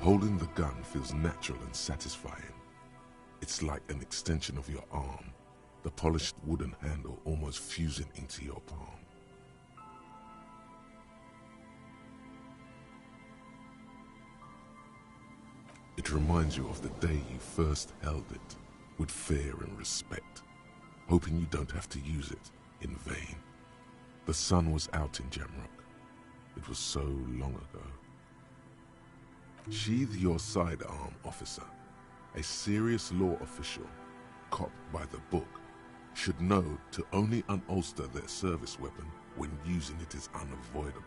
Holding the gun feels natural and satisfying. It's like an extension of your arm, the polished wooden handle almost fusing into your palm. It reminds you of the day you first held it, with fear and respect, hoping you don't have to use it in vain. The sun was out in Jamrock. It was so long ago. Sheathe your sidearm, officer. A serious law official, cop by the book, should know to only unholster their service weapon when using it is unavoidable.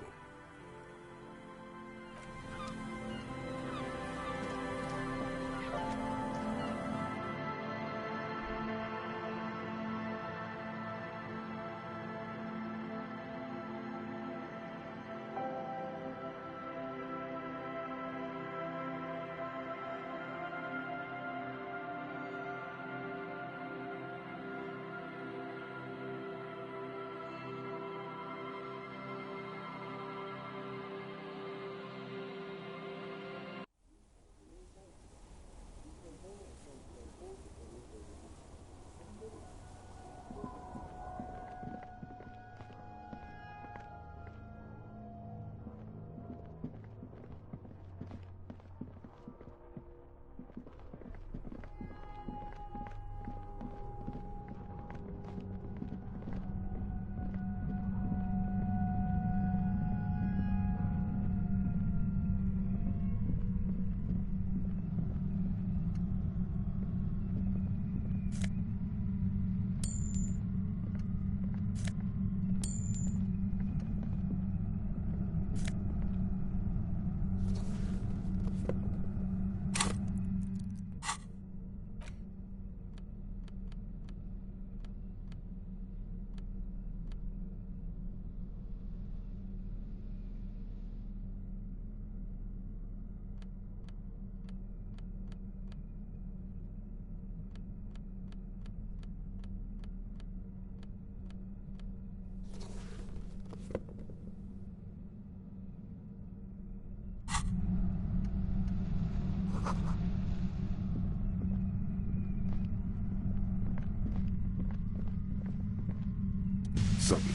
Suddenly,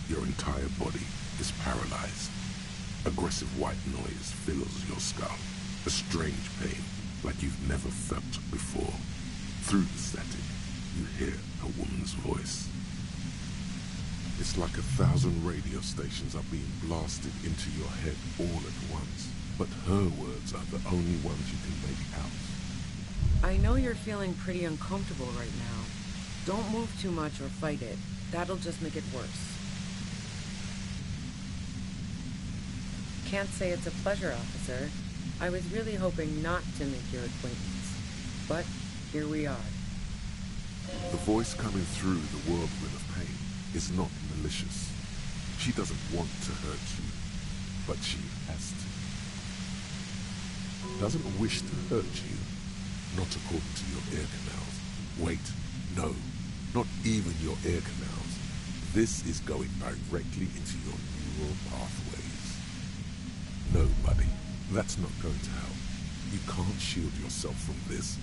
your entire body is paralyzed. Aggressive white noise fills your skull. A strange pain, like you've never felt before. Through the static, you hear a woman's voice. It's like 1,000 radio stations are being blasted into your head all at once. But her words are the only ones you can make out. I know you're feeling pretty uncomfortable right now. Don't move too much or fight it. That'll just make it worse. Can't say it's a pleasure, officer. I was really hoping not to make your acquaintance. But here we are. The voice coming through the whirlwind of pain is not malicious. She doesn't want to hurt you, but she has to. Doesn't wish to hurt you, not according to your ear canals. Wait, no, not even your ear canals. This is going directly into your neural pathways. No, buddy, that's not going to help. You can't shield yourself from this.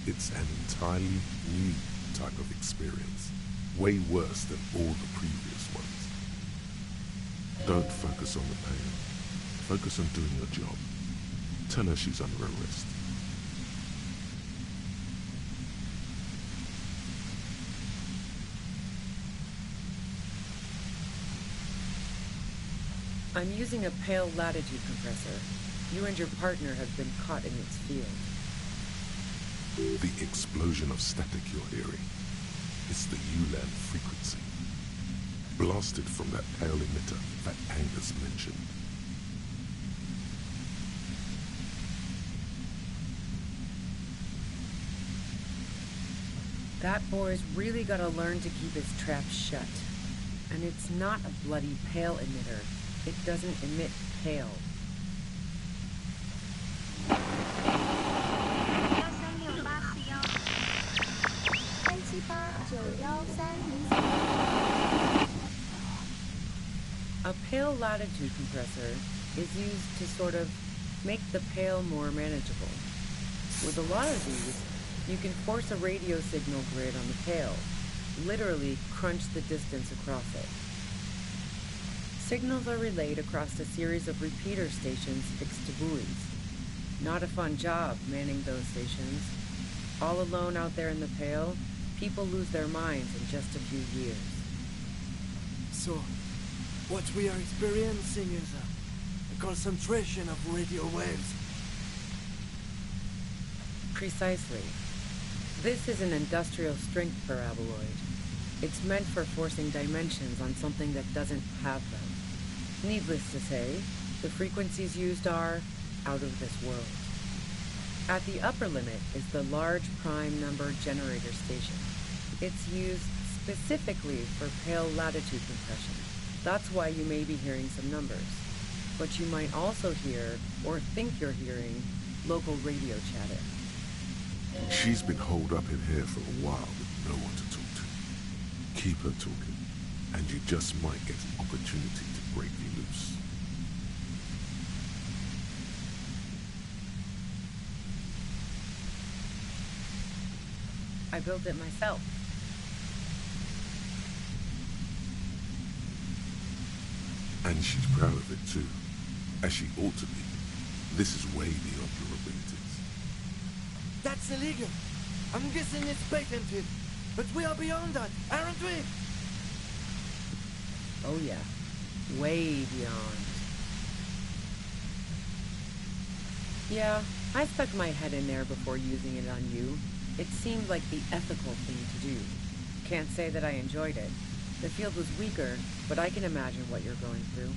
It's an entirely new type of experience, way worse than all the previous ones. Don't focus on the pain. Focus on doing your job. Tell her she's under arrest. I'm using a pale latitude compressor. You and your partner have been caught in its field. The explosion of static you're hearing, it's the ULAN frequency, blasted from that pale emitter that Angus mentioned. That boy's really gotta learn to keep his trap shut. And it's not a bloody pale emitter. It doesn't emit pale. A pale latitude compressor is used to sort of make the Pale more manageable. With a lot of these, you can force a radio signal grid on the Pale, literally crunch the distance across it. Signals are relayed across a series of repeater stations fixed to buoys. Not a fun job manning those stations. All alone out there in the Pale, people lose their minds in just a few years. So, what we are experiencing is a concentration of radio waves. Precisely. This is an industrial strength paraboloid. It's meant for forcing dimensions on something that doesn't have them. Needless to say, the frequencies used are out of this world. At the upper limit is the large prime number generator station. It's used specifically for Pale latitude compression. That's why you may be hearing some numbers. But you might also hear, or think you're hearing, local radio chatter. She's been holed up in here for a while with no one to talk to. Keep her talking, and you just might get an opportunity to break you loose. I built it myself. And she's proud of it too, as she ought to be. This is way beyond your abilities. That's illegal. I'm guessing it's patented. But we are beyond that, aren't we? Oh yeah, way beyond. Yeah, I stuck my head in there before using it on you. It seemed like the ethical thing to do. Can't say that I enjoyed it. The field was weaker, but I can imagine what you're going through.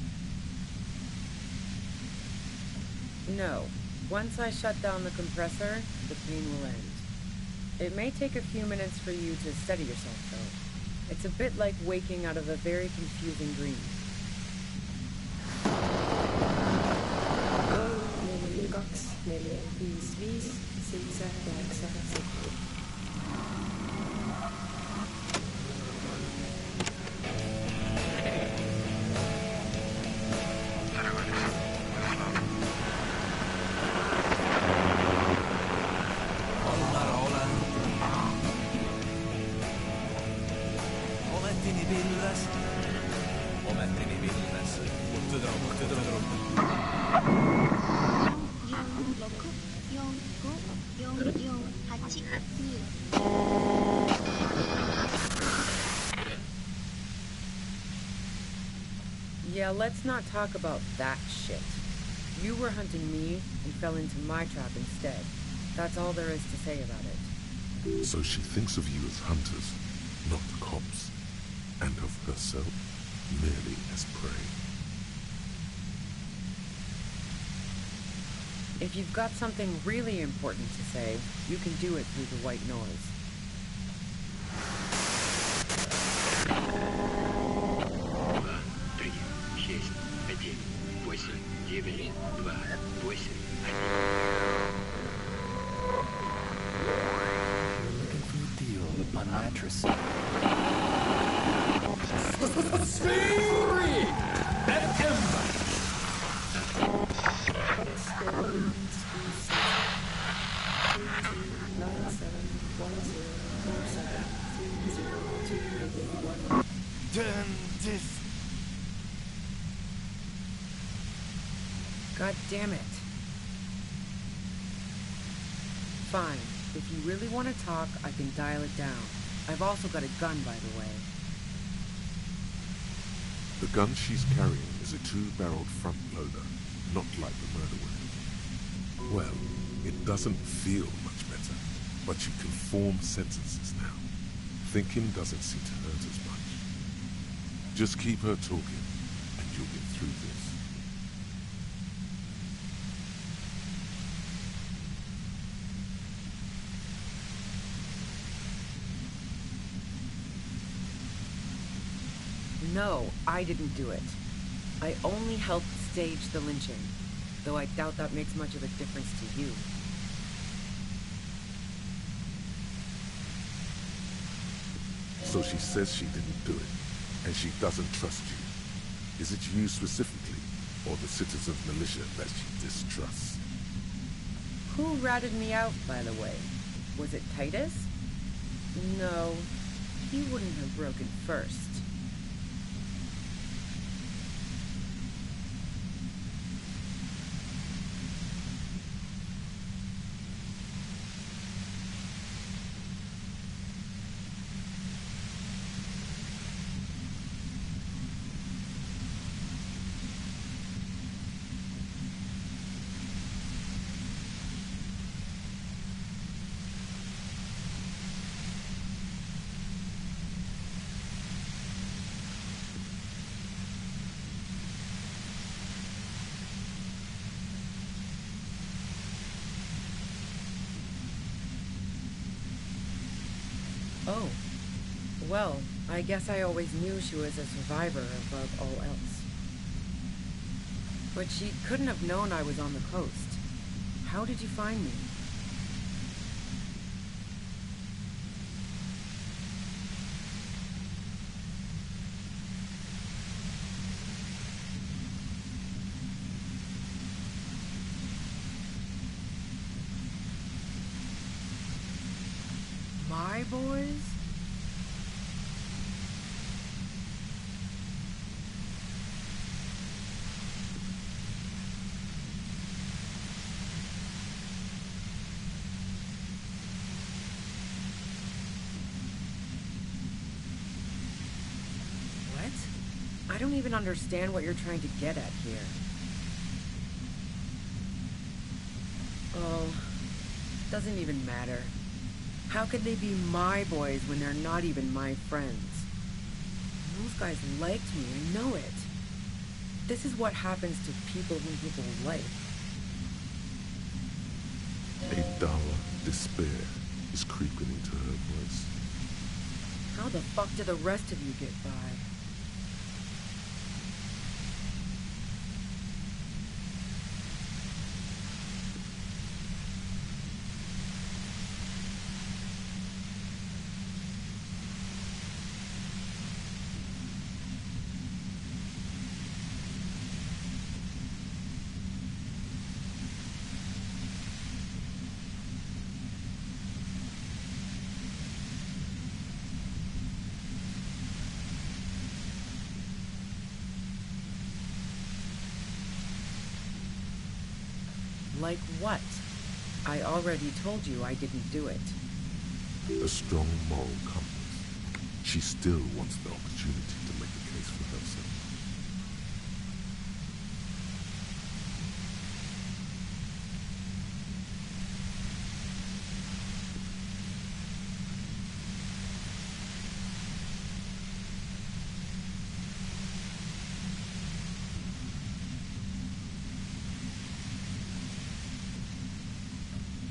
No. Once I shut down the compressor, the pain will end. It may take a few minutes for you to steady yourself, though. It's a bit like waking out of a very confusing dream. Yeah, let's not talk about that shit. You were hunting me and fell into my trap instead. That's all there is to say about it. So she thinks of you as hunters, not cops, and of herself merely as prey. If you've got something really important to say, you can do it through the white noise. 9, 2, 8. You're looking for a deal upon mattress. Spirit and Ember. Done this. God damn it. Fine. If you really want to talk, I can dial it down. I've also got a gun, by the way. The gun she's carrying is a 2-barreled front loader, not like the murder weapon. Well, it doesn't feel much better, but you can form sentences now. Thinking doesn't seem to hurt as much. Just keep her talking, and you'll get through this. No, I didn't do it. I only helped stage the lynching, though I doubt that makes much of a difference to you. So she says she didn't do it, and she doesn't trust you. Is it you specifically, or the citizens' militia that she distrusts? Who ratted me out, by the way? Was it Titus? No, he wouldn't have broken first. Oh, well, I guess I always knew she was a survivor above all else. But she couldn't have known I was on the coast. How did you find me? My boys? What? I don't even understand what you're trying to get at here. Oh, doesn't even matter. How could they be my boys when they're not even my friends? Those guys liked me, I know it. This is what happens to people whom people like. A dour despair is creeping into her voice. How the fuck do the rest of you get by? Like what? I already told you I didn't do it. A strong moral compass. She still wants the opportunity to make a case for herself.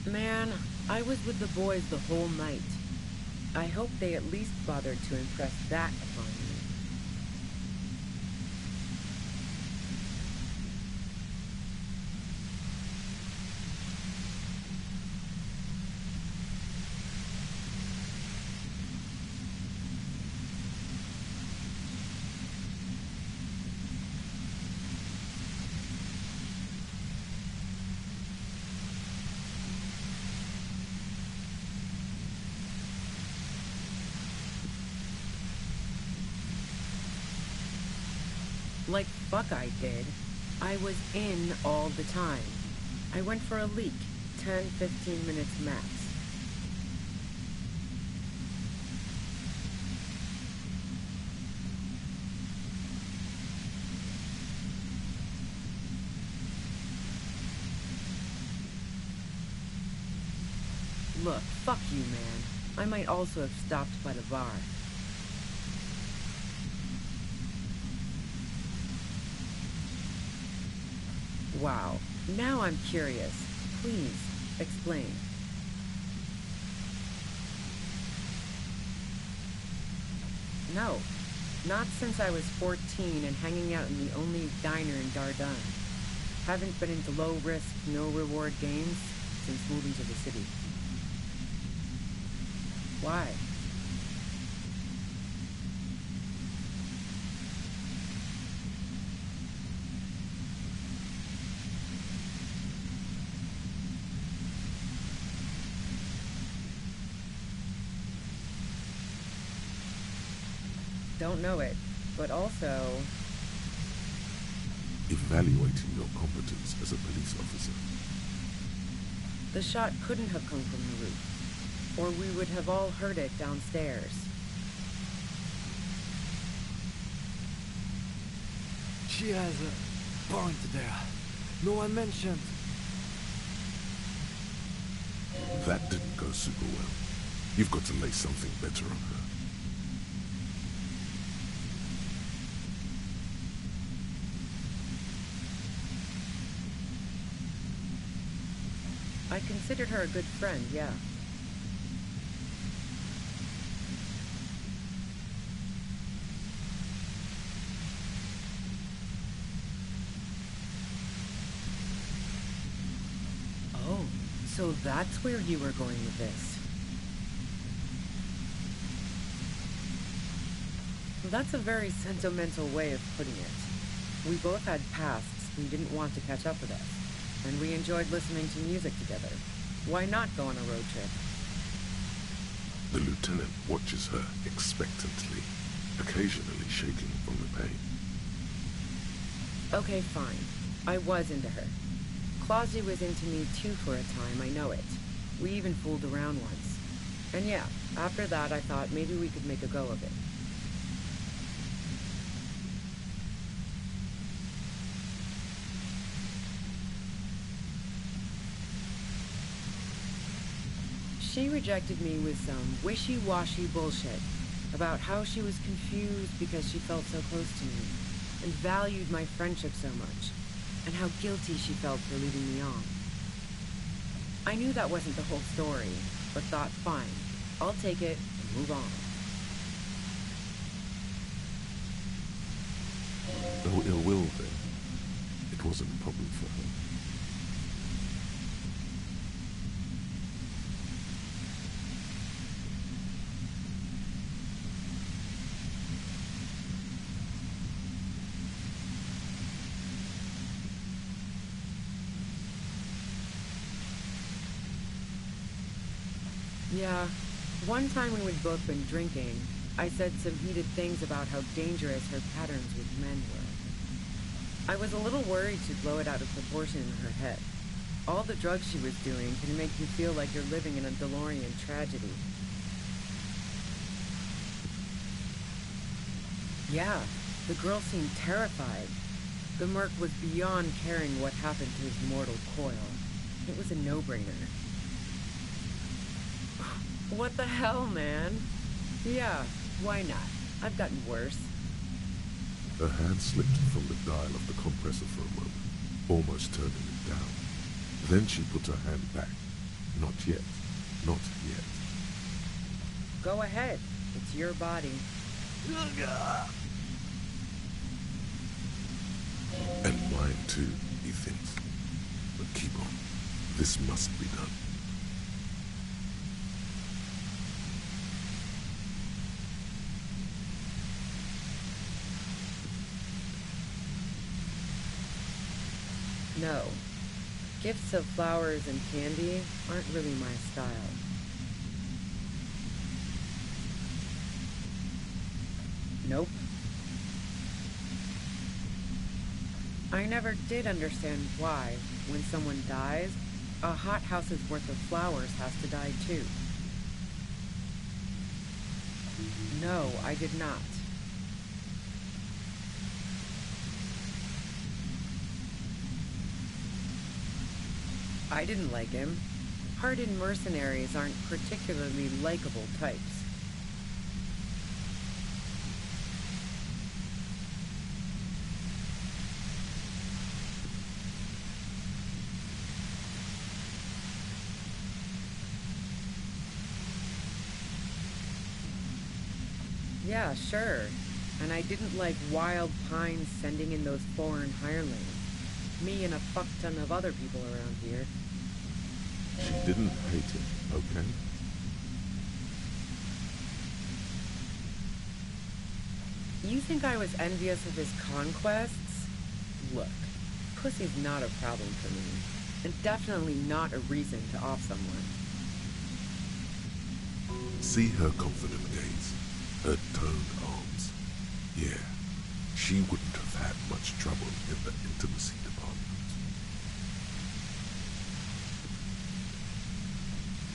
Man, I was with the boys the whole night. I hope they at least bothered to impress that upon me. Like fuck I did. I was in all the time. I went for a leak, 10-15 minutes max. Look, fuck you, man. I might also have stopped by the bar. Wow, now I'm curious. Please, explain. No, not since I was 14 and hanging out in the only diner in Dardenne. Haven't been into low-risk, no-reward games since moving to the city. Why? don't know it, but also... Evaluating your competence as a police officer. The shot couldn't have come from the roof, or we would have all heard it downstairs. She has a point there. No one mentioned. That didn't go super well. You've got to lay something better on her. I considered her a good friend, yeah. Oh, so that's where you were going with this. That's a very sentimental way of putting it. We both had pasts we didn't want to catch up with us. And we enjoyed listening to music together. Why not go on a road trip? The lieutenant watches her expectantly, occasionally shaking from the pain. Okay, fine. I was into her. Clausy was into me too for a time, I know it. We even fooled around once. And yeah, after that I thought maybe we could make a go of it. She rejected me with some wishy-washy bullshit about how she was confused because she felt so close to me and valued my friendship so much, and how guilty she felt for leading me on. I knew that wasn't the whole story, but thought, fine, I'll take it and move on. No ill will then. It wasn't a problem for her. Yeah, one time when we'd both been drinking, I said some heated things about how dangerous her patterns with men were. I was a little worried she'd blow it out of proportion in her head. All the drugs she was doing can make you feel like you're living in a DeLorean tragedy. Yeah, the girl seemed terrified. The merc was beyond caring what happened to his mortal coil. It was a no-brainer. What the hell, man? Yeah, why not? I've gotten worse. Her hand slipped from the dial of the compressor for a moment, almost turning it down. Then she put her hand back. Not yet. Not yet. Go ahead. It's your body. And mine too, he thinks. But keep on. This must be done. No. Gifts of flowers and candy aren't really my style. Nope. I never did understand why, when someone dies, a hothouse's worth of flowers has to die too. No, I did not. I didn't like him. Hardened mercenaries aren't particularly likable types. Yeah, sure. And I didn't like Wild Pines sending in those foreign hirelings. Me and a fuck ton of other people around here. She didn't hate him, okay? You think I was envious of his conquests? Look, pussy's not a problem for me. And definitely not a reason to off someone. See her confident gaze, her toned arms. Yeah, she wouldn't have had much trouble in the intimacy department.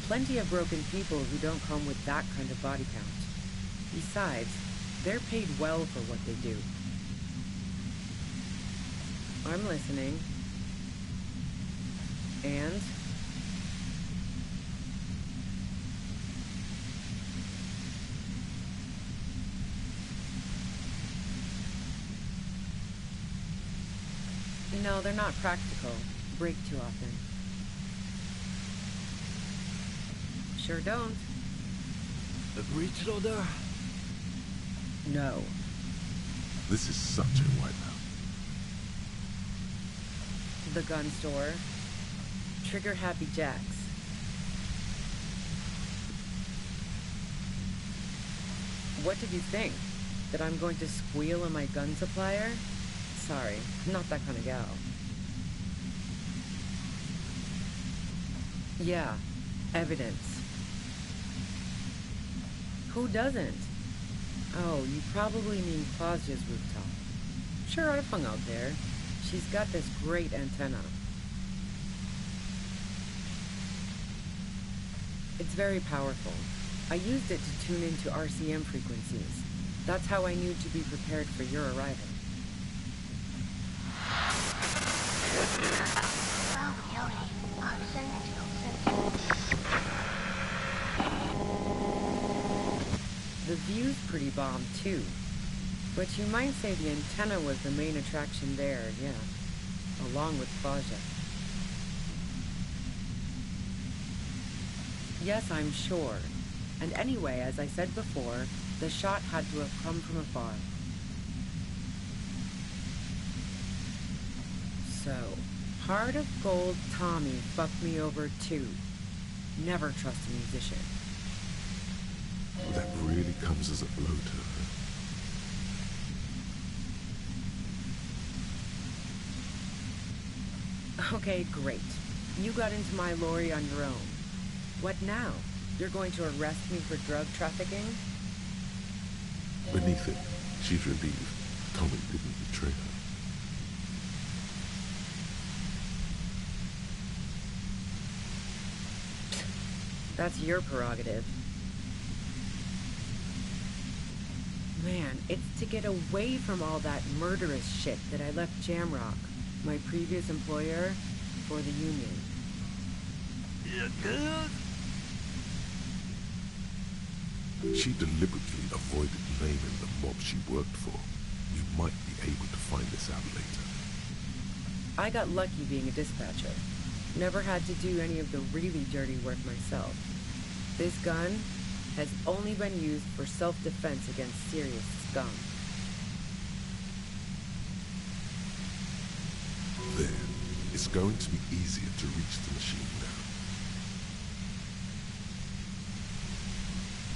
Plenty of broken people who don't come with that kind of body count. Besides, they're paid well for what they do. I'm listening. And? No, they're not practical. Break too often. Sure don't. A breach loader? No. This is such a wipeout. The gun store. Trigger Happy Jacks. What did you think? That I'm going to squeal on my gun supplier? Sorry, I'm not that kind of gal. Yeah, evidence. Who doesn't? Oh, you probably mean Claudia's rooftop. Sure, I've hung out there. She's got this great antenna. It's very powerful. I used it to tune into RCM frequencies. That's how I knew to be prepared for your arrival. The view's pretty bomb, too. But you might say the antenna was the main attraction there, yeah. Along with Claudia. Yes, I'm sure. And anyway, as I said before, the shot had to have come from afar. So, Heart of Gold Tommy fucked me over too. Never trust a musician. That really comes as a blow to her. Okay, great. You got into my lorry on your own. What now? You're going to arrest me for drug trafficking? Beneath it, she's relieved Tommy didn't betray her. That's your prerogative. Man, it's to get away from all that murderous shit that I left Jamrock, my previous employer, for the union. You good? She deliberately avoided naming the mob she worked for. You might be able to find this out later. I got lucky being a dispatcher. Never had to do any of the really dirty work myself. This gun has only been used for self-defense against serious scum. There, it's going to be easier to reach the machine now.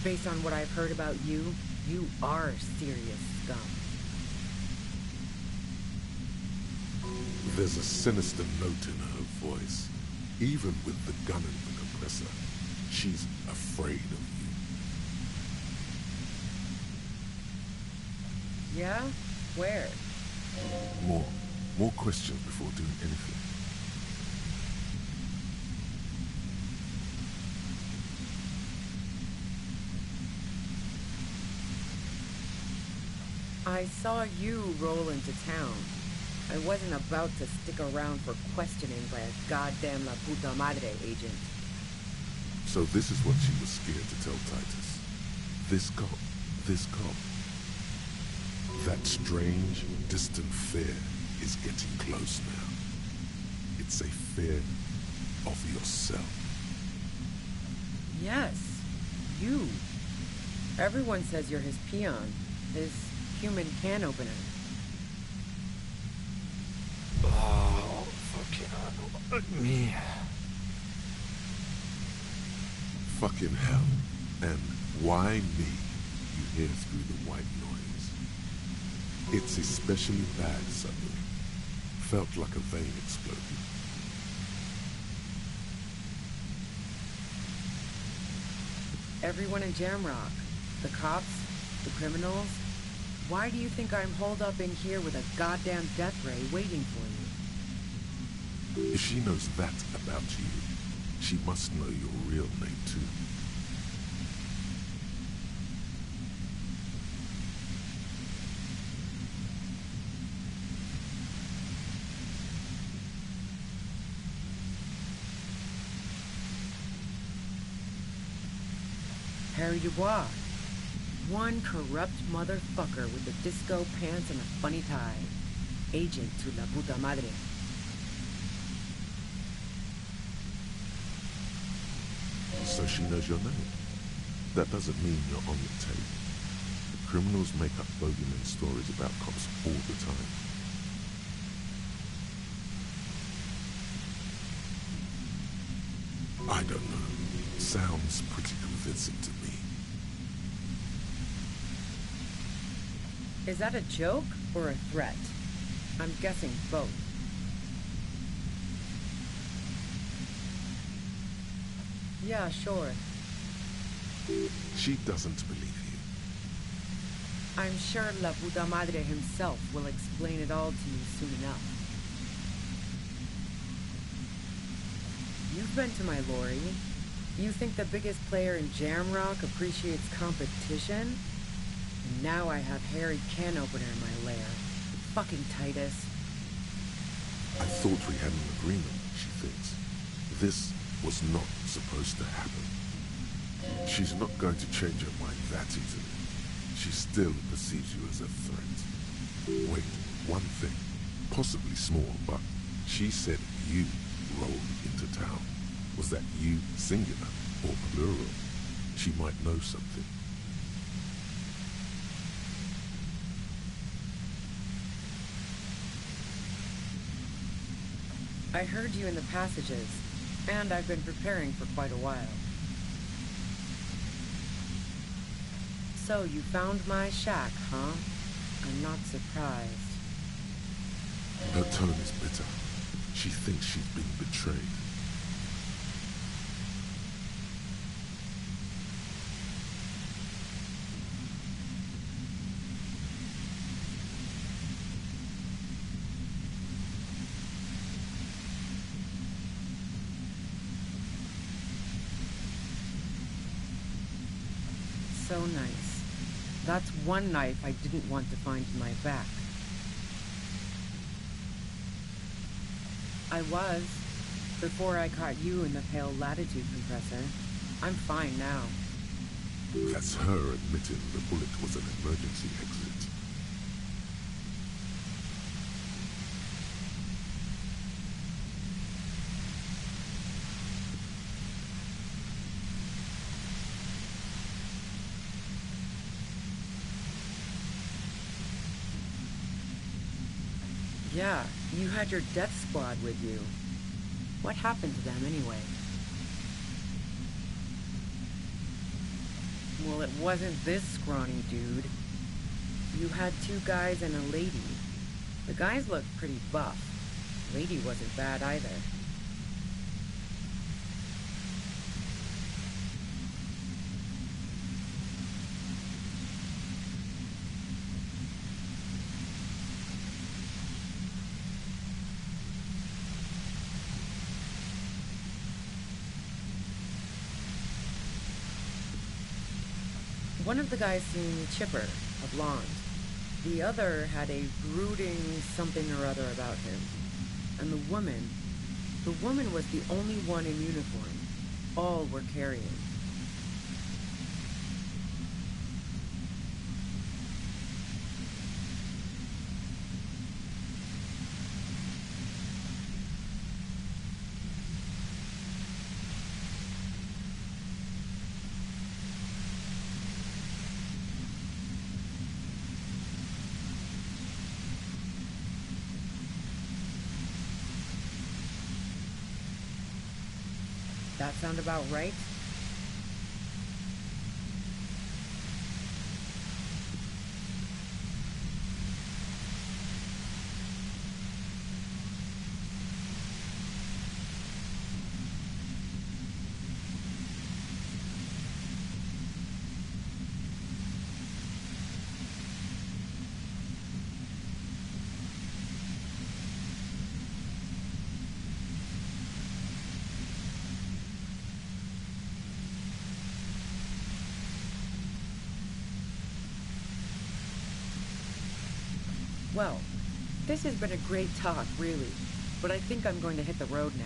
Based on what I've heard about you, you are serious scum. There's a sinister note in her voice. Even with the gun and the compressor, she's afraid of you. Yeah? Where? More questions before doing anything. I saw you roll into town. I wasn't about to stick around for questioning by a goddamn La Puta Madre agent. So this is what she was scared to tell Titus. This cop. That strange, distant fear is getting close now. It's a fear of yourself. Yes, you. Everyone says you're his peon, his human can opener. Oh, fucking me. Fucking hell. And why me? You hear through the white noise. It's especially bad suddenly. Felt like a vein exploded. Everyone in Jamrock. The cops, the criminals, Why do you think I'm holed up in here with a goddamn death ray waiting for you? If she knows that about you, she must know your real name too. Harry Dubois. One corrupt motherfucker with the disco pants and a funny tie. Agent to la puta madre. So she knows your name. That doesn't mean you're on the tape. Criminals make up bogeyman stories about cops all the time. I don't know. Sounds pretty convincing to me. Is that a joke or a threat? I'm guessing both. Yeah, sure. She doesn't believe you. I'm sure La Puta Madre himself will explain it all to you soon enough. You've been to my lorry. You think the biggest player in Jamrock appreciates competition? And now I have Harry Can Opener in my lair. Fucking Titus. I thought we had an agreement, she thinks. This was not supposed to happen. She's not going to change her mind that easily. She still perceives you as a threat. Wait, one thing, possibly small, but she said you rolled into town. Was that you singular or plural? She might know something. I heard you in the passages, and I've been preparing for quite a while. So you found my shack, huh? I'm not surprised. Her tone is bitter. She thinks she's been betrayed. So nice. That's one knife I didn't want to find in my back. I was, before I caught you in the Pale Latitude compressor. I'm fine now. That's her admitting the bullet was an emergency exit. Yeah, you had your death squad with you. What happened to them anyway? Well, it wasn't this scrawny dude. You had two guys and a lady. The guys looked pretty buff. Lady wasn't bad either. One of the guys seemed chipper, a blonde. The other had a brooding something or other about him. And the woman was the only one in uniform. All were carrying. That sound about right? Well, this has been a great talk, really. But I think I'm going to hit the road now.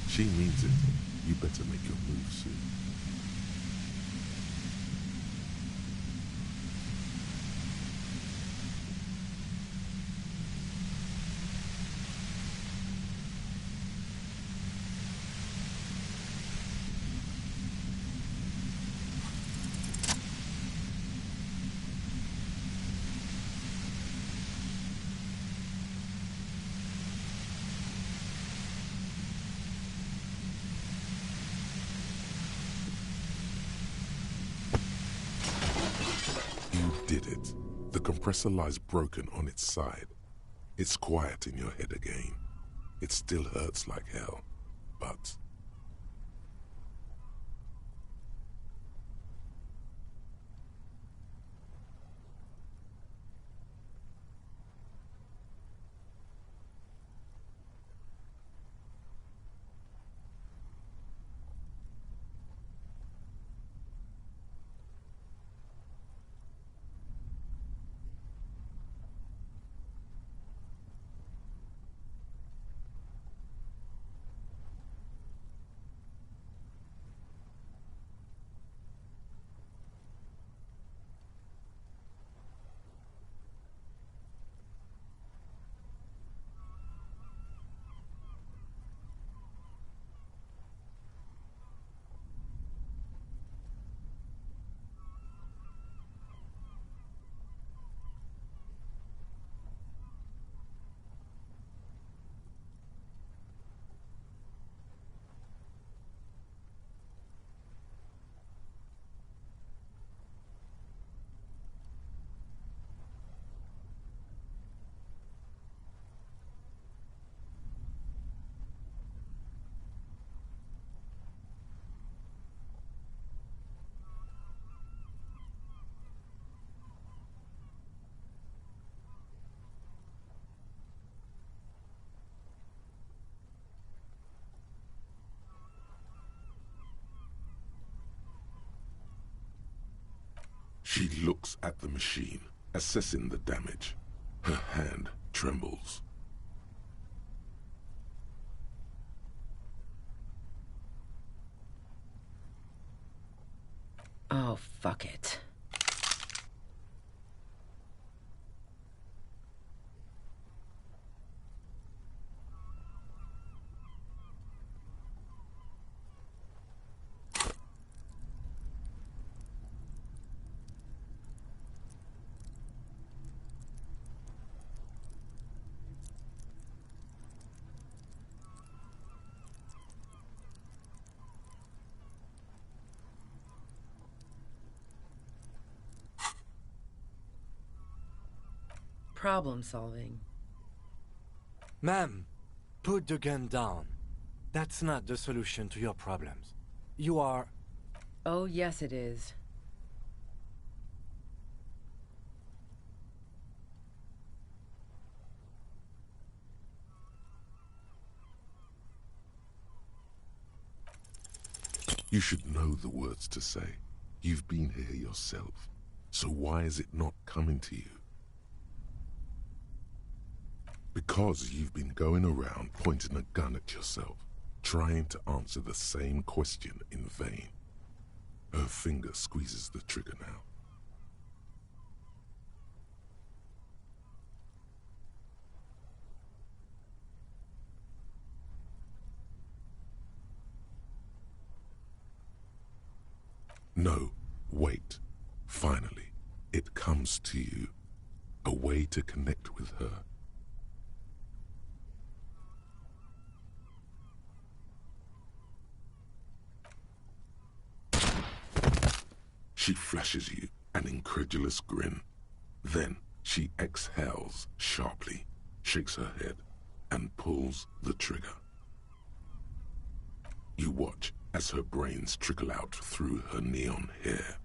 She means it. You better make your move soon. You did it. The compressor lies broken on its side. It's quiet in your head again. It still hurts like hell, but... She looks at the machine, assessing the damage. Her hand trembles. Oh, fuck it. Problem solving. Ma'am, put the gun down. That's not the solution to your problems. You are... Oh, yes it is. You should know the words to say. You've been here yourself. So why is it not coming to you? Because you've been going around pointing a gun at yourself, trying to answer the same question in vain. Her finger squeezes the trigger now. No, wait. Finally, it comes to you. A way to connect with her. She flashes you an incredulous grin. Then she exhales sharply, shakes her head, and pulls the trigger. You watch as her brains trickle out through her neon hair.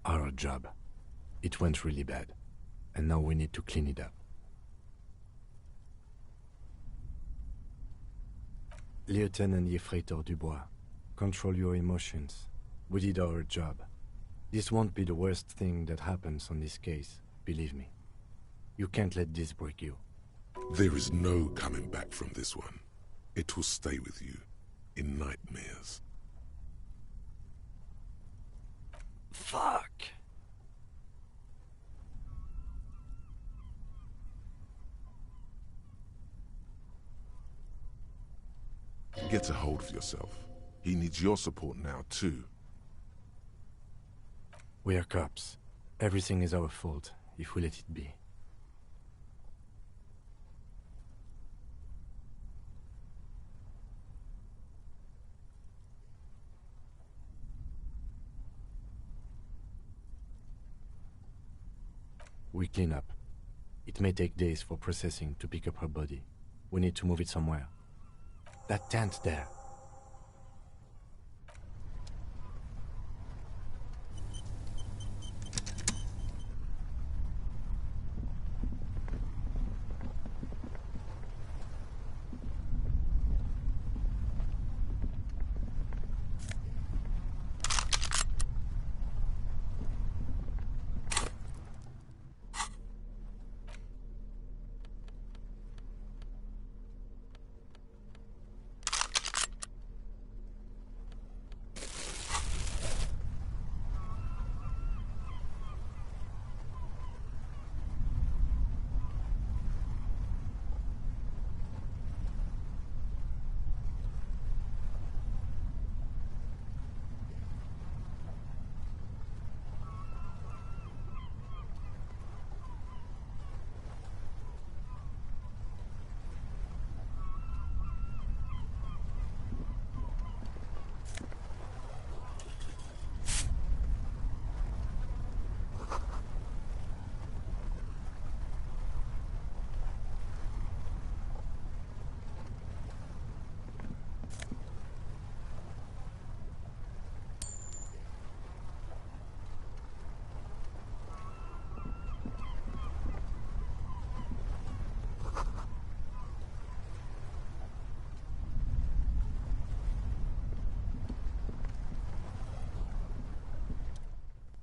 Our job. It went really bad, and now we need to clean it up. Lieutenant Yefreitor Dubois, control your emotions. We did our job. This won't be the worst thing that happens on this case, believe me. You can't let this break you. There is no coming back from this one. It will stay with you in nightmares. Fuck! Get a hold of yourself. He needs your support now, too. We are cops. Everything is our fault, if we let it be. We clean up. It may take days for processing to pick up her body. We need to move it somewhere. That tent there.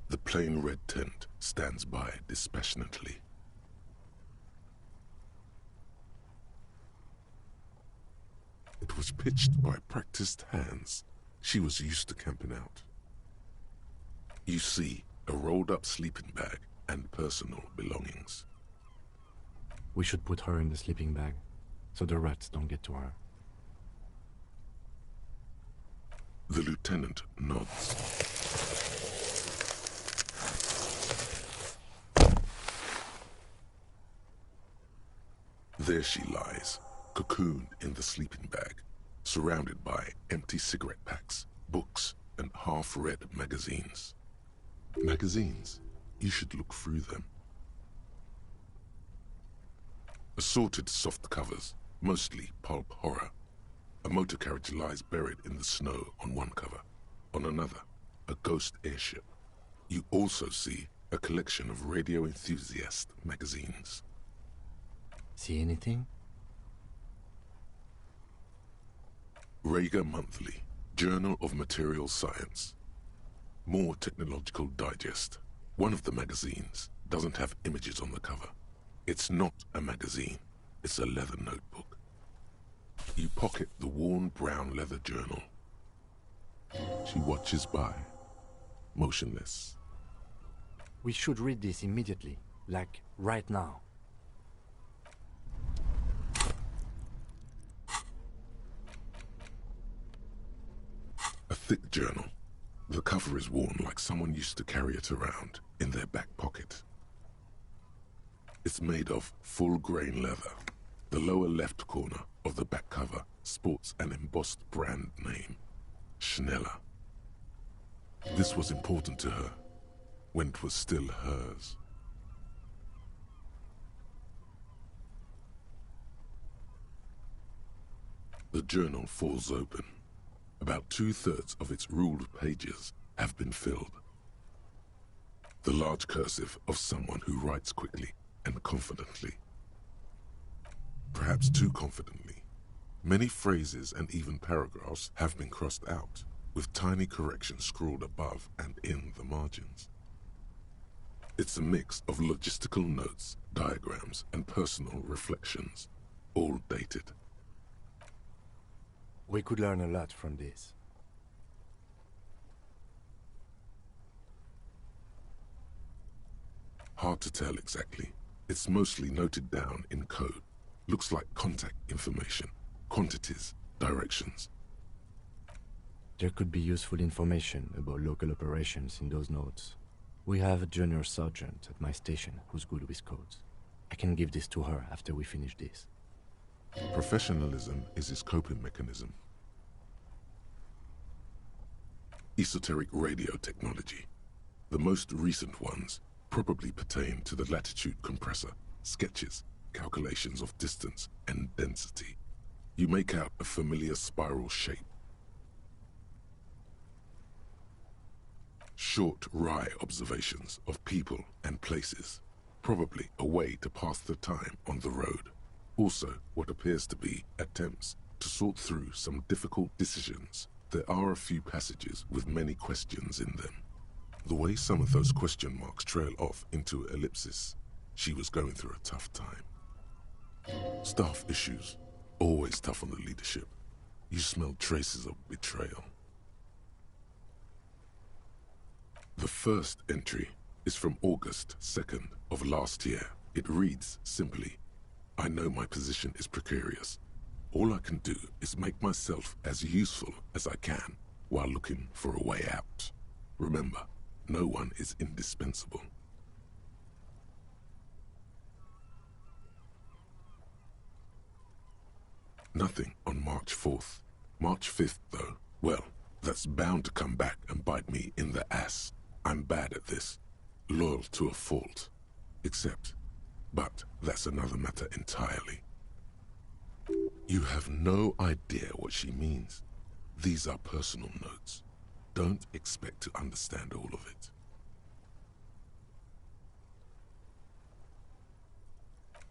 The plain red tent stands by dispassionately. It was pitched by practiced hands. She was used to camping out. You see a rolled-up sleeping bag and personal belongings. We should put her in the sleeping bag, so the rats don't get to her. The lieutenant nods. There she lies, cocooned in the sleeping bag, surrounded by empty cigarette packs, books, and half-read magazines. Magazines? You should look through them. Assorted soft covers, mostly pulp horror. A motor carriage lies buried in the snow on one cover. On another, a ghost airship. You also see a collection of radio enthusiast magazines. See anything? Rager Monthly, Journal of Material Science. More Technological Digest. One of the magazines doesn't have images on the cover. It's not a magazine, it's a leather notebook. You pocket the worn brown leather journal. She watches by, motionless. We should read this immediately, like right now. A thick journal. The cover is worn like someone used to carry it around in their back pocket. It's made of full-grain leather. The lower left corner of the back cover sports an embossed brand name, Schneller. This was important to her when it was still hers. The journal falls open. About 2/3 of its ruled pages have been filled. The large cursive of someone who writes quickly and confidently. Perhaps too confidently. Many phrases and even paragraphs have been crossed out, with tiny corrections scrawled above and in the margins. It's a mix of logistical notes, diagrams, and personal reflections, all dated. We could learn a lot from this. Hard to tell exactly. It's mostly noted down in code. Looks like contact information, quantities, directions. There could be useful information about local operations in those notes. We have a junior sergeant at my station who's good with codes. I can give this to her after we finish this. Professionalism is his coping mechanism. Esoteric radio technology. The most recent ones probably pertain to the latitude compressor, sketches, calculations of distance and density. You make out a familiar spiral shape. Short, wry observations of people and places, probably a way to pass the time on the road. Also, what appears to be attempts to sort through some difficult decisions. There are a few passages with many questions in them. The way some of those question marks trail off into ellipsis, she was going through a tough time. Staff issues, always tough on the leadership. You smell traces of betrayal. The first entry is from August 2nd of last year. It reads simply, I know my position is precarious. All I can do is make myself as useful as I can while looking for a way out. Remember, no one is indispensable. Nothing on March 4th. March 5th, though, well, that's bound to come back and bite me in the ass. I'm bad at this. Loyal to a fault. But that's another matter entirely. You have no idea what she means. These are personal notes. Don't expect to understand all of it.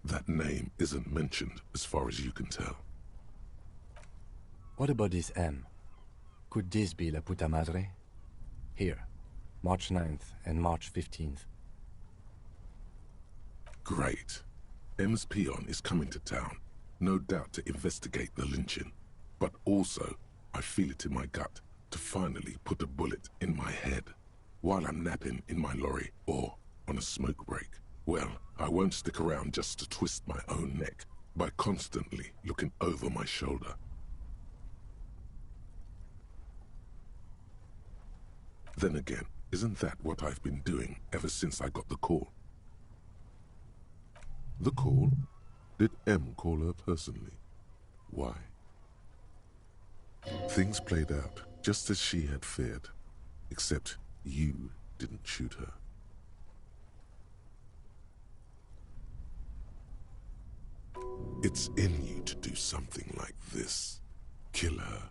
That name isn't mentioned as far as you can tell. What about this M? Could this be La Puta Madre? Here, March 9th and March 15th. Great. M's peon is coming to town, no doubt to investigate the lynching. But also, I feel it in my gut to finally put a bullet in my head while I'm napping in my lorry or on a smoke break. Well, I won't stick around just to twist my own neck by constantly looking over my shoulder. Then again, isn't that what I've been doing ever since I got the call? The call? Did M call her personally? Why? Things played out just as she had feared, except you didn't shoot her. It's in you to do something like this. Kill her.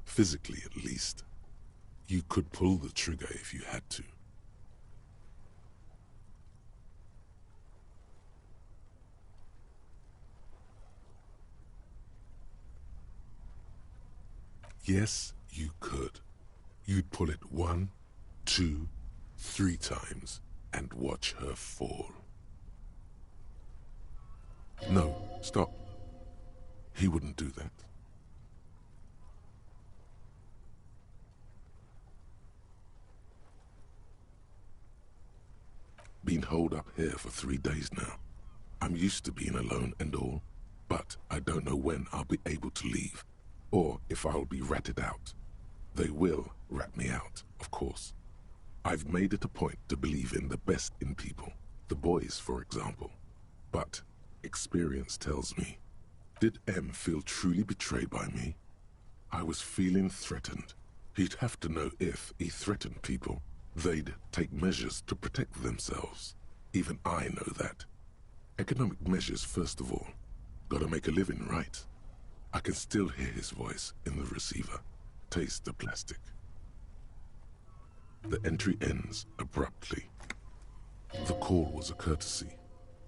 Physically, at least. You could pull the trigger if you had to. Yes, you could. You'd pull it 1, 2, 3 times and watch her fall. No, stop. He wouldn't do that. Been holed up here for 3 days now. I'm used to being alone and all, but I don't know when I'll be able to leave, or if I'll be ratted out. They will rat me out, of course. I've made it a point to believe in the best in people, the boys, for example. But experience tells me, did M feel truly betrayed by me? I was feeling threatened. He'd have to know if he threatened people, they'd take measures to protect themselves. Even I know that. Economic measures, first of all. Gotta make a living, right? I can still hear his voice in the receiver. Taste the plastic. The entry ends abruptly. The call was a courtesy.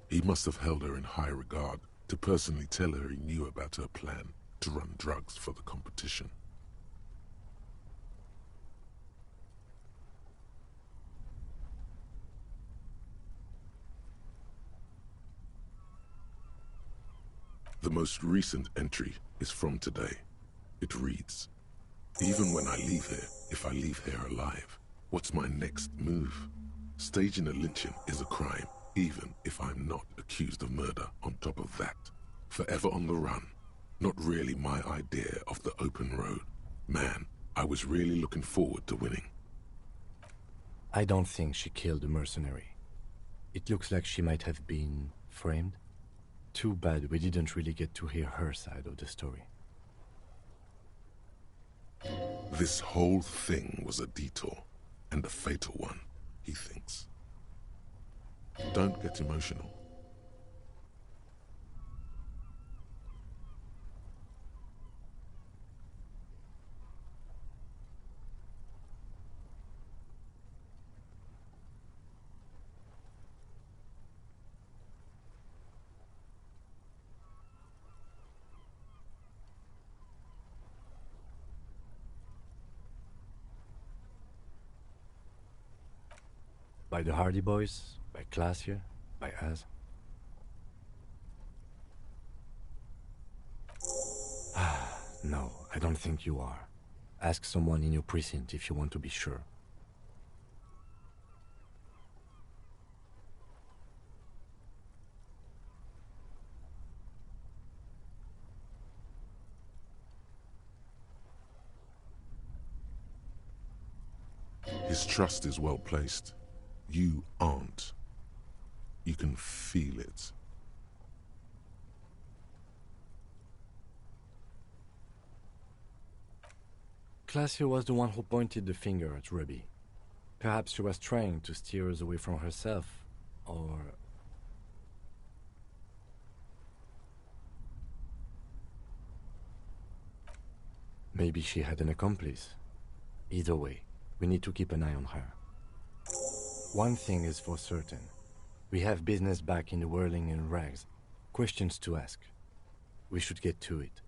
He must have held her in high regard to personally tell her he knew about her plan to run drugs for the competition. The most recent entry is from today. It reads, "Even when I leave here, if I leave here alive, what's my next move? Staging a lynching is a crime, even if I'm not accused of murder on top of that. Forever on the run. Not really my idea of the open road. Man, I was really looking forward to winning." I don't think she killed the mercenary. It looks like she might have been framed. Too bad we didn't really get to hear her side of the story. This whole thing was a detour, and a fatal one, he thinks. Don't get emotional. By the Hardy Boys? By Classier? By us? No, I don't think you are. Ask someone in your precinct if you want to be sure. His trust is well placed. You aren't. You can feel it. Classier was the one who pointed the finger at Ruby. Perhaps she was trying to steer us away from herself, or... maybe she had an accomplice. Either way, we need to keep an eye on her. One thing is for certain. We have business back in the whirling in rags. Questions to ask. We should get to it.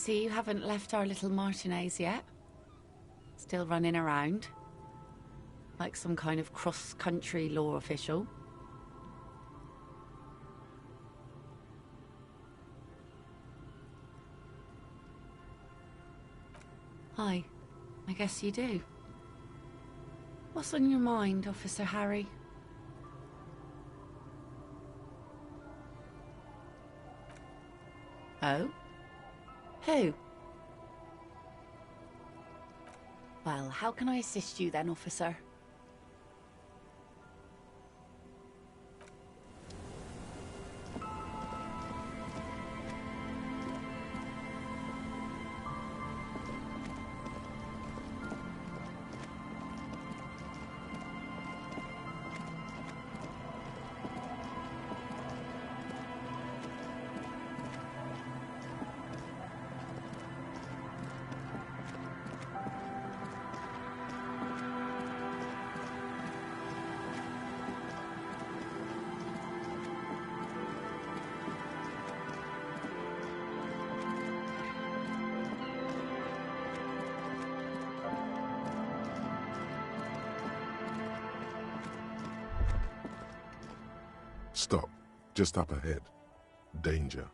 see you haven't left our little Martinez yet. Still running around. Like some kind of cross-country law official. Hi. I guess you do. What's on your mind, Officer Harry? Oh? Who? Well, how can I assist you then, officer? Stop. Just up ahead. Danger.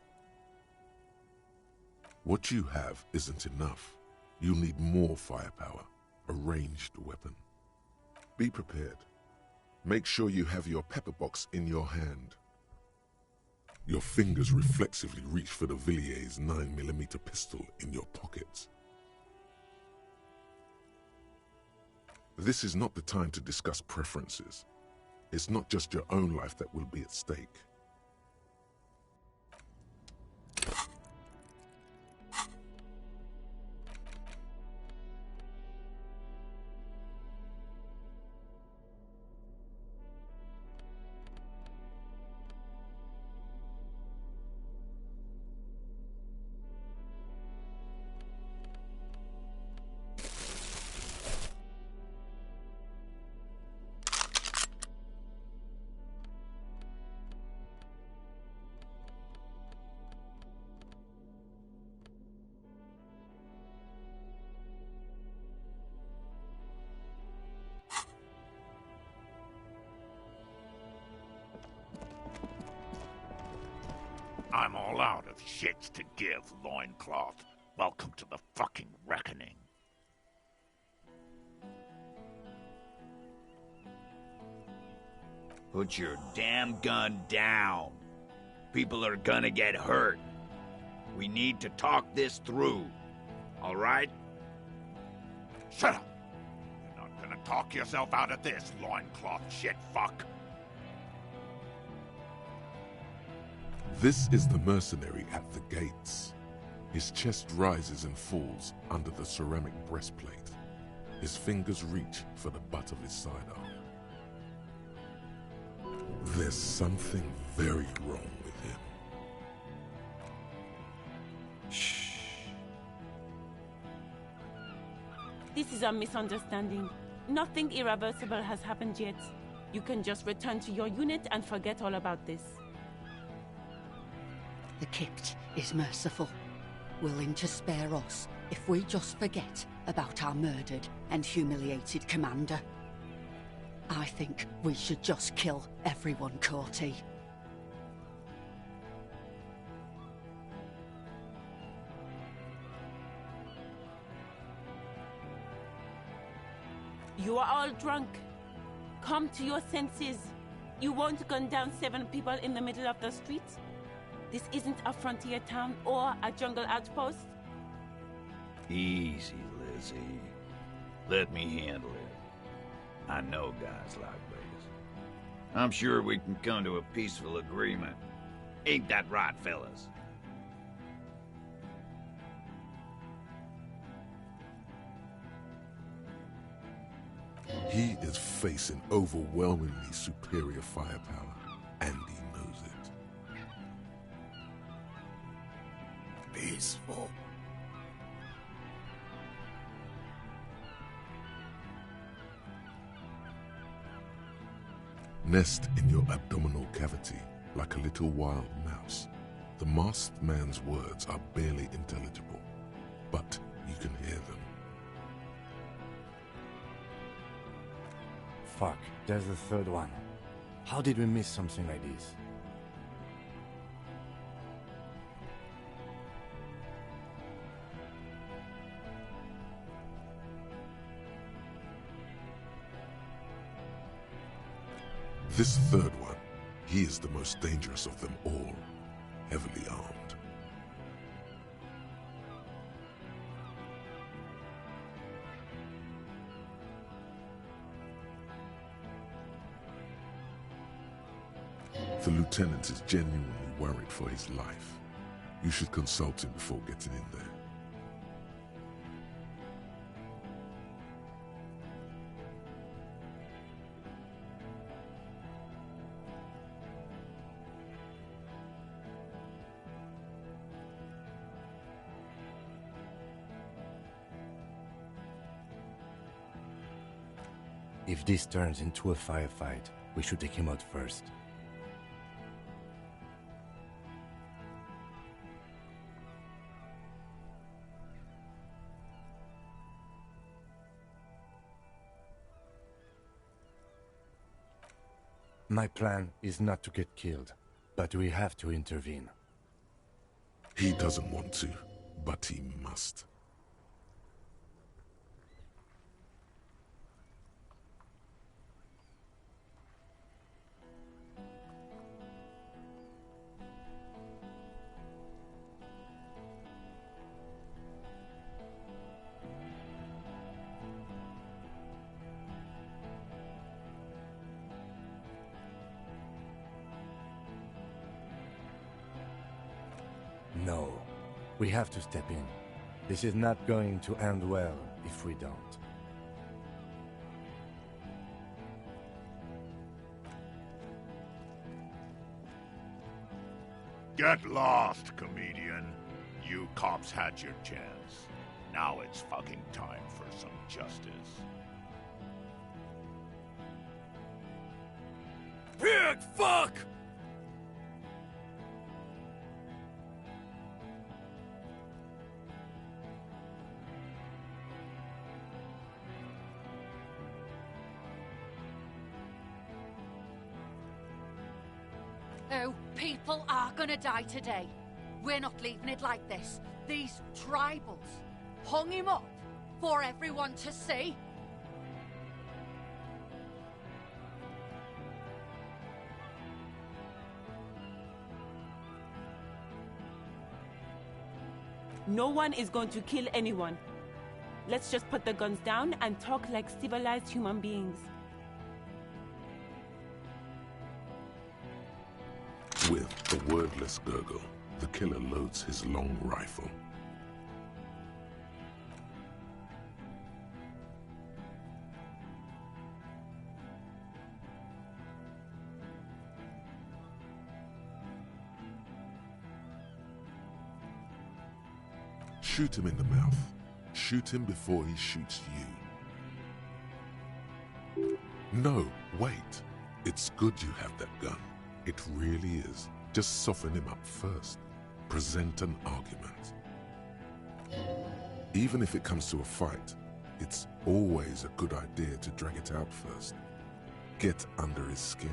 What you have isn't enough. You'll need more firepower. A ranged weapon. Be prepared. Make sure you have your pepper box in your hand. Your fingers reflexively reach for the Villiers 9mm pistol in your pockets. This is not the time to discuss preferences. It's not just your own life that will be at stake. I'm all out of shits to give, Loincloth. Welcome to the fucking reckoning. Put your damn gun down. People are gonna get hurt. We need to talk this through. All right? Shut up! You're not gonna talk yourself out of this, Loincloth shit fuck. This is the mercenary at the gates. His chest rises and falls under the ceramic breastplate. His fingers reach for the butt of his sidearm. There's something very wrong with him. Shh. This is a misunderstanding. Nothing irreversible has happened yet. You can just return to your unit and forget all about this. The Kypt is merciful, willing to spare us if we just forget about our murdered and humiliated commander. I think we should just kill everyone, Corti. You are all drunk. Come to your senses. You won't gun down 7 people in the middle of the street. This isn't a frontier town or a jungle outpost. Easy, Lizzie. Let me handle it. I know guys like this. I'm sure we can come to a peaceful agreement. Ain't that right, fellas? He is facing overwhelmingly superior firepower, and he knows it. Peaceful. Nest in your abdominal cavity like a little wild mouse. The masked man's words are barely intelligible, but you can hear them. Fuck, there's the third one. How did we miss something like this? This third one, he is the most dangerous of them all, heavily armed. The lieutenant is genuinely worried for his life. You should consult him before getting in there. If this turns into a firefight, we should take him out first. My plan is not to get killed, but we have to intervene. He doesn't want to, but he must. No, we have to step in. This is not going to end well if we don't. Get lost, comedian. You cops had your chance. Now it's fucking time for some justice. Pig fuck! Oh, people are gonna die today. We're not leaving it like this. These tribals hung him up for everyone to see. No one is going to kill anyone. Let's just put the guns down and talk like civilized human beings. With a wordless gurgle, the killer loads his long rifle. Shoot him in the mouth. Shoot him before he shoots you. No, wait. It's good you have that gun. It really is. Just soften him up first. Present an argument. Even if it comes to a fight, it's always a good idea to drag it out first. Get under his skin.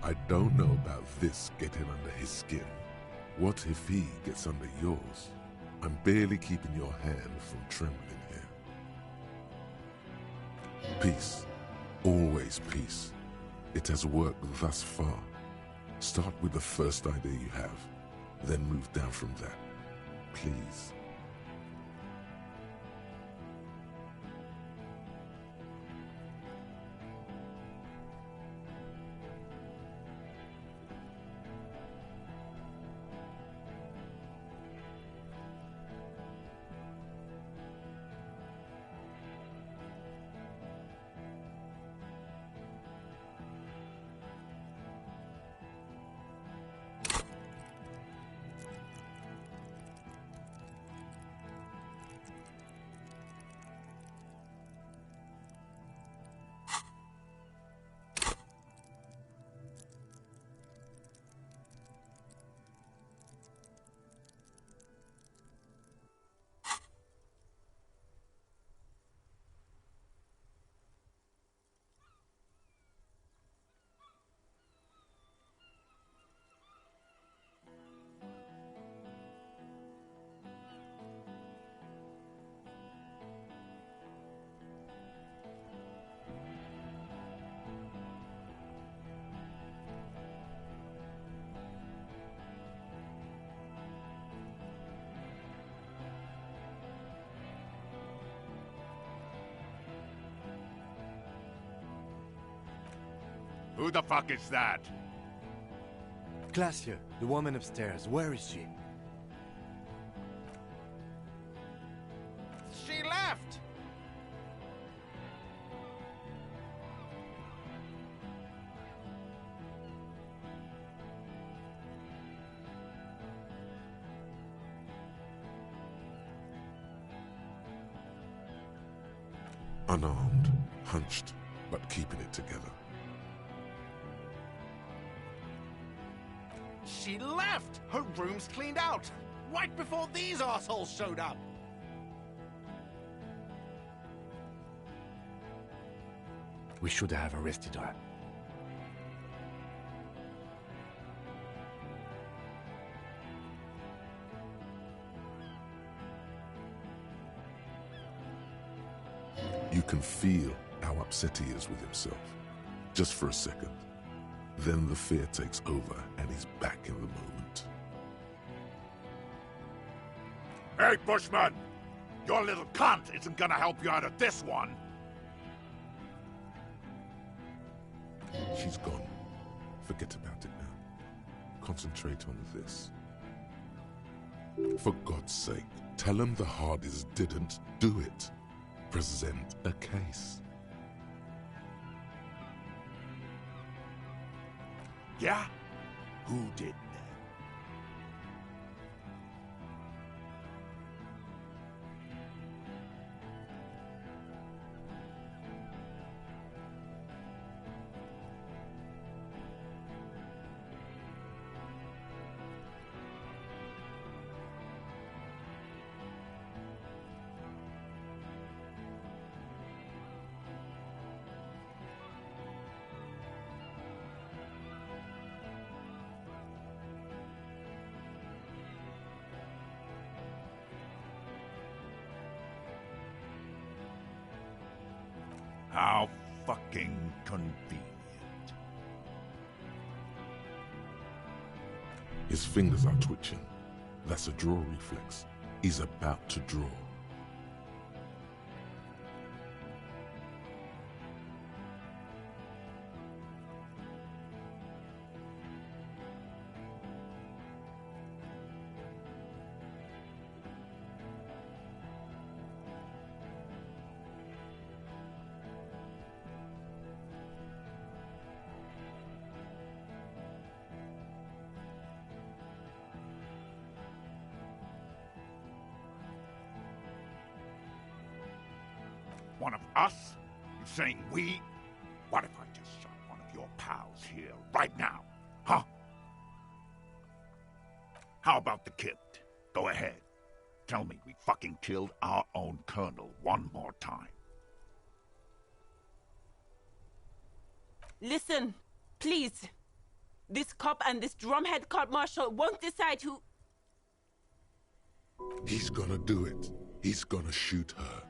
I don't know about this getting under his skin. What if he gets under yours? I'm barely keeping your hand from trembling here. Peace. Always peace. It has worked thus far. Start with the first idea you have, then move down from that. Please. Who the fuck is that? Glacia, the woman upstairs. Where is she? She left! Unarmed, hunched, but keeping it together. She left! Her room's cleaned out! Right before these assholes showed up! We should have arrested her. You can feel how upset he is with himself. Just for a second. Then the fear takes over and he's back in the moment. Hey, Bushman! Your little cunt isn't gonna help you out of this one! She's gone. Forget about it now. Concentrate on this. For God's sake, tell him the Hardys didn't do it. Present a case. Yeah? Who did that? How fucking convenient. His fingers are twitching. That's a draw reflex. He's about to draw. One of us? You saying we? What if I just shot one of your pals here right now? Huh? How about the kid? Go ahead. Tell me we fucking killed our own colonel one more time. Listen, please. This cop and this drumhead cop marshal won't decide who... He's gonna do it. He's gonna shoot her.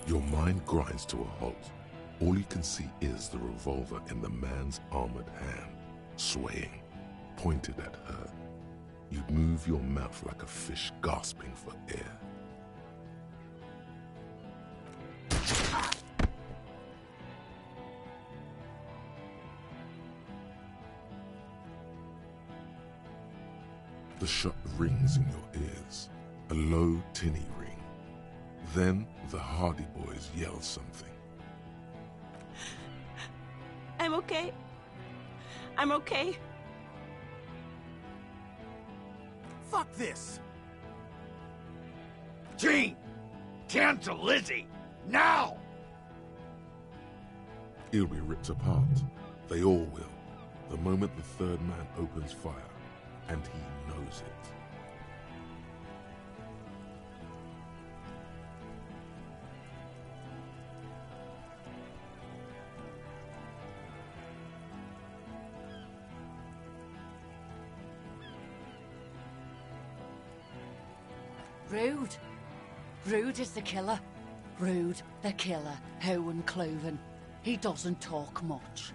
Your mind grinds to a halt. All you can see is the revolver in the man's armored hand, swaying, pointed at her. You move your mouth like a fish gasping for air. The shot rings in your ears, a low, tinny ring. Then the Hardy Boys yell something. I'm okay. I'm okay. Fuck this! Gene! Cancel Lizzie! Now! He'll be ripped apart. They all will. The moment the third man opens fire. And he knows it. Rude. Rude is the killer. Rude, the killer, Owen Cloven. He doesn't talk much.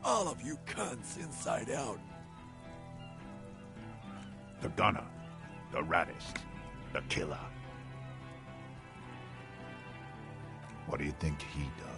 All of you cunts inside out. The gunner, the raddest, the killer. What do you think he does?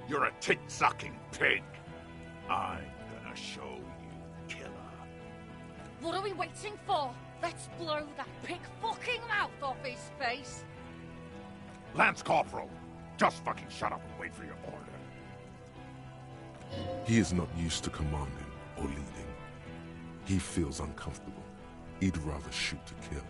You're a tit-sucking pig. I'm gonna show you, killer. What are we waiting for? Let's blow that pig fucking mouth off his face. Lance Corporal, just fucking shut up and wait for your order. He is not used to commanding or leading. He feels uncomfortable. He'd rather shoot to kill.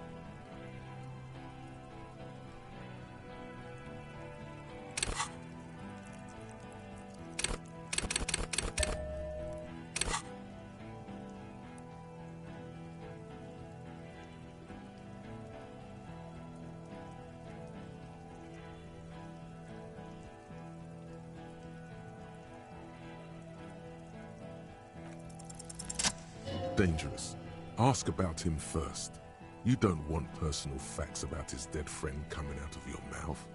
Dangerous. Ask about him first. You don't want personal facts about his dead friend coming out of your mouth.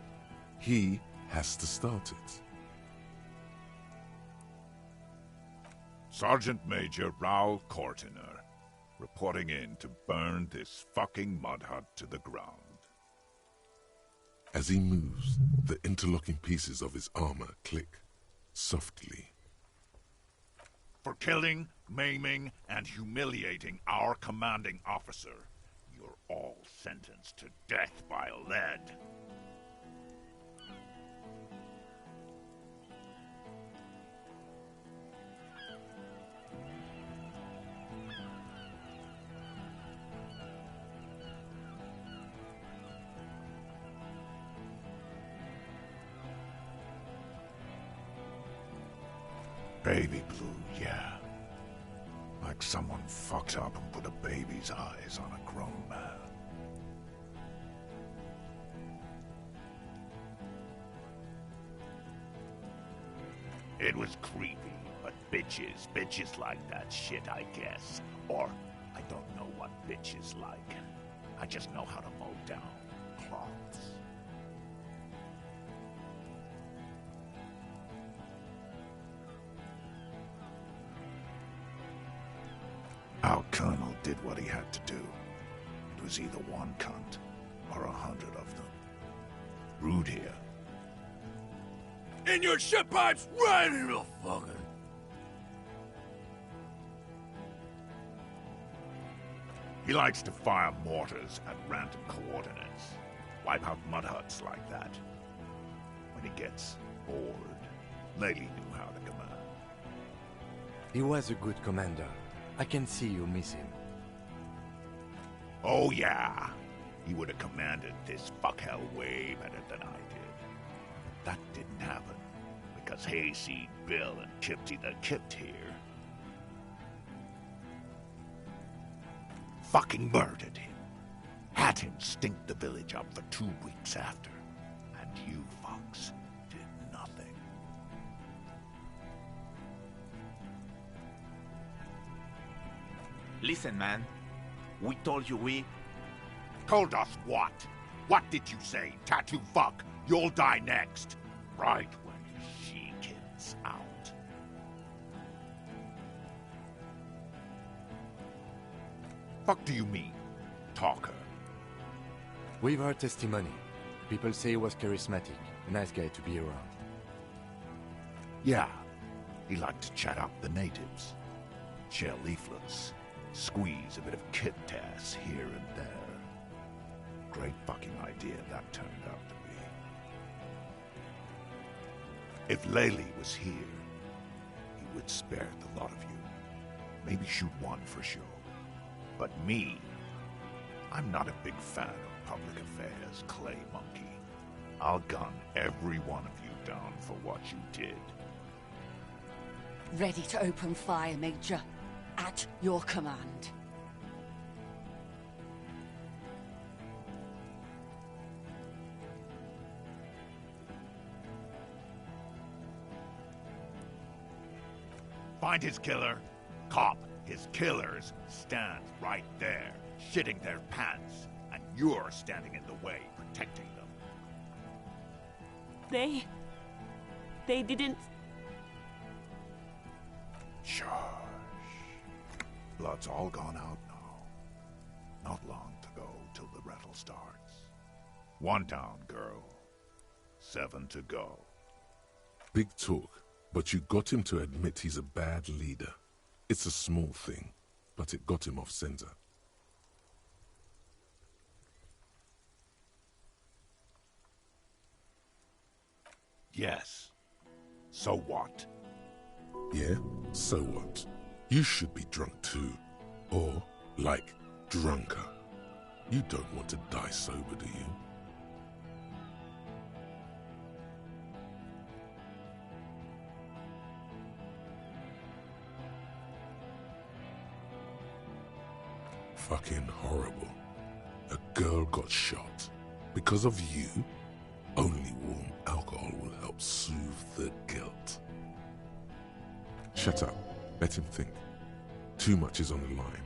He has to start it. Sergeant Major Raoul Cortiner, reporting in to burn this fucking mud hut to the ground. As he moves, the interlocking pieces of his armor click softly. For killing, maiming, and humiliating our commanding officer, you're all sentenced to death by lead. Baby blue, yeah. Like someone fucked up and put a baby's eyes on a grown man. It was creepy, but bitches like that shit, I guess. Or, I don't know what bitches like. I just know how to mow down cloths. Our colonel did what he had to do. It was either one cunt or 100 of them. Rude here. In your shit pipes, right in the fucking... He likes to fire mortars at random coordinates. Wipe out mud huts like that. When he gets bored, Lady knew how to command. He was a good commander. I can see you miss him. Oh yeah, he would have commanded this fuckhell way better than I did. That didn't happen, because Hayseed Bill and Kipty the Kipt here fucking murdered him. Had him stink the village up for 2 weeks after. And you fucks did nothing. Listen, man. We told you we... Told us what? What did you say, tattoo fuck? You'll die next. Right when she gets out. Fuck do you mean, talker? We've heard testimony. People say he was charismatic, a nice guy to be around. Yeah, he liked to chat up the natives. Share leaflets. Squeeze a bit of kit-tass here and there. Great fucking idea that turned out to be. If Laylee was here, he would spare the lot of you. Maybe shoot one for sure. But me, I'm not a big fan of public affairs, clay monkey. I'll gun every one of you down for what you did. Ready to open fire, Major. At your command. Find his killer. Cop, his killers stand right there, shitting their pants, and you're standing in the way, protecting them. They didn't... Shush. Blood's all gone out now. Not long to go till the rattle starts. 1 down, girl. 7 to go. Big talk, but you got him to admit he's a bad leader. It's a small thing, but it got him off center. Yes. So what? Yeah? So what? You should be drunk too. Or, like, drunker. You don't want to die sober, do you? Fucking horrible. A girl got shot. Because of you? Only warm alcohol will help soothe the guilt. Shut up. Let him think. Too much is on the line.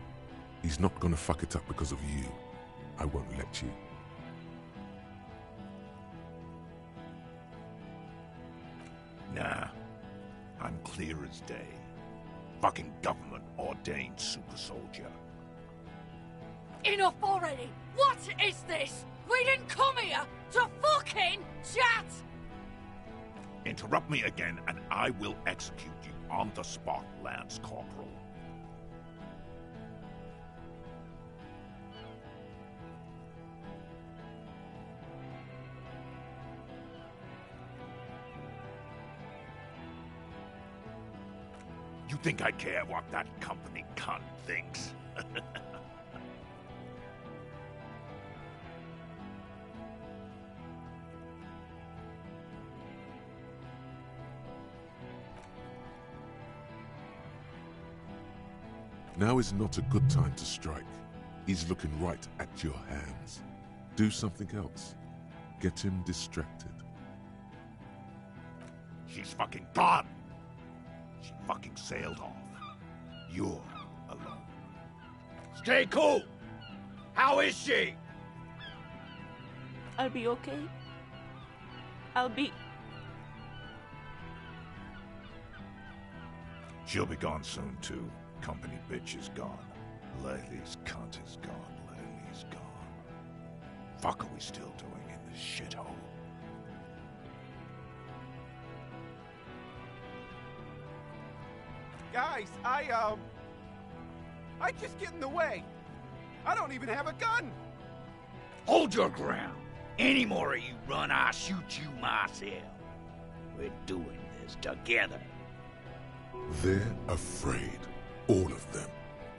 He's not gonna fuck it up because of you. I won't let you. Nah. I'm clear as day. Fucking government-ordained super soldier. Enough already! What is this? We didn't come here to fucking chat! Interrupt me again and I will execute you on the spot, Lance Corporal. You think I care what that company cunt thinks? Now is not a good time to strike. He's looking right at your hands. Do something else. Get him distracted. She's fucking gone! She fucking sailed off. You're alone. Stay cool! How is she? I'll be okay. I'll be... She'll be gone soon, too. Company bitch is gone. Laylee's cunt is gone. Laylee's gone. Fuck are we still doing in this shithole? Guys, I just get in the way. I don't even have a gun. Hold your ground. Any more of you run, I'll shoot you myself. We're doing this together. They're afraid. All of them.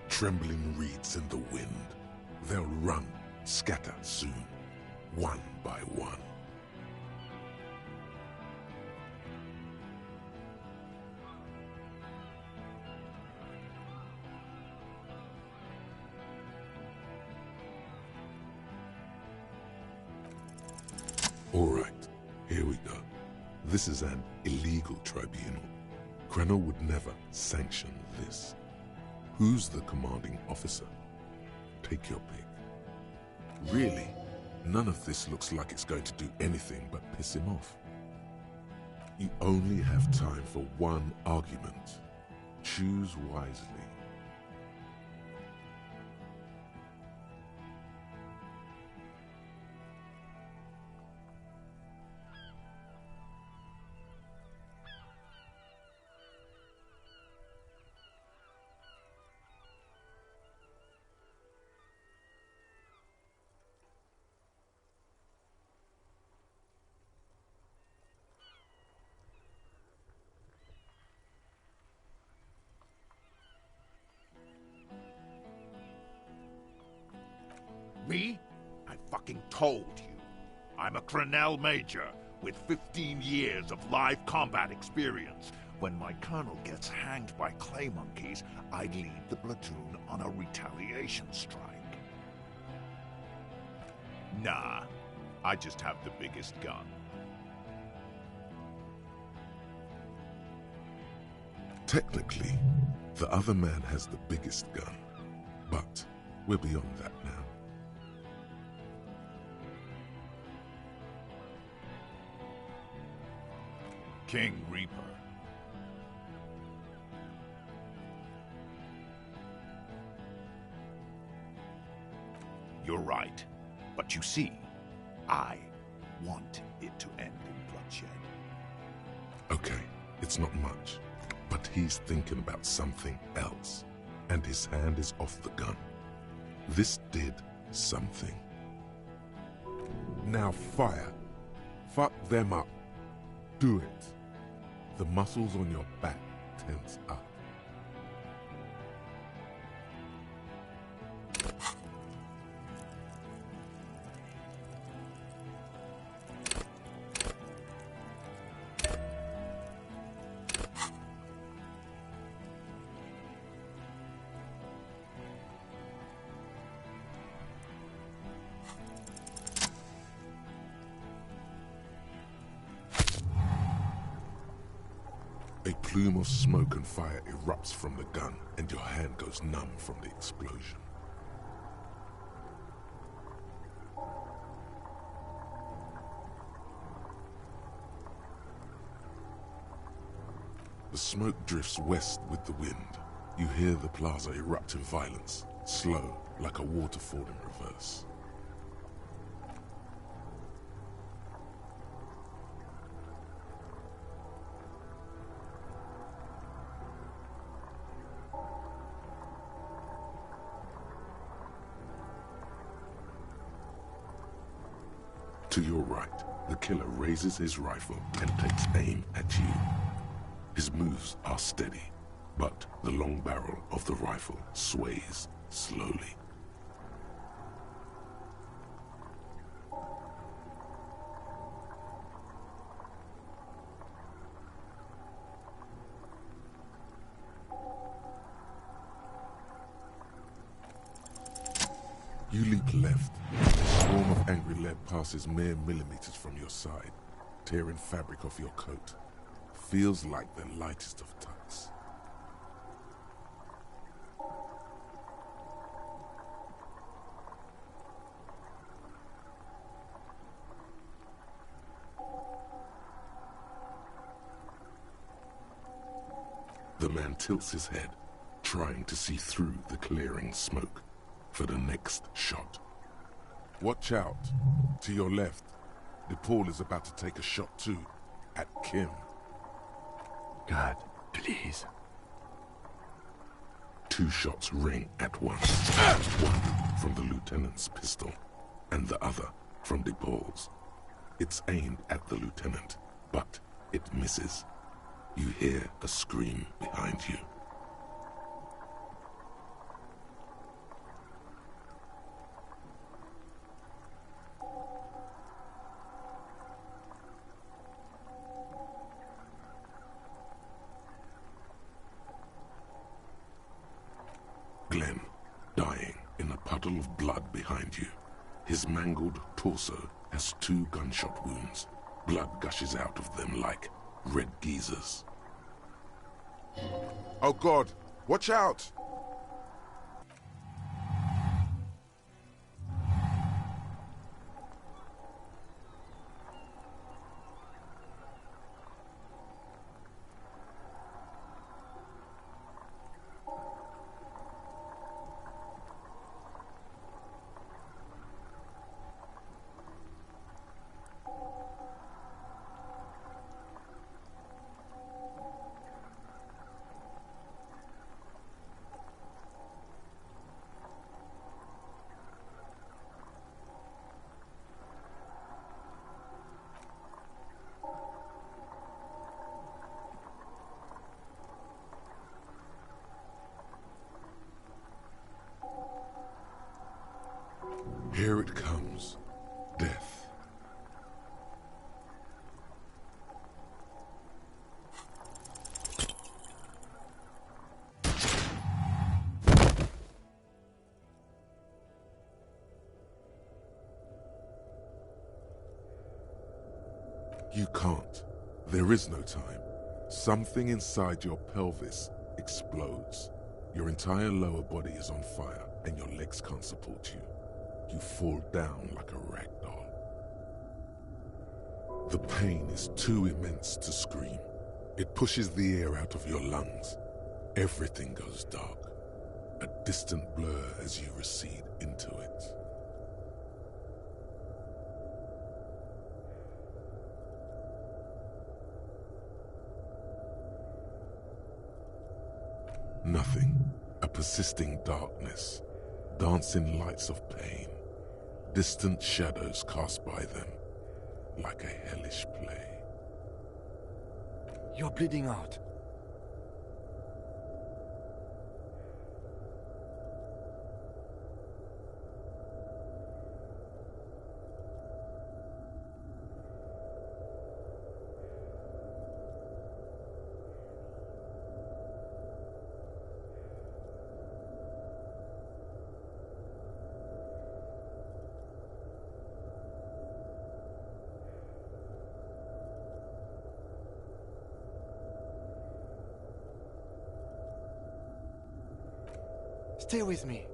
Trembling reeds in the wind. They'll run, scatter soon. One by one. All right, here we go. This is an illegal tribunal. Krenner would never sanction this. Who's the commanding officer? Take your pick. Really, none of this looks like it's going to do anything but piss him off. You only have time for one argument. Choose wisely. Me? I fucking told you. I'm a Crenel Major with 15 years of live combat experience. When my colonel gets hanged by clay monkeys, I lead the platoon on a retaliation strike. Nah, I just have the biggest gun. Technically, the other man has the biggest gun, but we're beyond that now. King Reaper. You're right. But you see, I want it to end in bloodshed. Okay, it's not much, but he's thinking about something else, and his hand is off the gun. This did something. Now fire. Fuck them up. Do it. The muscles on your back tense up. A plume of smoke and fire erupts from the gun, and your hand goes numb from the explosion. The smoke drifts west with the wind. You hear the plaza erupt in violence, slow, like a waterfall in reverse. To your right, the killer raises his rifle and takes aim at you. His moves are steady, but the long barrel of the rifle sways slowly. You leap left. A swarm of angry lead passes mere millimeters from your side, tearing fabric off your coat. Feels like the lightest of tucks. The man tilts his head, trying to see through the clearing smoke for the next shot. Watch out. To your left, DePaul is about to take a shot too, at Kim. God, please. 2 shots ring at once. One from the lieutenant's pistol, and the other from DePaul's. It's aimed at the lieutenant, but it misses. You hear a scream behind you. Glenn, dying in a puddle of blood behind you. His mangled torso has 2 gunshot wounds. Blood gushes out of them like red geysers. Oh God, watch out! Here it comes. Death. You can't. There is no time. Something inside your pelvis explodes. Your entire lower body is on fire, and your legs can't support you. You fall down like a rag doll. The pain is too immense to scream. It pushes the air out of your lungs. Everything goes dark. A distant blur as you recede into it. Nothing. A persisting darkness. Dancing lights of pain. Distant shadows cast by them. Like a hellish play. You're bleeding out. Stay with me.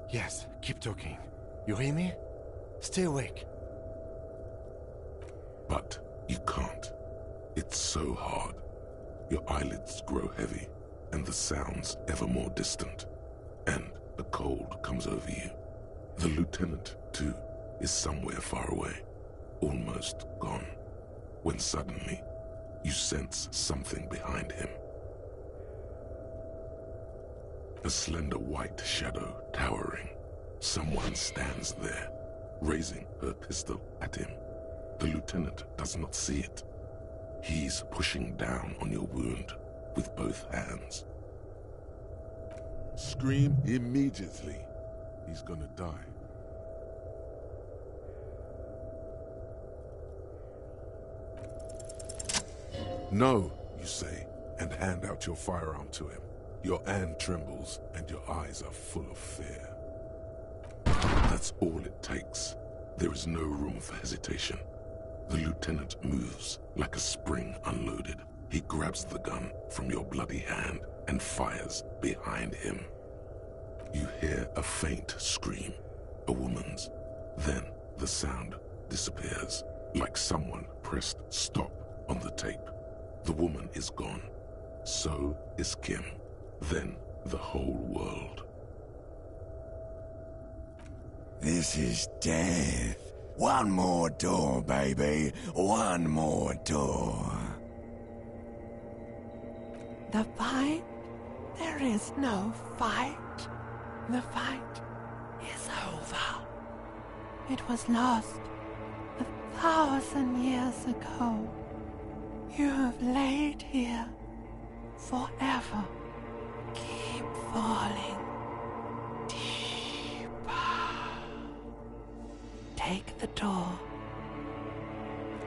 Yes, keep talking. You hear me? Stay awake. But you can't. It's so hard. Your eyelids grow heavy, and the sounds ever more distant. And a cold comes over you. The lieutenant, too, is somewhere far away, almost gone, when suddenly you sense something behind him. A slender white shadow towering. Someone stands there, raising her pistol at him. The lieutenant does not see it. He's pushing down on your wound with both hands. Scream immediately. He's gonna die. No, you say, and hand out your firearm to him. Your hand trembles, and your eyes are full of fear. That's all it takes. There is no room for hesitation. The lieutenant moves like a spring unloaded. He grabs the gun from your bloody hand and fires behind him. You hear a faint scream, a woman's. Then the sound disappears, like someone pressed stop on the tape. The woman is gone. So is Kim. Then the whole world. This is death. One more door, baby. One more door. The fight? There is no fight. The fight is over. It was lost 1,000 years ago. You have laid here forever. Keep falling deeper. Take the door.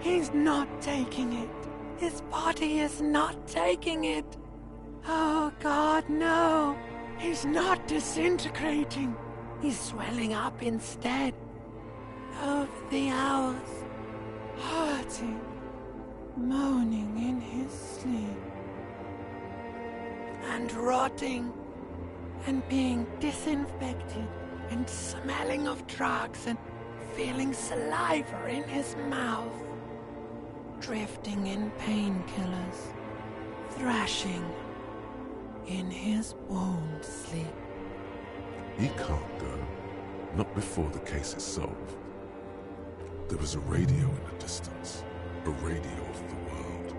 He's not taking it. His body is not taking it. Oh God, no. He's not disintegrating. He's swelling up instead. Over the hours, hurting, moaning in his sleep. And rotting, and being disinfected, and smelling of drugs, and feeling saliva in his mouth. Drifting in painkillers, thrashing in his wound sleep. He can't go. Not before the case is solved. There was a radio in the distance. A radio of the world.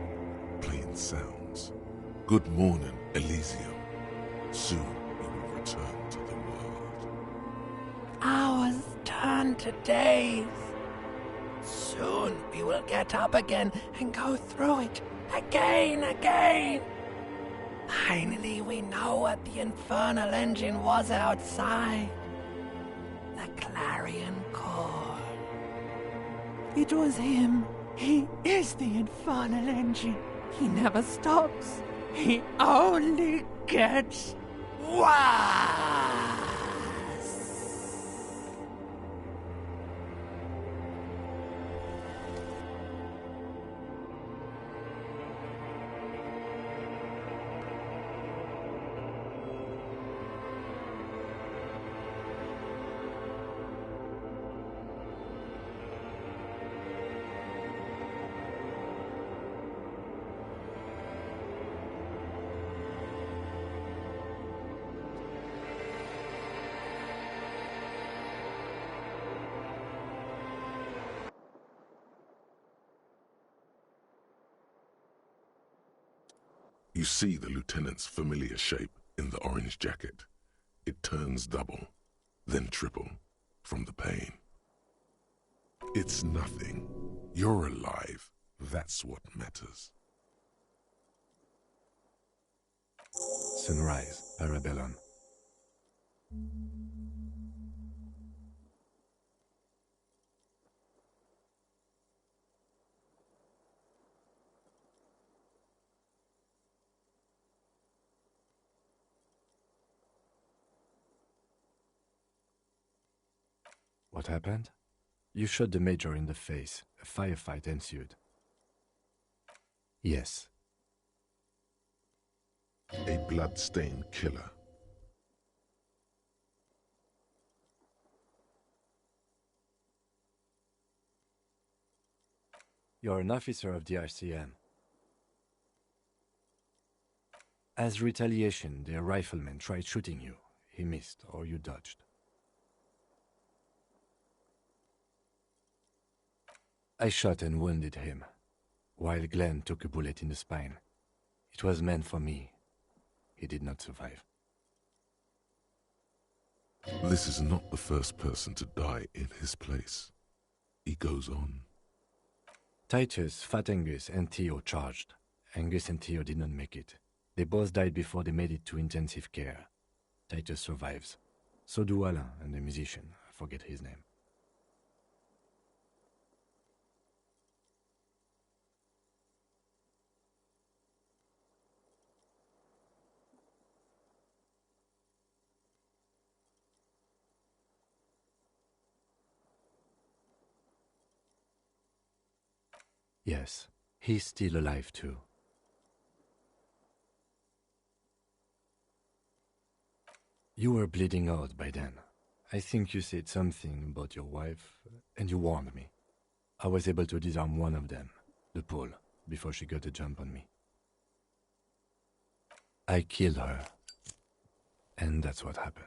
Playing sounds. Good morning, Elysium. Soon he will return. return to the world. Hours turn to days. Soon we will get up again and go through it again. Finally, we know what the infernal engine was outside. The clarion call. It was him. He is the infernal engine. He never stops. He only gets worse. You see the lieutenant's familiar shape in the orange jacket. It turns double, then triple, from the pain. It's nothing. You're alive. That's what matters. Sunrise, Parabellum. What happened? You shot the Major in the face. A firefight ensued. Yes. A blood-stained killer. You're an officer of the RCM. As retaliation, their rifleman tried shooting you. He missed, or you dodged. I shot and wounded him, while Glenn took a bullet in the spine. It was meant for me. He did not survive. This is not the first person to die in his place. He goes on. Titus, Fat Angus, and Theo charged. Angus and Theo did not make it. They both died before they made it to intensive care. Titus survives. So do Alain and the musician. I forget his name. Yes, he's still alive too. You were bleeding out by then. I think you said something about your wife, and you warned me. I was able to disarm one of them, the Pole, before she got a jump on me. I killed her, and that's what happened.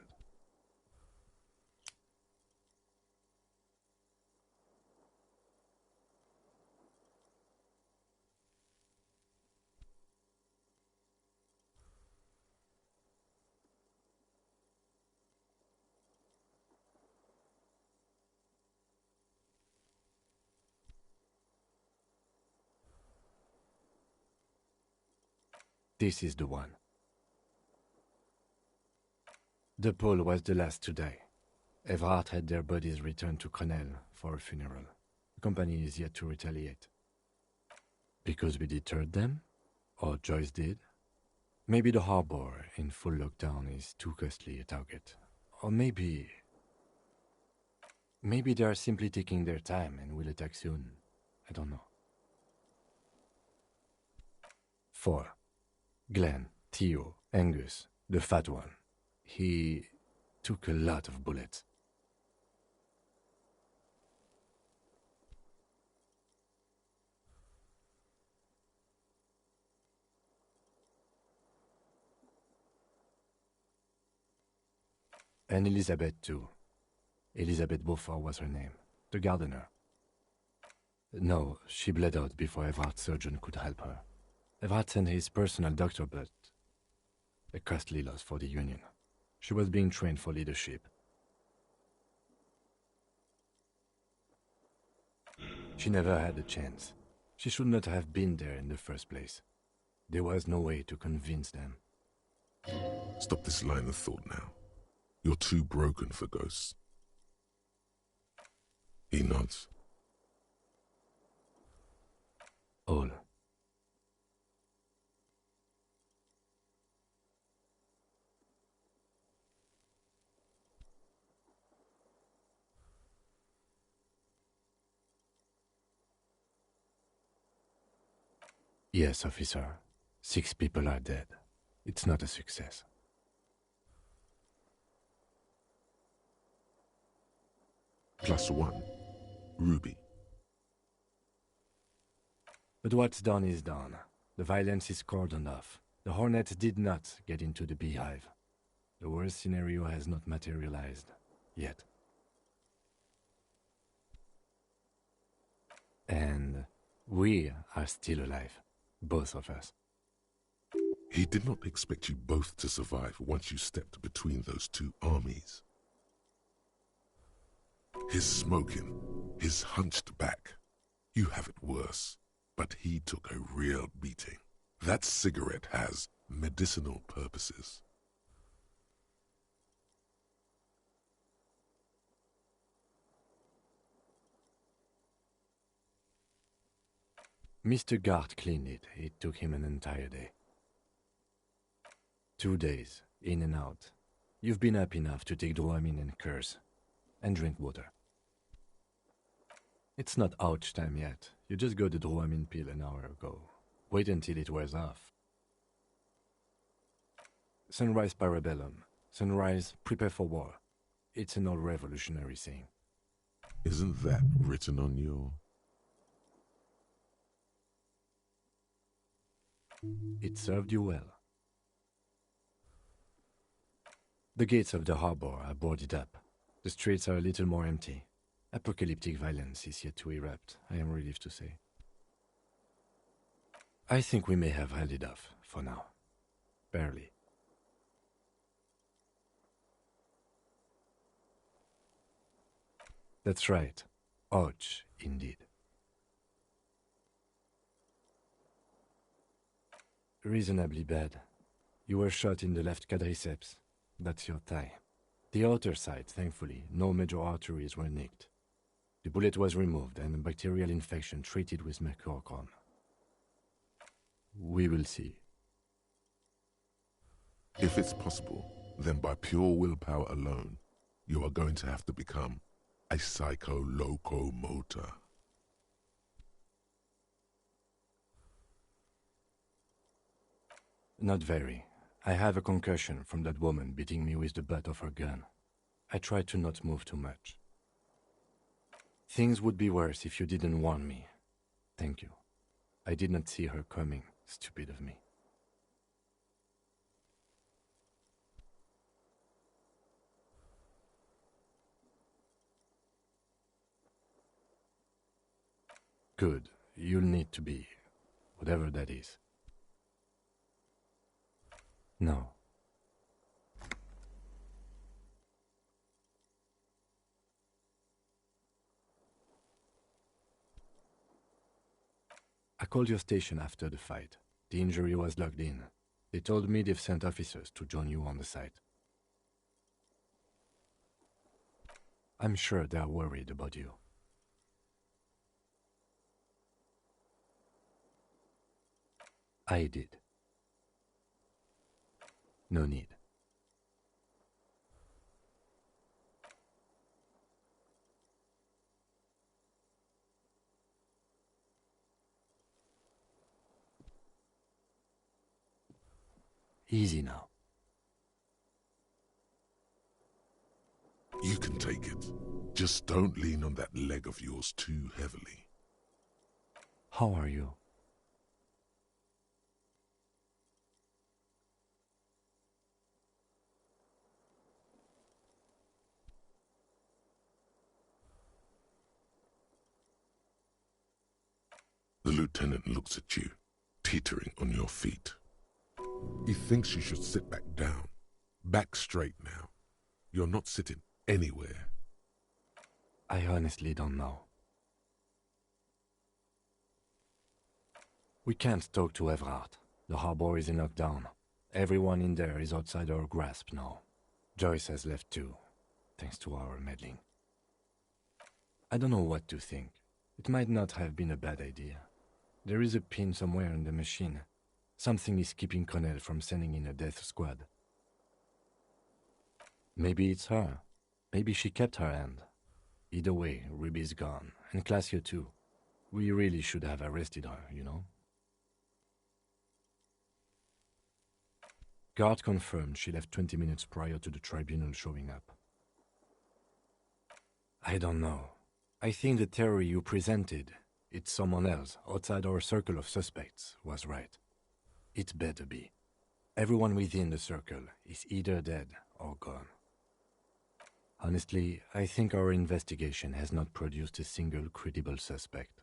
This is the one. The Pole was the last to die. Evrart had their bodies returned to Crenel for a funeral. The company is yet to retaliate. Because we deterred them? Or Joyce did? Maybe the harbor in full lockdown is too costly a target. Or maybe they are simply taking their time and will attack soon. I don't know. 4. Glenn, Theo, Angus, the fat one. He took a lot of bullets. And Elizabeth too. Elizabeth Beaufort was her name. The gardener. No, she bled out before Evrart's surgeon could help her. Evrart sent his personal doctor, but a costly loss for the Union. She was being trained for leadership. She never had a chance. She should not have been there in the first place. There was no way to convince them. Stop this line of thought now. You're too broken for ghosts. He nods. All. Yes, officer. 6 people are dead. It's not a success. +1. Ruby. But what's done is done. The violence is cordoned off. The Hornets did not get into the beehive. The worst scenario has not materialized. Yet. And we are still alive. Both of us. He did not expect you both to survive once you stepped between those two armies. His smoking, his hunched back. You have it worse, but he took a real beating. That cigarette has medicinal purposes. Mr. Gart cleaned it. It took him an entire day. 2 days, in and out. You've been up enough to take Dramamine and curse. And drink water. It's not ouch time yet. You just got the Dramamine pill an hour ago. Wait until it wears off. Sunrise Parabellum. Sunrise, prepare for war. It's an old revolutionary saying. Isn't that written on your... It served you well. The gates of the harbor are boarded up. The streets are a little more empty. Apocalyptic violence is yet to erupt, I am relieved to say. I think we may have held it off, for now. Barely. That's right. Ouch, indeed. Reasonably bad. You were shot in the left quadriceps. That's your thigh. The outer side, thankfully, no major arteries were nicked. The bullet was removed and a bacterial infection treated with mercurochrome. We will see. If it's possible, then by pure willpower alone, you are going to have to become a psycho-locomotor. Not very. I have a concussion from that woman beating me with the butt of her gun. I tried to not move too much. Things would be worse if you didn't warn me. Thank you. I did not see her coming. Stupid of me. Good. You'll need to be, whatever that is. No. I called your station after the fight. The injury was logged in. They told me they've sent officers to join you on the site. I'm sure they are worried about you. I did. No need. Easy now. You can take it. Just don't lean on that leg of yours too heavily. How are you? The lieutenant looks at you, teetering on your feet. He thinks you should sit back down, Back straight now. You're not sitting anywhere. I honestly don't know. We can't talk to Everard. The harbor is in lockdown. Everyone in there is outside our grasp now. Joyce has left too, thanks to our meddling. I don't know what to think. It might not have been a bad idea. There is a pin somewhere in the machine. Something is keeping Connell from sending in a death squad. Maybe it's her. Maybe she kept her hand. Either way, Ruby's gone, and Classio too. We really should have arrested her, you know? Guard confirmed she left 20 minutes prior to the tribunal showing up. I don't know. I think the theory you presented, it's someone else outside our circle of suspects, was right. It better be. Everyone within the circle is either dead or gone. Honestly, I think our investigation has not produced a single credible suspect.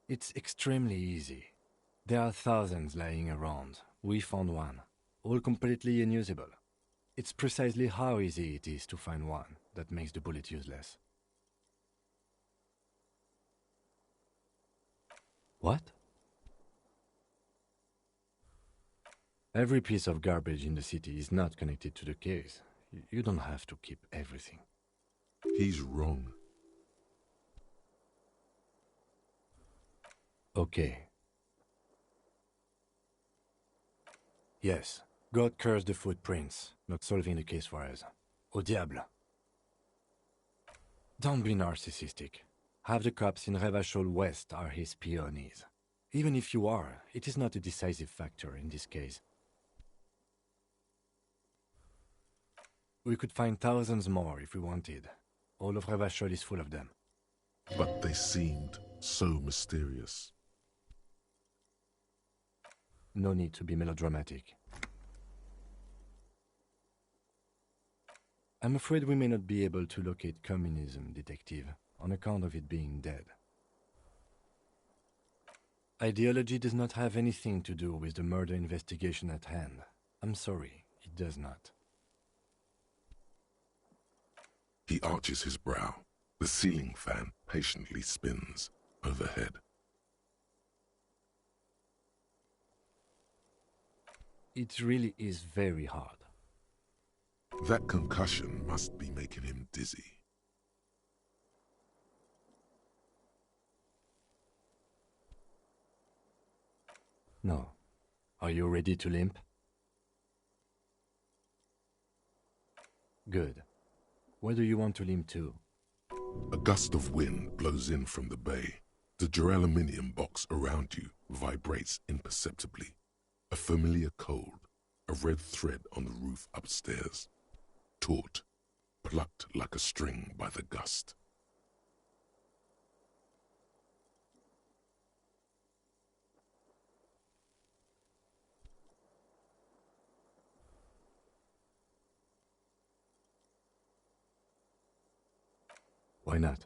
It's extremely easy. There are thousands lying around. We found one, all completely unusable. It's precisely how easy it is to find one that makes the bullet useless. What? Every piece of garbage in the city is not connected to the case. You don't have to keep everything. He's wrong. Okay. Yes, God cursed the footprints, not solving the case for us. Au diable. Don't be narcissistic. Half the cops in Revachol West are his peonies. Even if you are, it is not a decisive factor in this case. We could find thousands more if we wanted. All of Revachol is full of them. But they seemed so mysterious. No need to be melodramatic. I'm afraid we may not be able to locate communism, Detective, on account of it being dead. Ideology does not have anything to do with the murder investigation at hand. I'm sorry, it does not. He arches his brow. The ceiling fan patiently spins overhead. It really is very hard. That concussion must be making him dizzy. No. Are you ready to limp? Good. Where do you want to limp to? A gust of wind blows in from the bay. The duraluminum box around you vibrates imperceptibly. A familiar cold, a red thread on the roof upstairs. Taut, plucked like a string by the gust. Why not?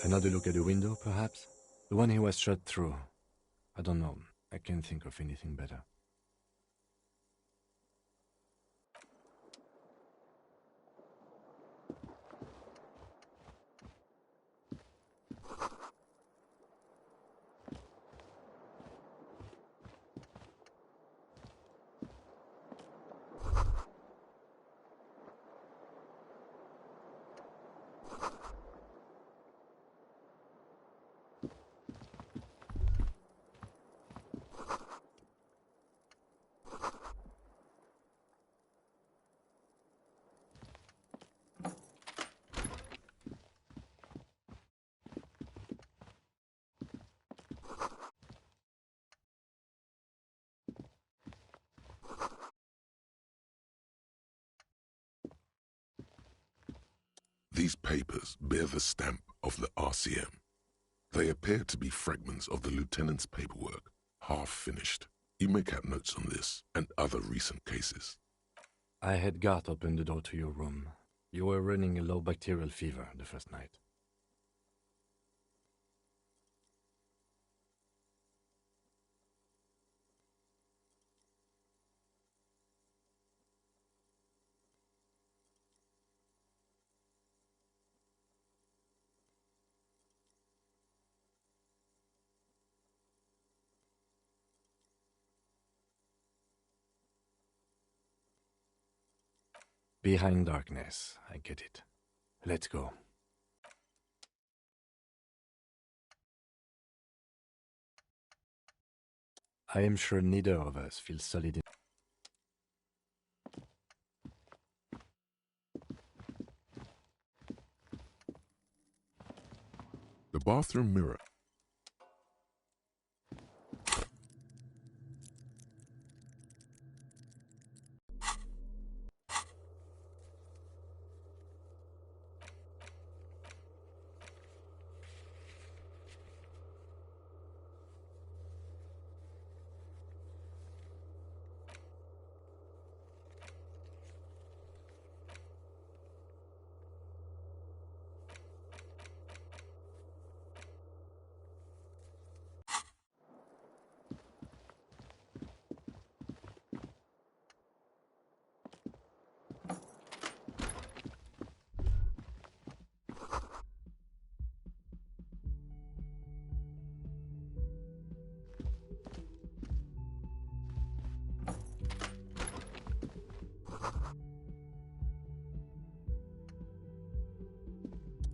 Another look at the window, perhaps? The one he was shot through. I don't know. I can't think of anything better. These papers bear the stamp of the RCM. They appear to be fragments of the lieutenant's paperwork, half finished. You may have notes on this and other recent cases. I had Garth open the door to your room. You were running a low bacterial fever the first night. Behind darkness, I get it. Let's go. I am sure neither of us feels solid in The bathroom mirror.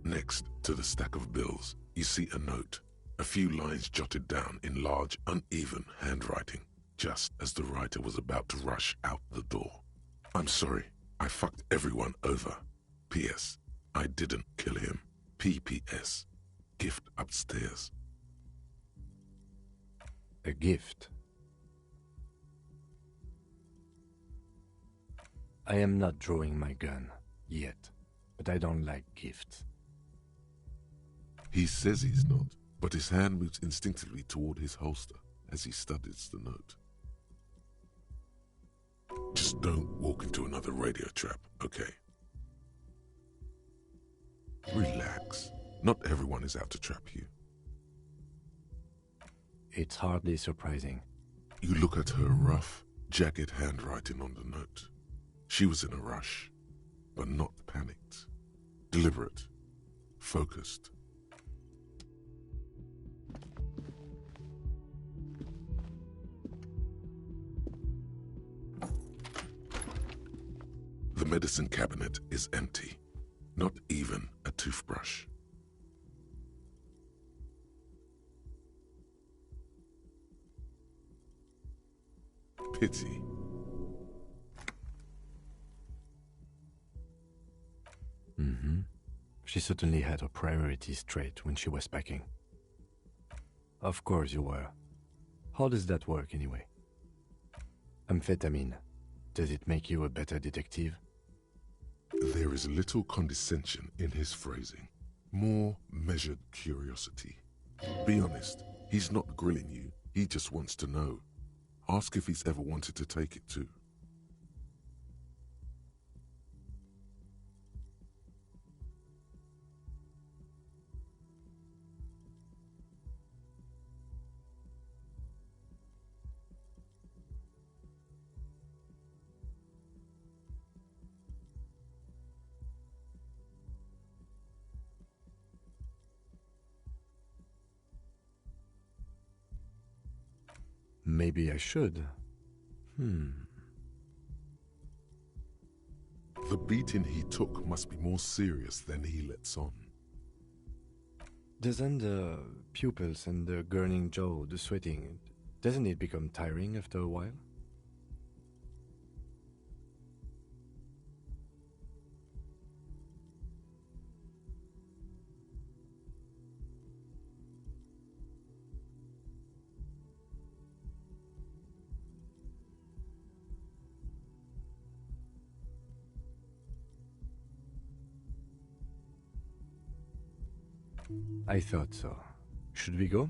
Next to the stack of bills, you see a note, a few lines jotted down in large, uneven handwriting, just as the writer was about to rush out the door. I'm sorry, I fucked everyone over. P.S. I didn't kill him. P.P.S. Gift upstairs. a gift. I am not drawing my gun, yet, but I don't like gifts. He says he's not, but his hand moves instinctively toward his holster as he studies the note. Just don't walk into another radio trap, okay? Relax. Not everyone is out to trap you. It's hardly surprising. You look at her rough, jagged handwriting on the note. She was in a rush, but not panicked. Deliberate. Focused. The medicine cabinet is empty. Not even a toothbrush. Pity. She certainly had her priorities straight when she was packing. Of course you were. How does that work anyway? Amphetamine. Does it make you a better detective? There is little condescension in his phrasing. More measured curiosity. Be honest, he's not grilling you. He just wants to know. Ask if he's ever wanted to take it too. Maybe I should. The beating he took must be more serious than he lets on. Doesn't the pupils and the gurning jaw, the sweating, doesn't it become tiring after a while? I thought so. Should we go?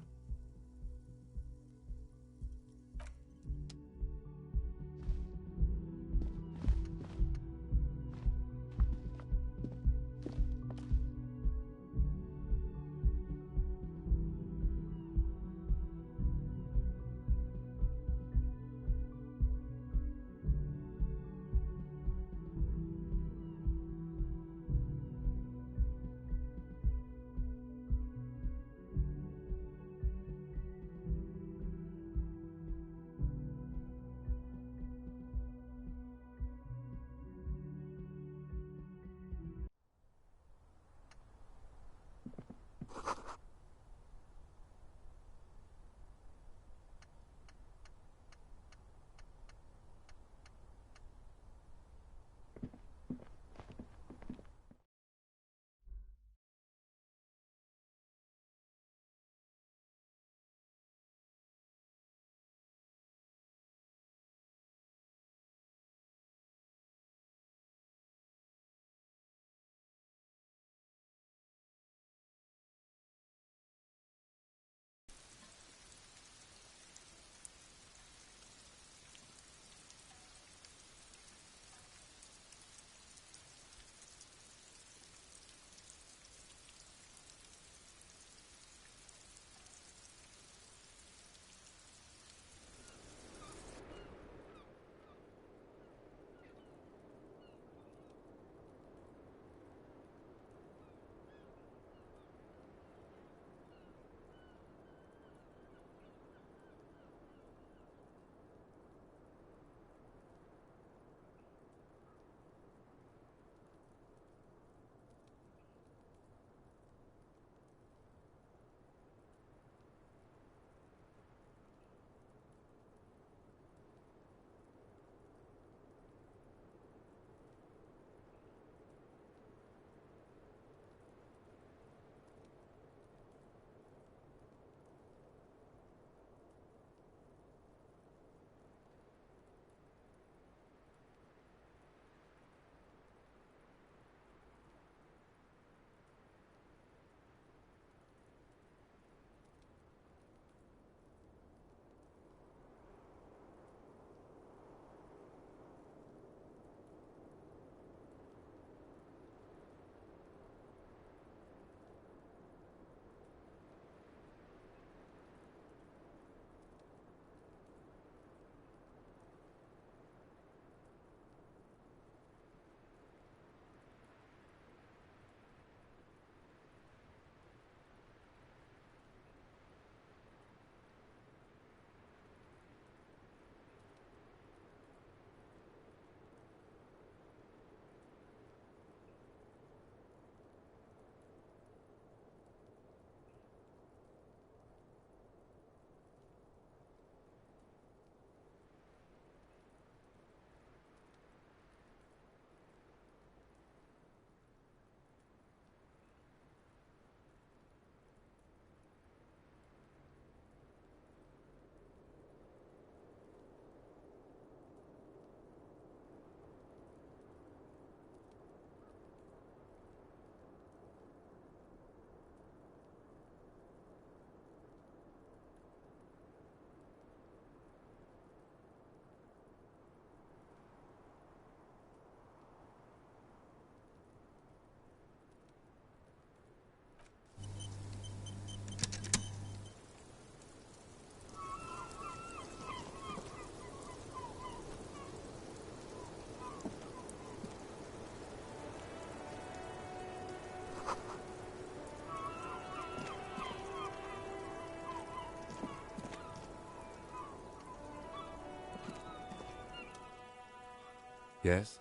Yes?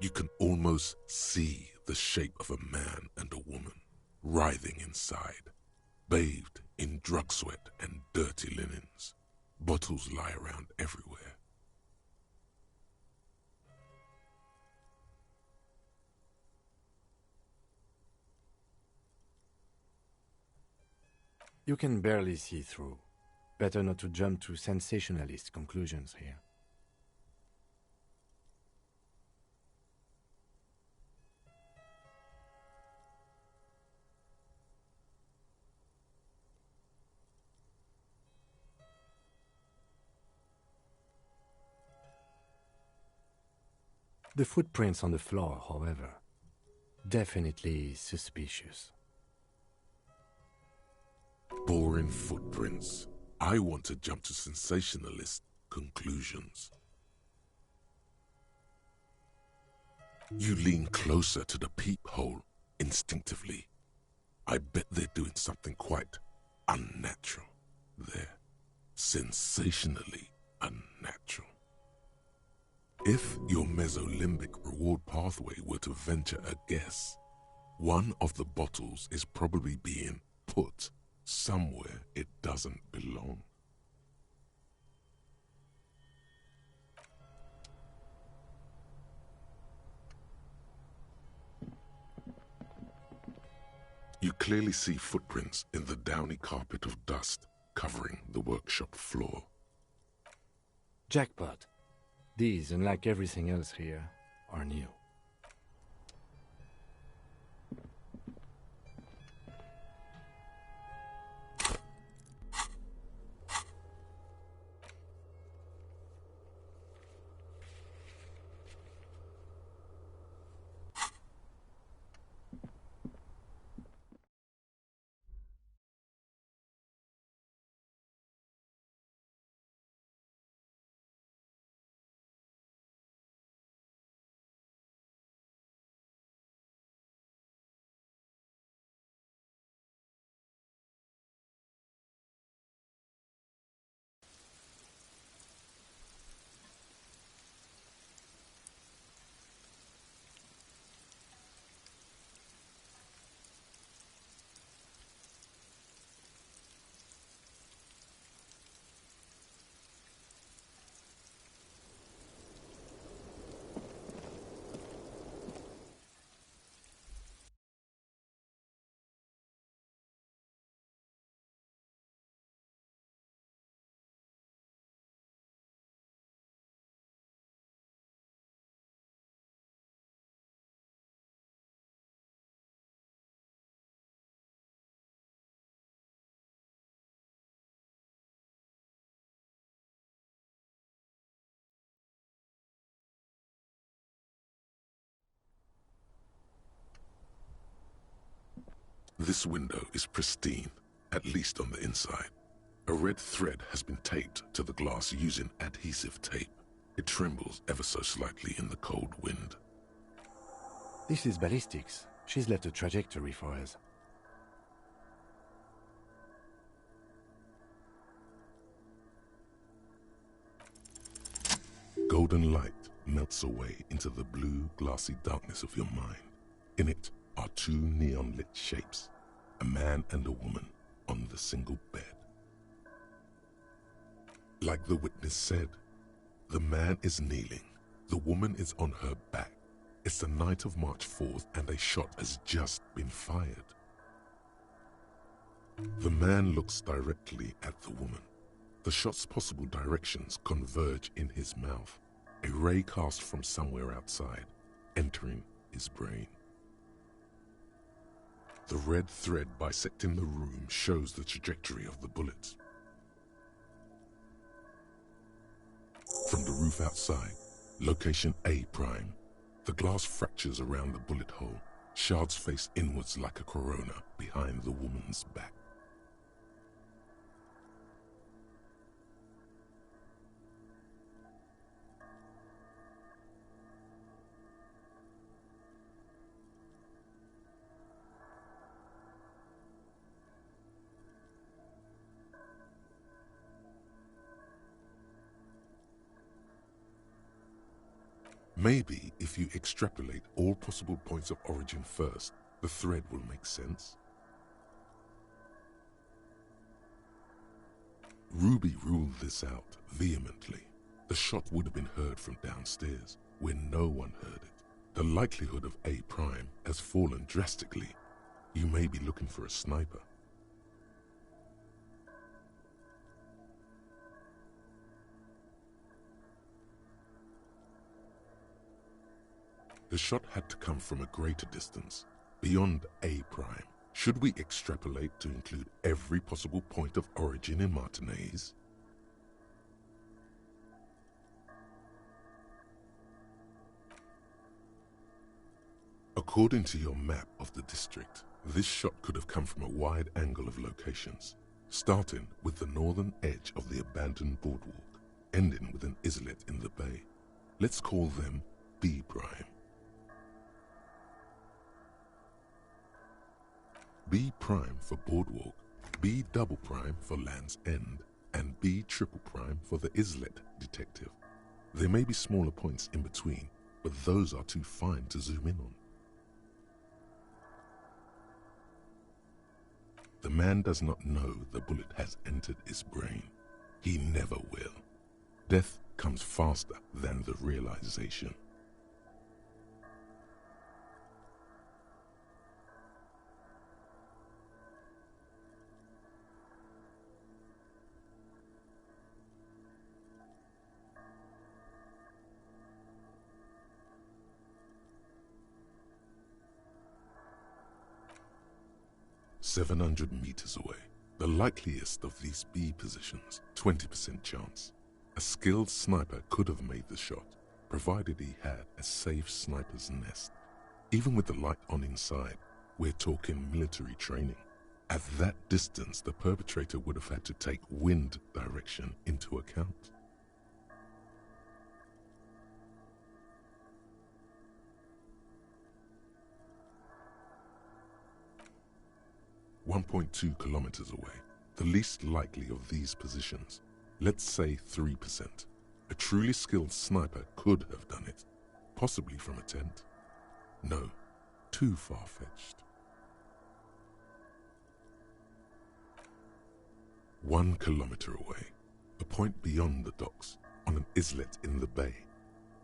You can almost see the shape of a man and a woman writhing inside, bathed in drug sweat and dirty linens. Bottles lie around everywhere. You can barely see through. Better not to jump to sensationalist conclusions here. The footprints on the floor, however, definitely suspicious. Boring footprints. I want to jump to sensationalist conclusions. You lean closer to the peephole instinctively. I bet they're doing something quite unnatural there. Sensationally unnatural. If your mesolimbic reward pathway were to venture a guess, one of the bottles is probably being put somewhere it doesn't belong. You clearly see footprints in the downy carpet of dust covering the workshop floor. Jackpot. These, unlike everything else here, are new. This window is pristine, at least on the inside. A red thread has been taped to the glass using adhesive tape. It trembles ever so slightly in the cold wind. This is ballistics. She's left a trajectory for us. Golden light melts away into the blue, glassy darkness of your mind. In it are two neon-lit shapes, a man and a woman on the single bed. Like the witness said, the man is kneeling, the woman is on her back. It's the night of March 4th and a shot has just been fired. The man looks directly at the woman. The shot's possible directions converge in his mouth, a ray cast from somewhere outside, entering his brain. The red thread bisecting the room shows the trajectory of the bullets. From the roof outside, location A prime, the glass fractures around the bullet hole. Shards face inwards like a corona behind the woman's back. Maybe if you extrapolate all possible points of origin first, the thread will make sense. Ruby ruled this out vehemently. The shot would have been heard from downstairs, where no one heard it. The likelihood of A Prime has fallen drastically. You may be looking for a sniper. The shot had to come from a greater distance, beyond A Prime. Should we extrapolate to include every possible point of origin in Martinez? According to your map of the district, this shot could have come from a wide angle of locations, starting with the northern edge of the abandoned boardwalk, ending with an islet in the bay. Let's call them B Prime. B Prime for boardwalk, B double prime for Land's End, and B triple prime for the islet detective. There may be smaller points in between, but those are too fine to zoom in on. The man does not know the bullet has entered his brain. He never will. Death comes faster than the realization. "700 meters away. The likeliest of these B positions, 20% chance. A skilled sniper could have made the shot, provided he had a safe sniper's nest. Even with the light on inside, we're talking military training. At that distance, the perpetrator would have had to take wind direction into account. "1.2 kilometers away, the least likely of these positions. Let's say 3%. A truly skilled sniper could have done it, possibly from a tent. No, too far-fetched. 1 kilometer away, a point beyond the docks, on an islet in the bay.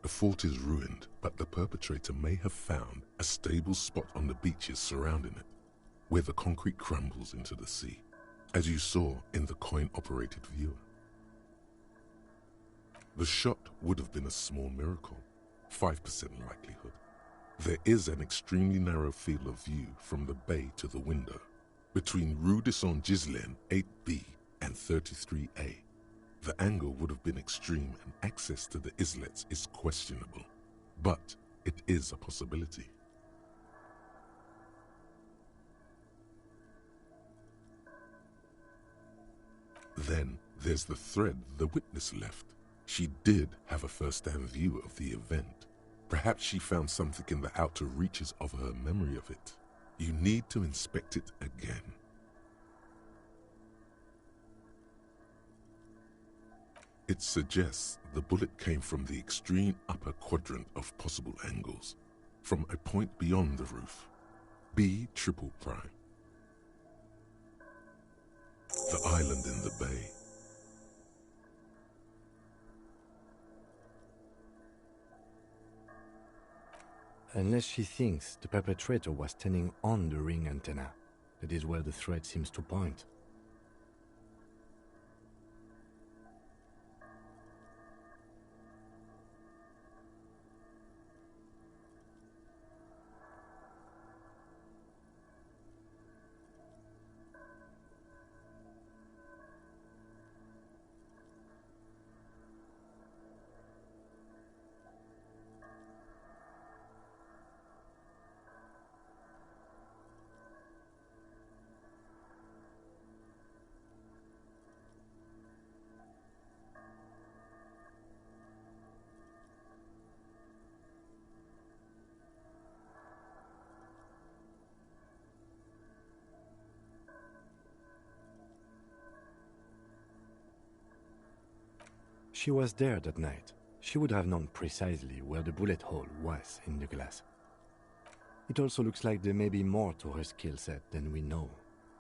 The fort is ruined, but the perpetrator may have found a stable spot on the beaches surrounding it, where the concrete crumbles into the sea, as you saw in the coin-operated viewer. The shot would have been a small miracle, 5% likelihood. There is an extremely narrow field of view from the bay to the window, between Rue de Saint-Ghislain 8B and 33A. The angle would have been extreme and access to the islets is questionable, but it is a possibility. Then there's the thread the witness left. She did have a first-hand view of the event. Perhaps she found something in the outer reaches of her memory of it. You need to inspect it again. It suggests the bullet came from the extreme upper quadrant of possible angles, from a point beyond the roof. B triple prime. The island in the bay. Unless she thinks the perpetrator was standing on the ring antenna, that is where the thread seems to point. She was there that night, She would have known precisely where the bullet hole was in the glass. It also looks like there may be more to her skill set than we know.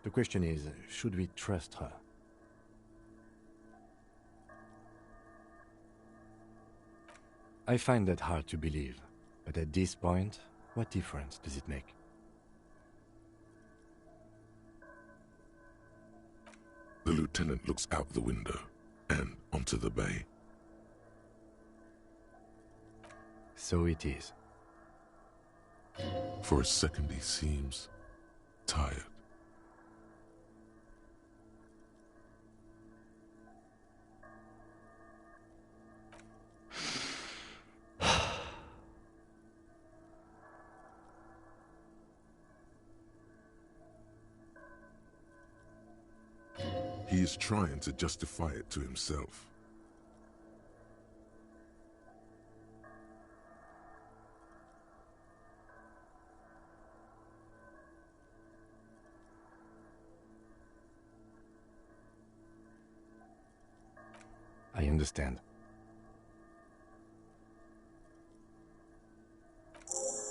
The question is, should we trust her? I find that hard to believe, but at this point, what difference does it make? The lieutenant looks out the window and onto the bay. So it is. For a second he seems tired. He is trying to justify it to himself. I understand.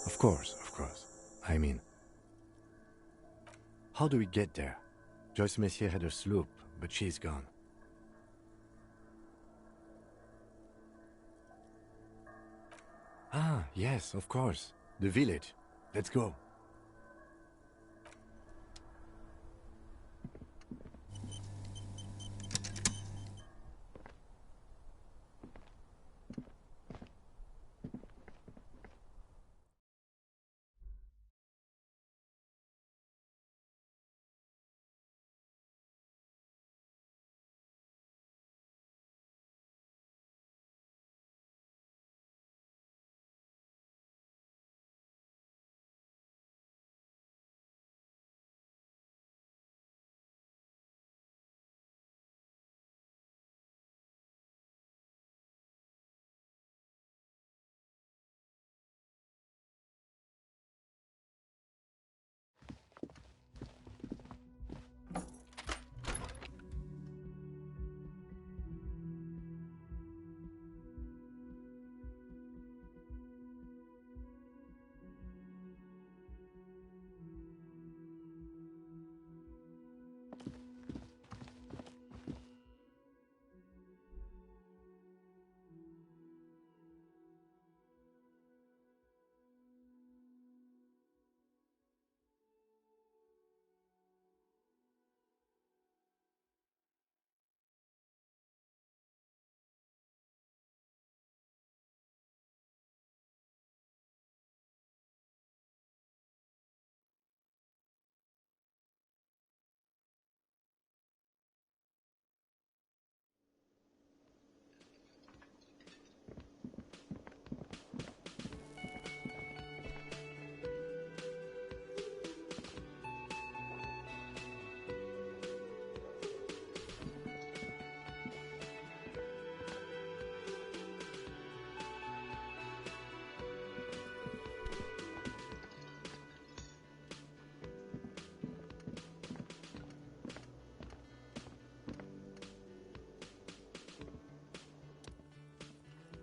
Of course. I mean, how do we get there? Joyce Messier had her sloop, but she's gone. Ah, yes, of course. The village. Let's go.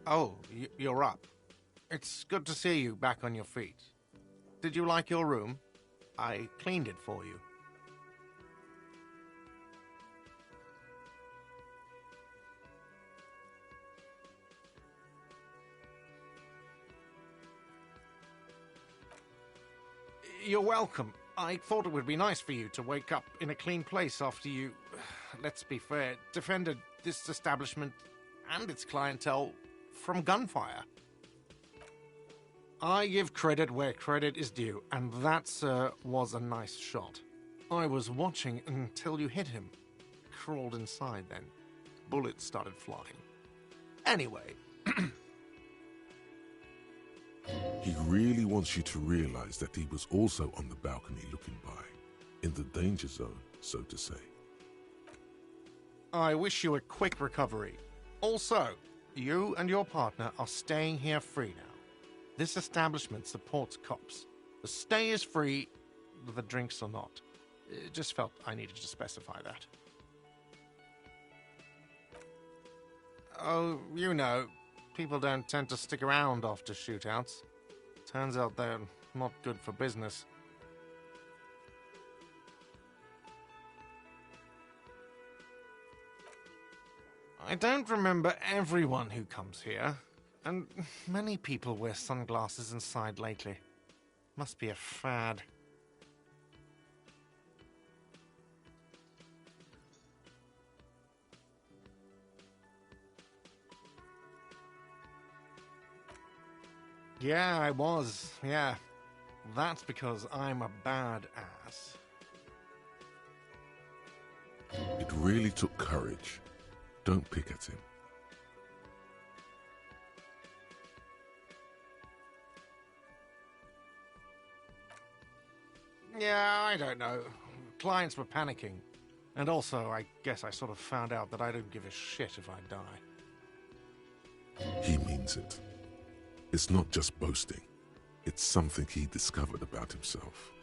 Oh, you're up. It's good to see you back on your feet. Did you like your room? I cleaned it for you. You're welcome. I thought it would be nice for you to wake up in a clean place after you, let's be fair, defended this establishment and its clientele from gunfire. I give credit where credit is due, and that, sir, was a nice shot. I was watching until you hit him. Crawled inside then. Bullets started flying. Anyway. He really wants you to realize that he was also on the balcony looking by, in the danger zone, so to say. I wish you a quick recovery. Also, you and your partner are staying here free now. This establishment supports cops. The stay is free, the drinks are not. It just felt I needed to specify that. Oh, you know, People don't tend to stick around after shootouts. Turns out they're not good for business. I don't remember everyone who comes here, and many people wear sunglasses inside lately. Must be a fad. Yeah, I was. Yeah. That's because I'm a badass. It really took courage. Don't pick at him. Yeah, I don't know. Clients were panicking. And also, I guess I sort of found out that I don't give a shit if I die. He means it. It's not just boasting. It's something he discovered about himself,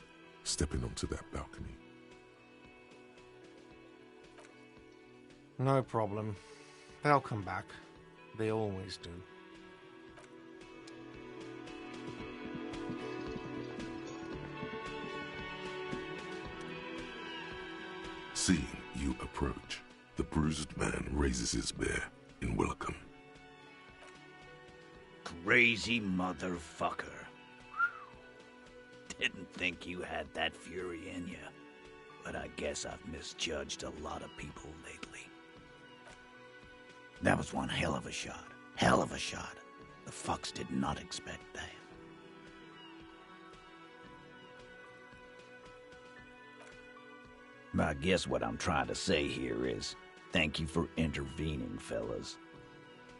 stepping onto that balcony. No problem. They'll come back. They always do. Seeing you approach, the bruised man raises his spear in welcome. Crazy motherfucker. Didn't think you had that fury in you, but I guess I've misjudged a lot of people lately. That was one hell of a shot. Hell of a shot. The fucks did not expect that. I guess what I'm trying to say here is, thank you for intervening, fellas.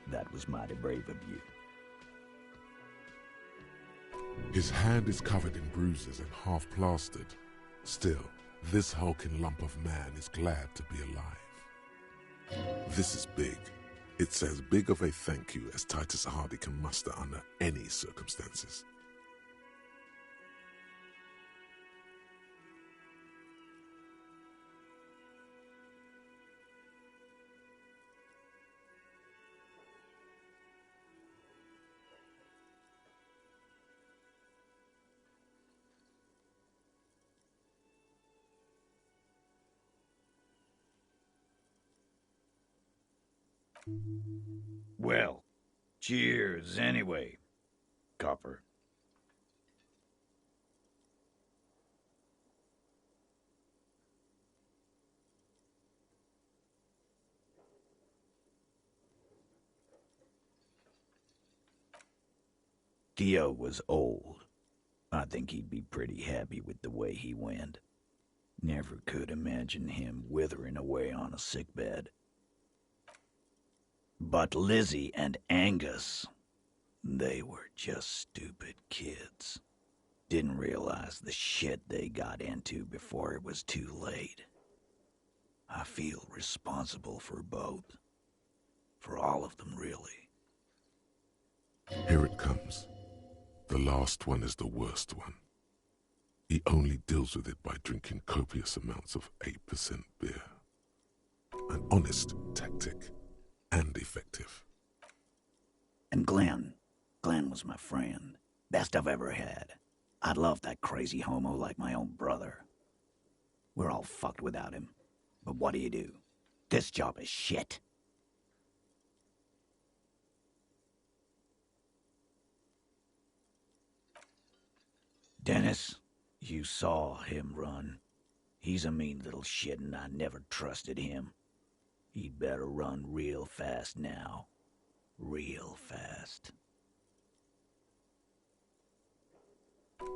That was mighty brave of you. His hand is covered in bruises and half plastered. Still, this hulking lump of man is glad to be alive. This is big. It's as big of a thank you as Titus Hardy can muster under any circumstances. Well, cheers anyway, Copper. Theo was old. I think he'd be pretty happy with the way he went. Never could imagine him withering away on a sickbed. But Lizzie and Angus, they were just stupid kids. Didn't realize the shit they got into before it was too late. I feel responsible for both. For all of them, really. Here it comes. The last one is the worst one. He only deals with it by drinking copious amounts of 8% beer. An honest tactic. And effective. And Glenn was my friend. Best I've ever had. I'd love that crazy homo like my own brother. We're all fucked without him. But what do? This job is shit. Dennis, you saw him run. He's a mean little shit and I never trusted him. He'd better run real fast now. Real fast.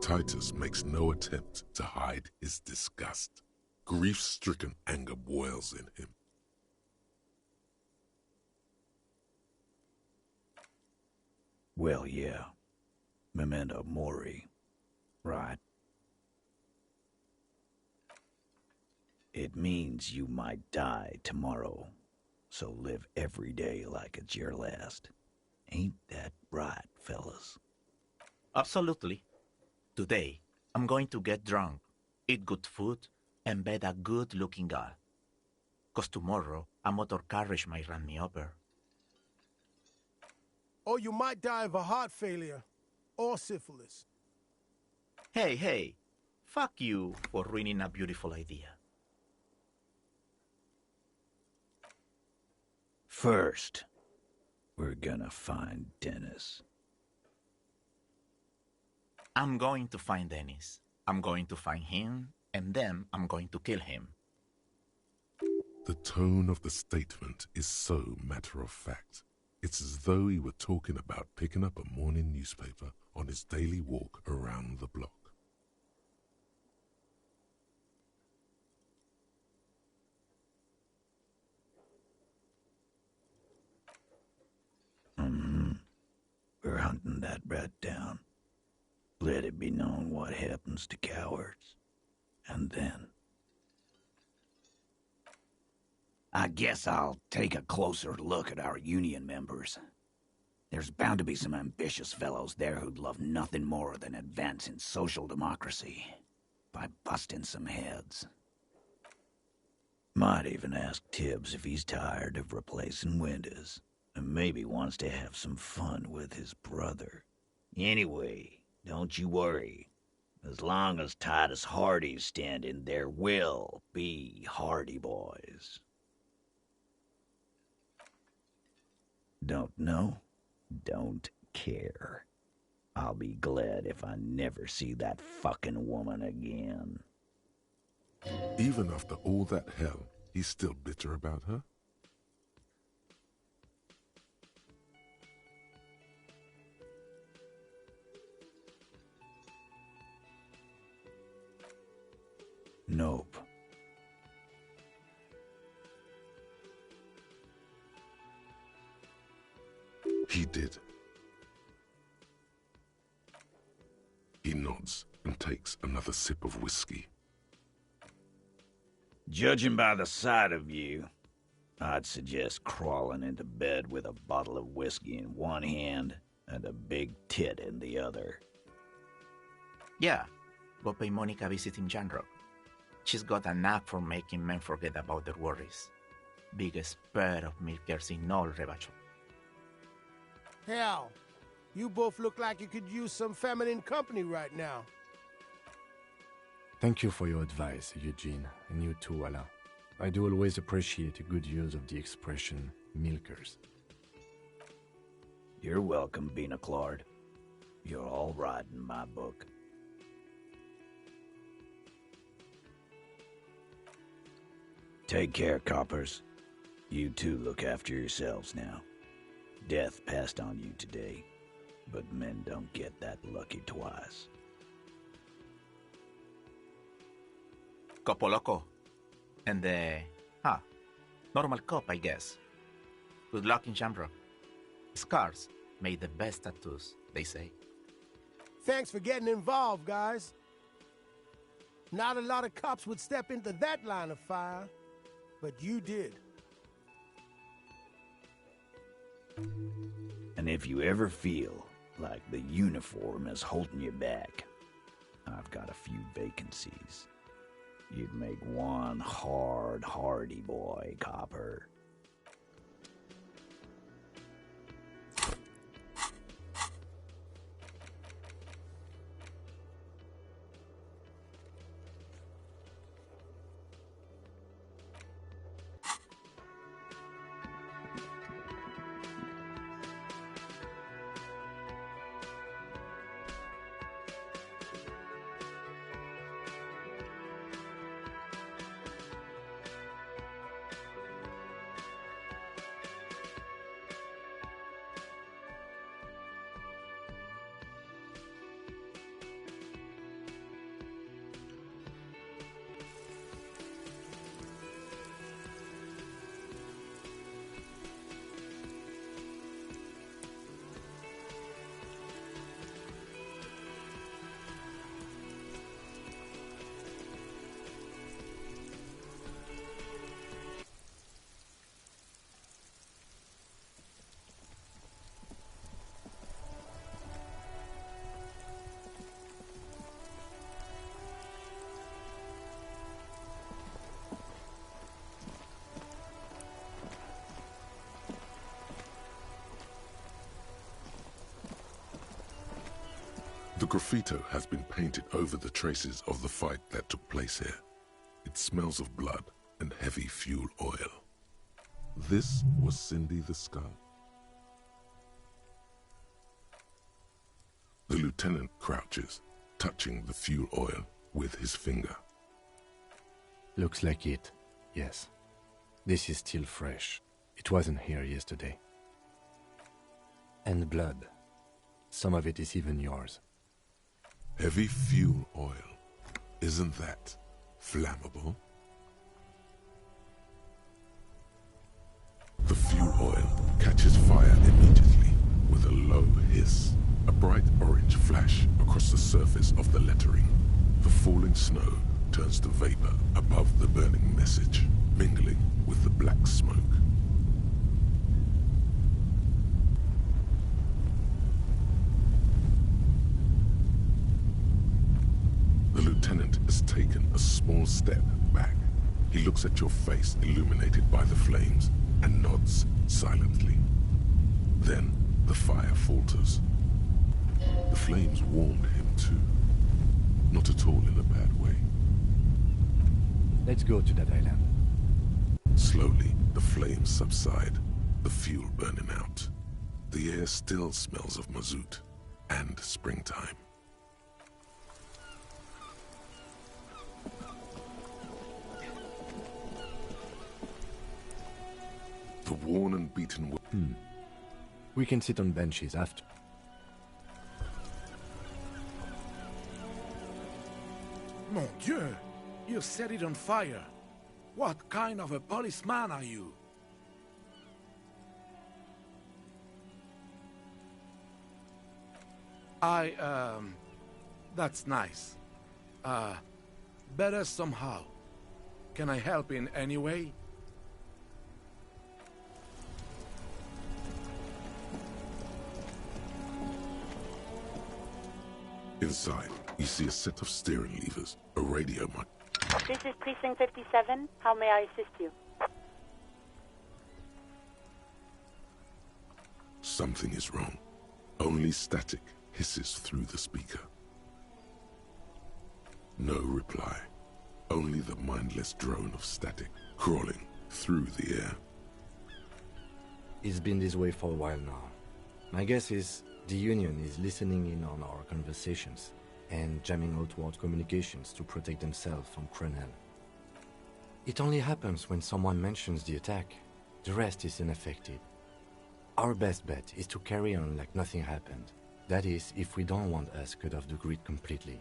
Titus makes no attempt to hide his disgust. Grief-stricken anger boils in him. Well, yeah. Memento Mori. Right. It means you might die tomorrow, so live every day like it's your last. Ain't that right, fellas? Absolutely. Today, I'm going to get drunk, eat good food, and bed a good-looking girl. 'Cause tomorrow, a motor carriage might run me over. Or you might die of a heart failure. Or syphilis. Hey, fuck you for ruining a beautiful idea. First, we're gonna find Dennis. I'm going to find Dennis. I'm going to find him, and then I'm going to kill him. The tone of the statement is so matter-of-fact. It's as though he were talking about picking up a morning newspaper on his daily walk around the block. We're hunting that rat down. Let it be known what happens to cowards. And then... I guess I'll take a closer look at our union members. There's bound to be some ambitious fellows there who'd love nothing more than advancing social democracy by busting some heads. Might even ask Tibbs if he's tired of replacing windows, and maybe wants to have some fun with his brother. Anyway, don't you worry. As long as Titus Hardy's standing, there will be Hardy Boys. Don't know? Don't care. I'll be glad if I never see that fucking woman again. Even after all that hell, he's still bitter about her? Nope. He did. He nods and takes another sip of whiskey. Judging by the sight of you, I'd suggest crawling into bed with a bottle of whiskey in one hand and a big tit in the other. Yeah, go pay Monica visiting Janrock. She's got a knack for making men forget about their worries. Biggest pair of milkers in all Rebacho. Hell, you both look like you could use some feminine company right now. Thank you for your advice, Eugene, and you too, Alain. I do always appreciate a good use of the expression milkers. You're welcome, Bina Claude. You're all right in my book. Take care, coppers. You two look after yourselves now. Death passed on you today, but men don't get that lucky twice. Copo Loco. And normal cop, I guess. Good luck in Jamrock. Scars made the best tattoos, they say. Thanks for getting involved, guys. Not a lot of cops would step into that line of fire, but you did. And if you ever feel like the uniform is holding you back, I've got a few vacancies. You'd make one hardy boy, copper. The graffito has been painted over the traces of the fight that took place here. It smells of blood and heavy fuel oil. This was Cindy the Skull. The lieutenant crouches, touching the fuel oil with his finger. Looks like it, yes. This is still fresh. It wasn't here yesterday. And blood. Some of it is even yours. Heavy fuel oil. Isn't that flammable? The fuel oil catches fire immediately with a low hiss. A bright orange flash across the surface of the lettering. The falling snow turns to vapor above the burning message, mingling with the black smoke. The lieutenant has taken a small step back. He looks at your face illuminated by the flames and nods silently. Then the fire falters. The flames warmed him too. Not at all in a bad way. Let's go to that island. Slowly, the flames subside, the fuel burning out. The air still smells of mazout and springtime. The worn and beaten... We can sit on benches after. Mon Dieu! You set it on fire! What kind of a policeman are you? That's nice. Better somehow. Can I help in any way? Inside, you see a set of steering levers, a radio mic. This is Precinct 57. How may I assist you? Something is wrong. Only static hisses through the speaker. No reply. Only the mindless drone of static crawling through the air. It's been this way for a while now. My guess is the Union is listening in on our conversations and jamming outward communications to protect themselves from Crenel. It only happens when someone mentions the attack. The rest is unaffected. Our best bet is to carry on like nothing happened. That is, if we don't want us cut off the grid completely.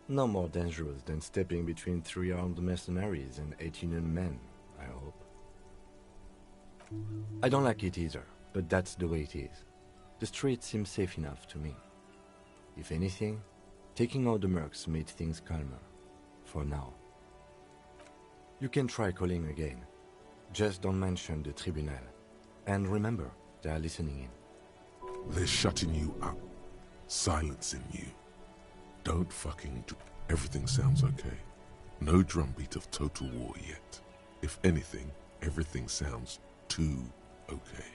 No more dangerous than stepping between 3 armed mercenaries and 8 Union men, I hope. I don't like it either, but that's the way it is. The street seems safe enough to me. If anything, taking out the mercs made things calmer. For now. You can try calling again. Just don't mention the tribunal. And remember, they are listening in. They're shutting you up. Silencing you. Don't fucking do... Everything sounds okay. No drumbeat of total war yet. If anything, everything sounds too okay.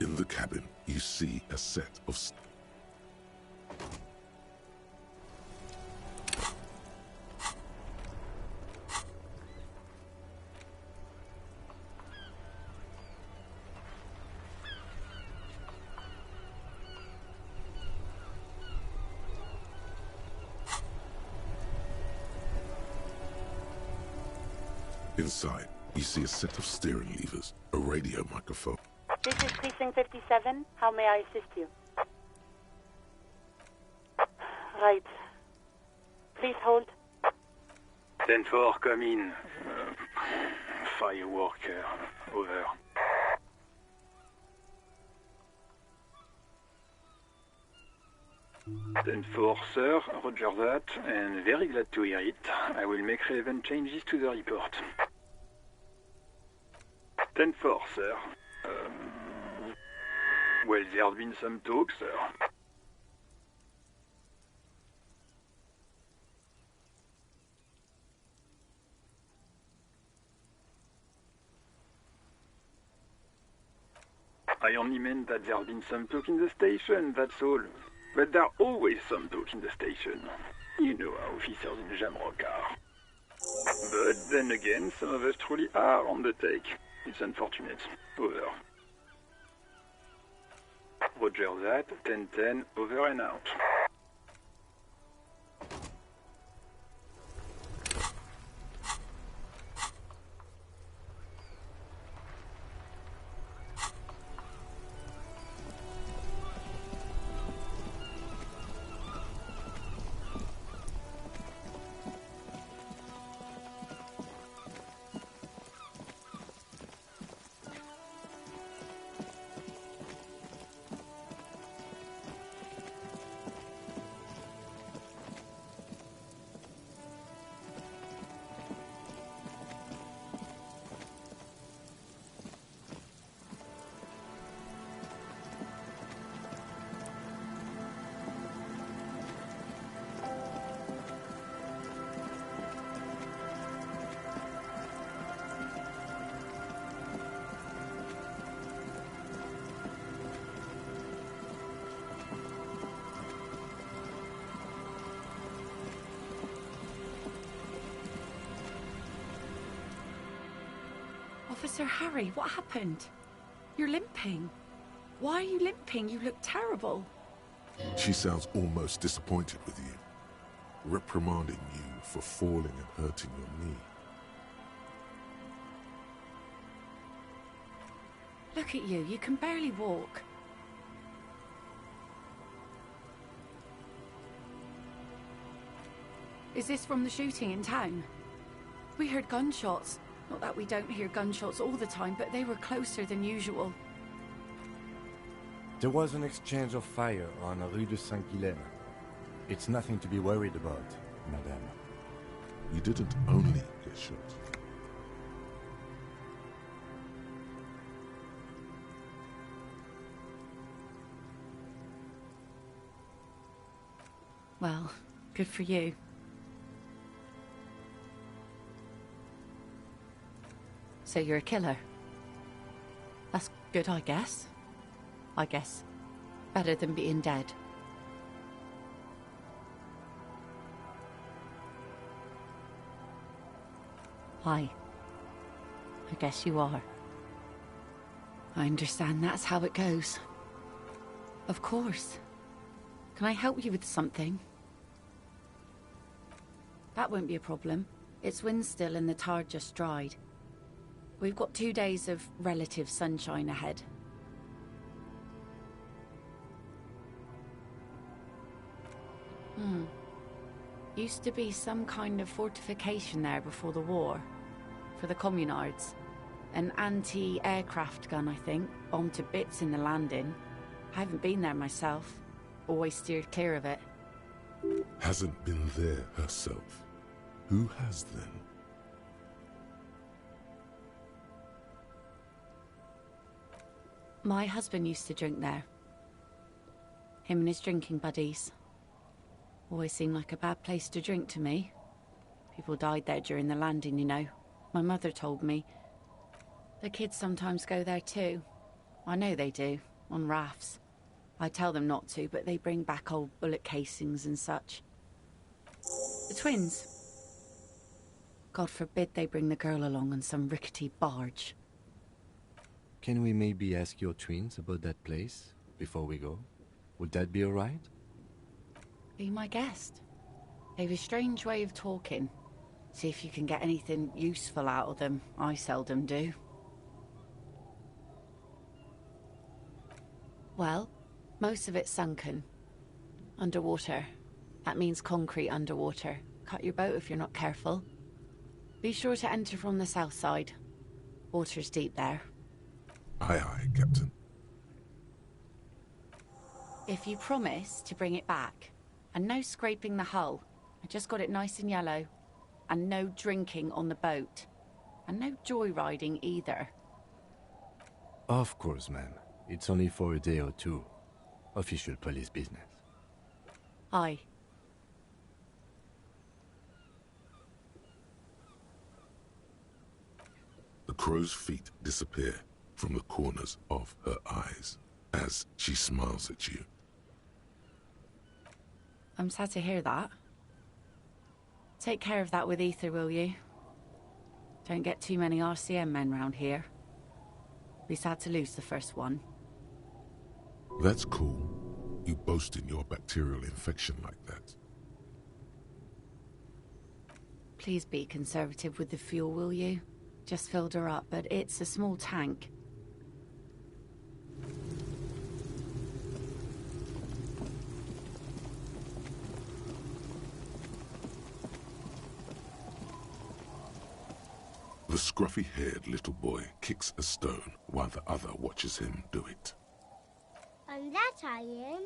In the cabin, you see a set of... Inside, you see a set of steering levers, a radio microphone. This is Precinct 57. How may I assist you? Right. Please hold. 10-4, come in. Fireworker, over. Ten-4, sir, roger that, and very glad to hear it. I will make relevant changes to the report. 10-4, sir. Well, there's been some talk, sir. I only meant that there's been some talk in the station, that's all. But there's always some talk in the station. You know how officers in Jamrock are. But then again, some of us truly are on the take. It's unfortunate. Over. Roger that, 10-10, over and out. Officer Harry, what happened? You're limping. Why are you limping? You look terrible. She sounds almost disappointed with you, reprimanding you for falling and hurting your knee. Look at you, you can barely walk. Is this from the shooting in town? We heard gunshots. Not that we don't hear gunshots all the time, but they were closer than usual. There was an exchange of fire on Rue de Saint-Guilhem. It's nothing to be worried about, madame. You didn't only get shot. Well, good for you. So you're a killer? That's good, I guess. Better than being dead. Aye. I guess you are. I understand that's how it goes. Of course. Can I help you with something? That won't be a problem. It's wind still and the tar just dried. We've got 2 days of relative sunshine ahead. Used to be some kind of fortification there before the war. For the communards. An anti-aircraft gun, I think. Bombed to bits in the landing. I haven't been there myself. Always steered clear of it. Hasn't been there herself. Who has then? My husband used to drink there. Him and his drinking buddies. Always seemed like a bad place to drink to me. People died there during the landing, you know. My mother told me. The kids sometimes go there too. I know they do, on rafts. I tell them not to, but they bring back old bullet casings and such. The twins. God forbid they bring the girl along on some rickety barge. Can we maybe ask your twins about that place before we go? Would that be alright? Be my guest. They've a strange way of talking. See if you can get anything useful out of them. I seldom do. Well, most of it's sunken. Underwater. That means concrete underwater. Cut your boat if you're not careful. Be sure to enter from the south side. Water's deep there. Aye, aye, Captain. If you promise to bring it back, and no scraping the hull, I just got it nice and yellow, and no drinking on the boat, and no joyriding either. Of course, ma'am. It's only for a day or two. Official police business. Aye. The crow's feet disappear, from the corners of her eyes as she smiles at you. I'm sad to hear that. Take care of that with Ether, will you? Don't get too many RCM men round here. Be sad to lose the first one. That's cool. You boast in your bacterial infection like that. Please be conservative with the fuel, will you? Just filled her up, but it's a small tank. The scruffy-haired little boy kicks a stone while the other watches him do it. And that iron.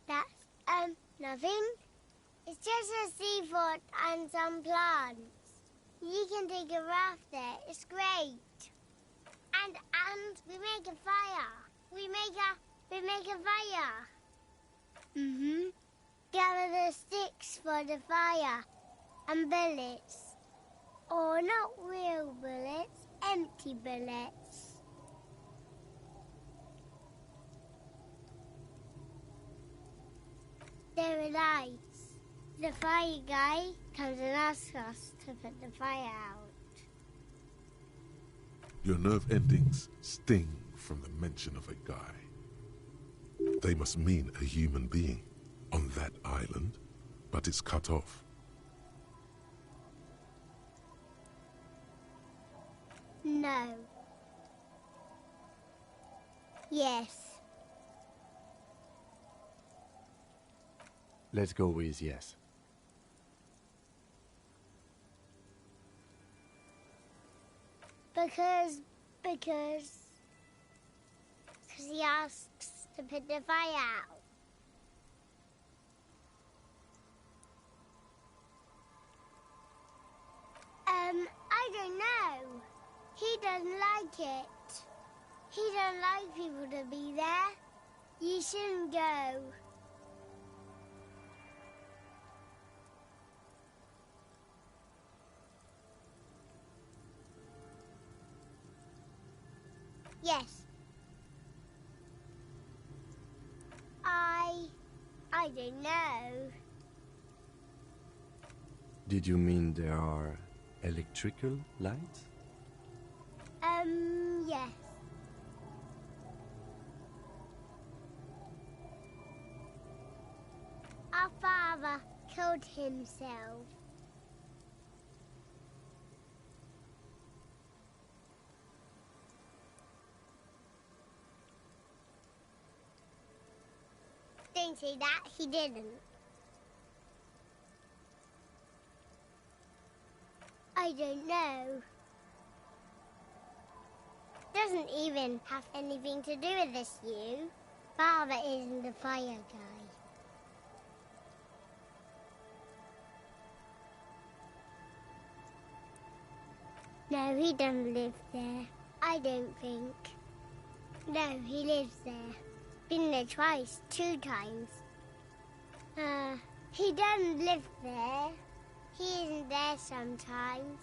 That's, nothing. It's just a seafort and some plants. You can take a raft there. It's great. And we make a fire. We make a fire. Mm-hmm. Gather the sticks for the fire. And bullets. Or not real bullets, empty bullets. There are lights. The fire guy comes and asks us to put the fire out. Your nerve endings sting from the mention of a guy. They must mean a human being on that island, but it's cut off. No. Yes. Let's go with yes. Because he asks to put the fire out. I don't know. He doesn't like it. He don't like people to be there. You shouldn't go. Yes. I don't know. Did you mean there are electrical lights? Yes. Our father killed himself. Don't say that, he didn't. I don't know. Doesn't even have anything to do with this, you. Father isn't the fire guy. No, he doesn't live there. I don't think. No, he lives there. Been there twice, 2 times. He doesn't live there. He isn't there sometimes.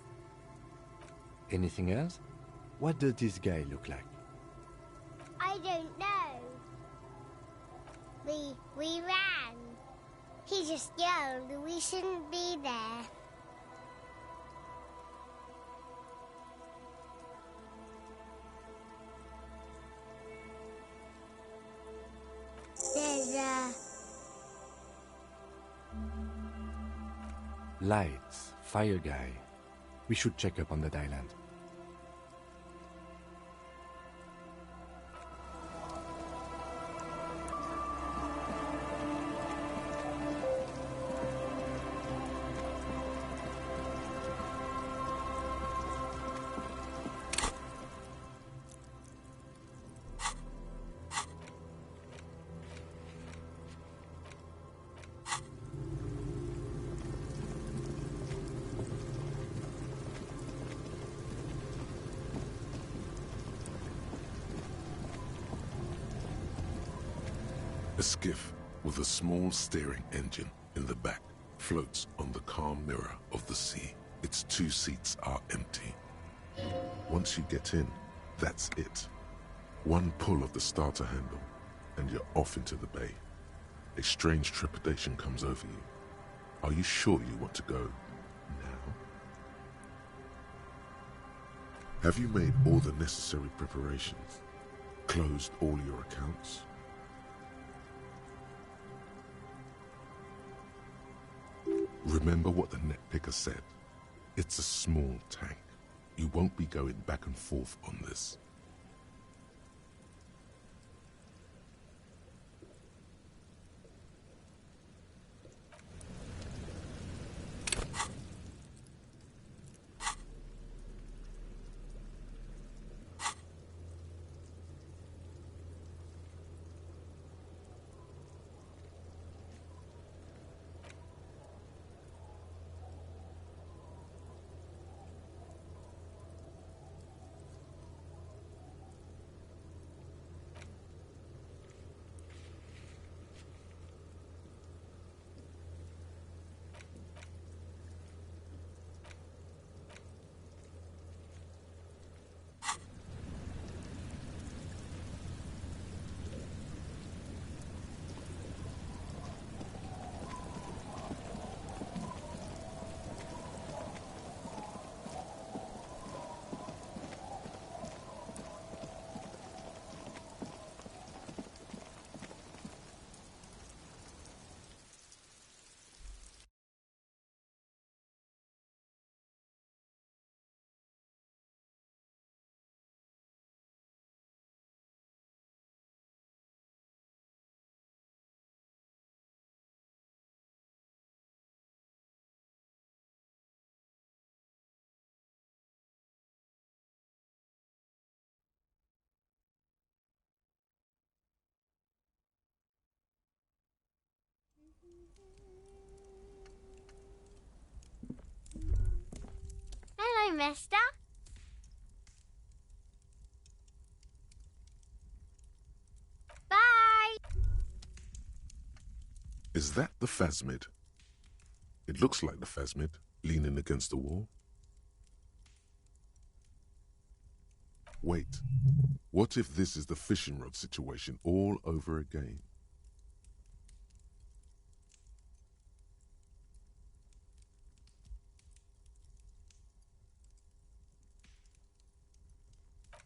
Anything else? What does this guy look like? I don't know. We ran. He just yelled we shouldn't be there. There's Lights, fire guy. We should check up on that island. A skiff with a small steering engine in the back floats on the calm mirror of the sea. Its 2 seats are empty. Once you get in, that's it. One pull of the starter handle, and you're off into the bay. A strange trepidation comes over you. Are you sure you want to go now? Have you made all the necessary preparations? Closed all your accounts? Remember what the net picker said. It's a small tank. You won't be going back and forth on this. Hello, mister. Bye. Is that the Phasmid? It looks like the Phasmid, leaning against the wall. Wait, what if this is the fishing rod situation all over again?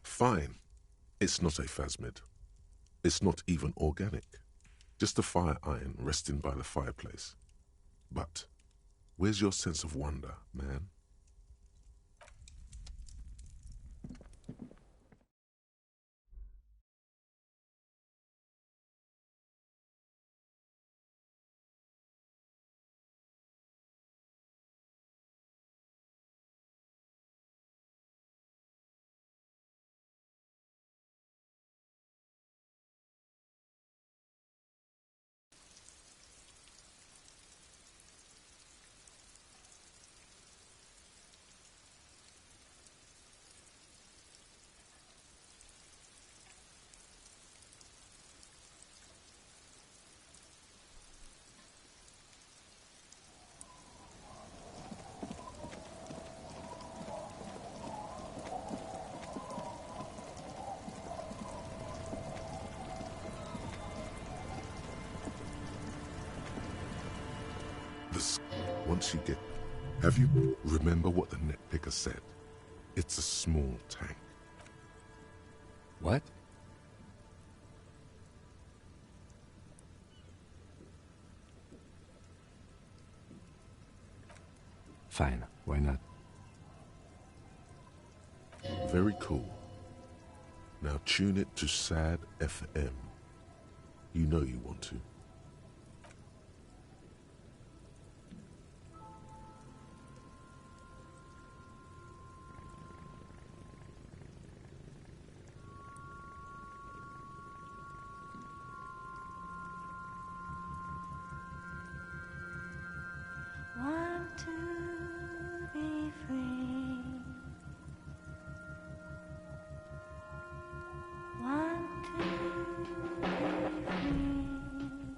Fine. It's not a Phasmid. It's not even organic. Just a fire iron resting by the fireplace. But where's your sense of wonder, man? Once you get... Have you... Remember what the net picker said? It's a small tank. What? Fine, why not? Very cool. Now tune it to SAD FM. You know you want to. Want to be free. Want to be free.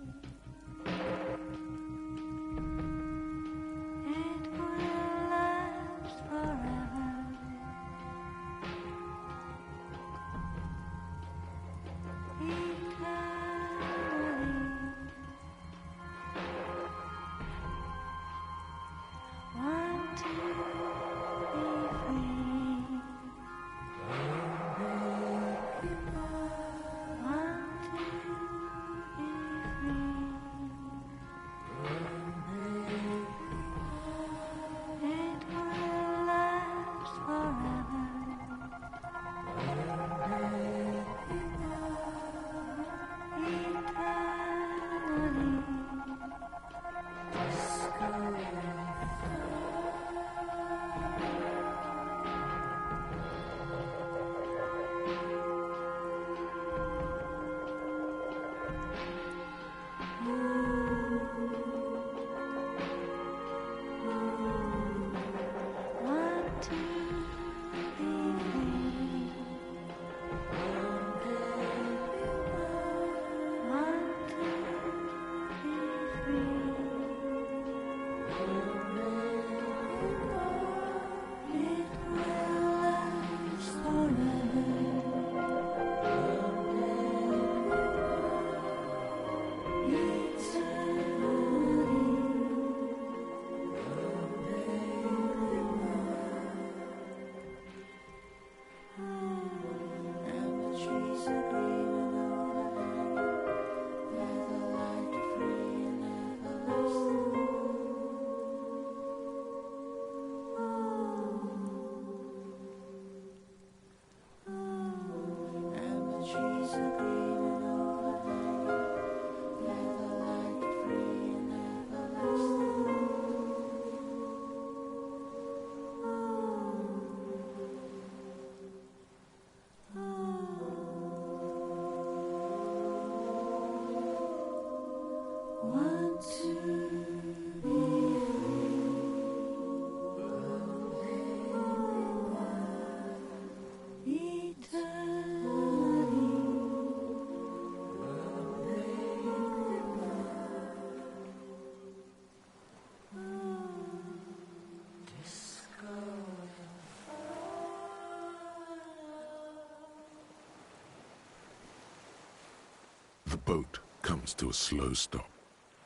The boat comes to a slow stop.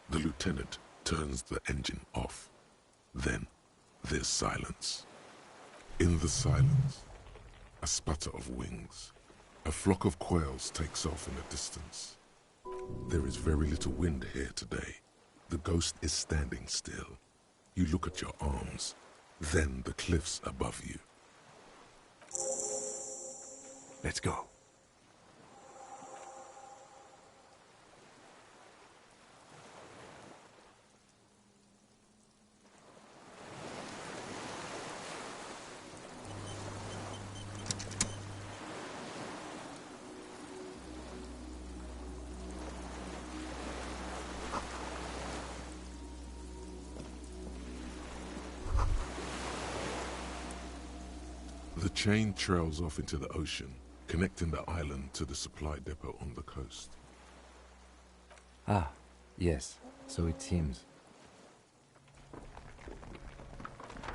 The lieutenant turns the engine off. Then there's silence. In the silence, a sputter of wings. A flock of quails takes off in the distance. There is very little wind here today. The ghost is standing still. You look at your arms, then the cliffs above you. Let's go. The chain trails off into the ocean, connecting the island to the supply depot on the coast. Ah, yes, so it seems.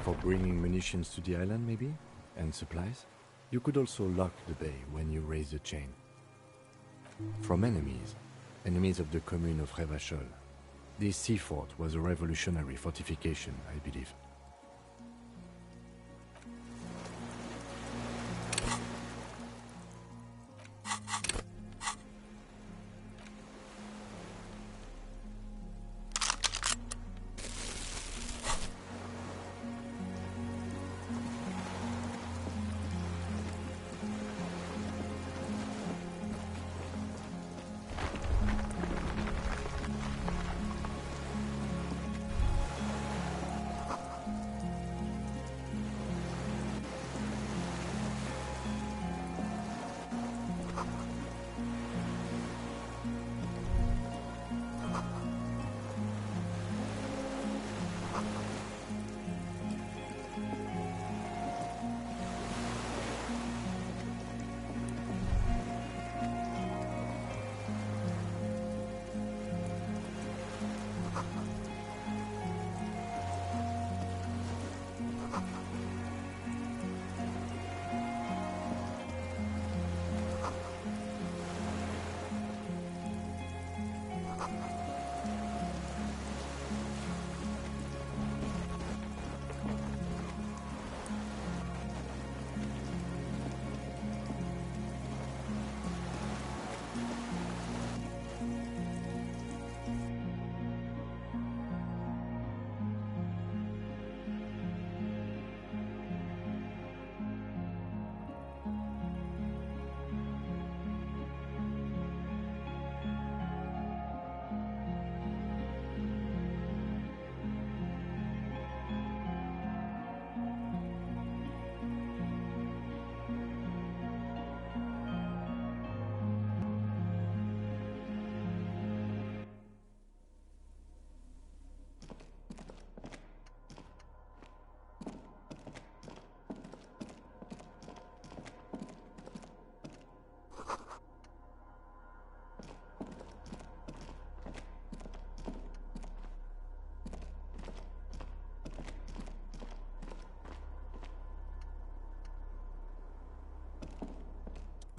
For bringing munitions to the island, maybe? And supplies? You could also lock the bay when you raise the chain. From enemies of the commune of Revachol. This sea fort was a revolutionary fortification, I believe.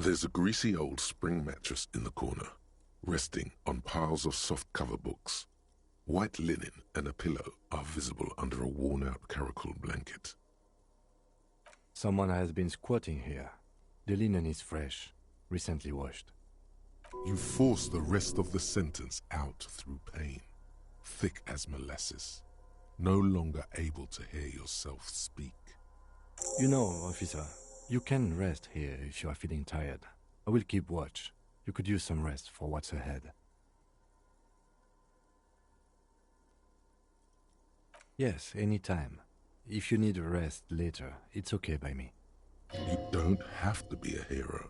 There's a greasy old spring mattress in the corner, resting on piles of soft-cover books. White linen and a pillow are visible under a worn-out caracal blanket. Someone has been squatting here. The linen is fresh, recently washed. You force the rest of the sentence out through pain, thick as molasses, no longer able to hear yourself speak. You know, officer, you can rest here if you are feeling tired. I will keep watch. You could use some rest for what's ahead. Yes, anytime. If you need a rest later, it's okay by me. You don't have to be a hero.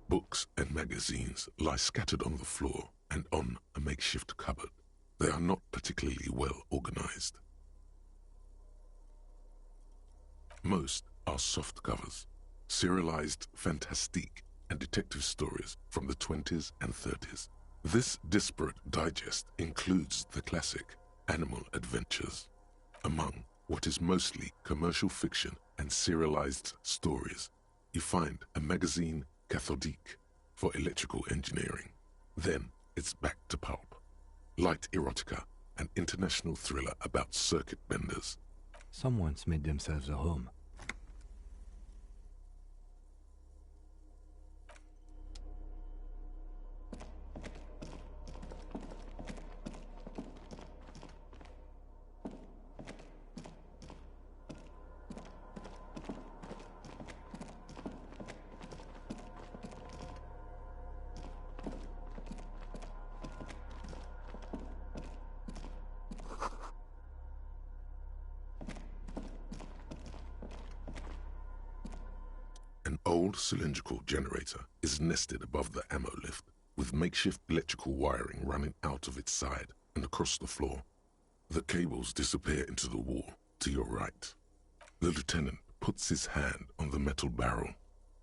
Books and magazines lie scattered on the floor and on a makeshift cupboard. They are not particularly well organized. Most are soft covers, serialized fantastique and detective stories from the 20s and 30s. This disparate digest includes the classic Animal Adventures, among what is mostly commercial fiction and serialized stories. You find a magazine cathodique for electrical engineering. Then it's back to pulp. Light erotica, an international thriller about circuit benders. Someone's made themselves a home. An old cylindrical generator is nested above the ammo lift, with makeshift electrical wiring running out of its side and across the floor. The cables disappear into the wall to your right. The lieutenant puts his hand on the metal barrel,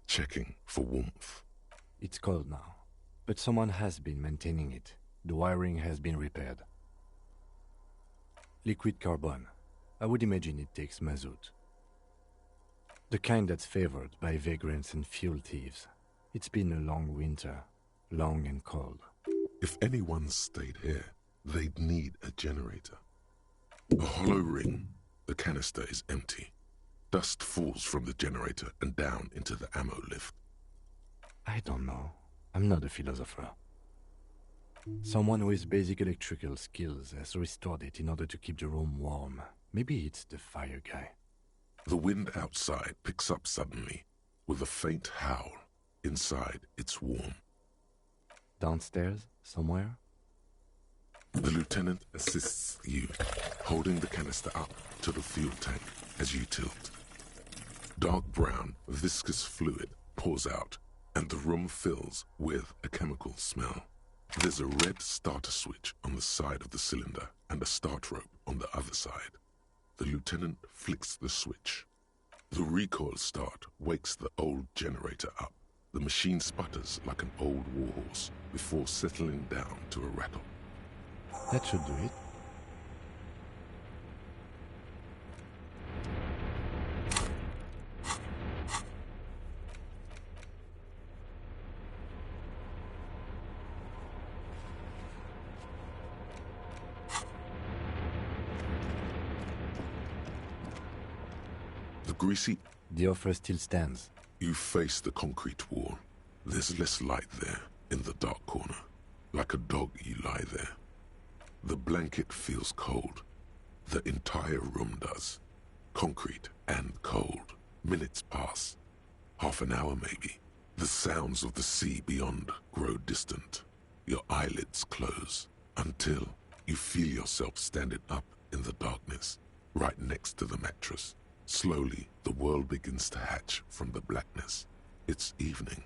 checking for warmth. It's cold now, but someone has been maintaining it. The wiring has been repaired. Liquid carbon. I would imagine it takes mazout. The kind that's favored by vagrants and fuel thieves. It's been a long winter, long and cold. If anyone stayed here, they'd need a generator. A hollow ring, the canister is empty. Dust falls from the generator and down into the ammo lift. I don't know. I'm not a philosopher. Someone with basic electrical skills has restored it in order to keep the room warm. Maybe it's the fire guy. The wind outside picks up suddenly, with a faint howl. Inside, it's warm. Downstairs, somewhere? The lieutenant assists you, holding the canister up to the fuel tank as you tilt. Dark brown, viscous fluid pours out, and the room fills with a chemical smell. There's a red starter switch on the side of the cylinder and a start rope on the other side. The lieutenant flicks the switch. The recoil start wakes the old generator up. The machine sputters like an old warhorse before settling down to a rattle. That should do it. Greasy. The offer still stands. You face the concrete wall. There's less light there, in the dark corner. Like a dog, you lie there. The blanket feels cold. The entire room does. Concrete and cold. Minutes pass. Half an hour maybe. The sounds of the sea beyond grow distant. Your eyelids close until you feel yourself standing up in the darkness, right next to the mattress. Slowly, the world begins to hatch from the blackness. It's evening.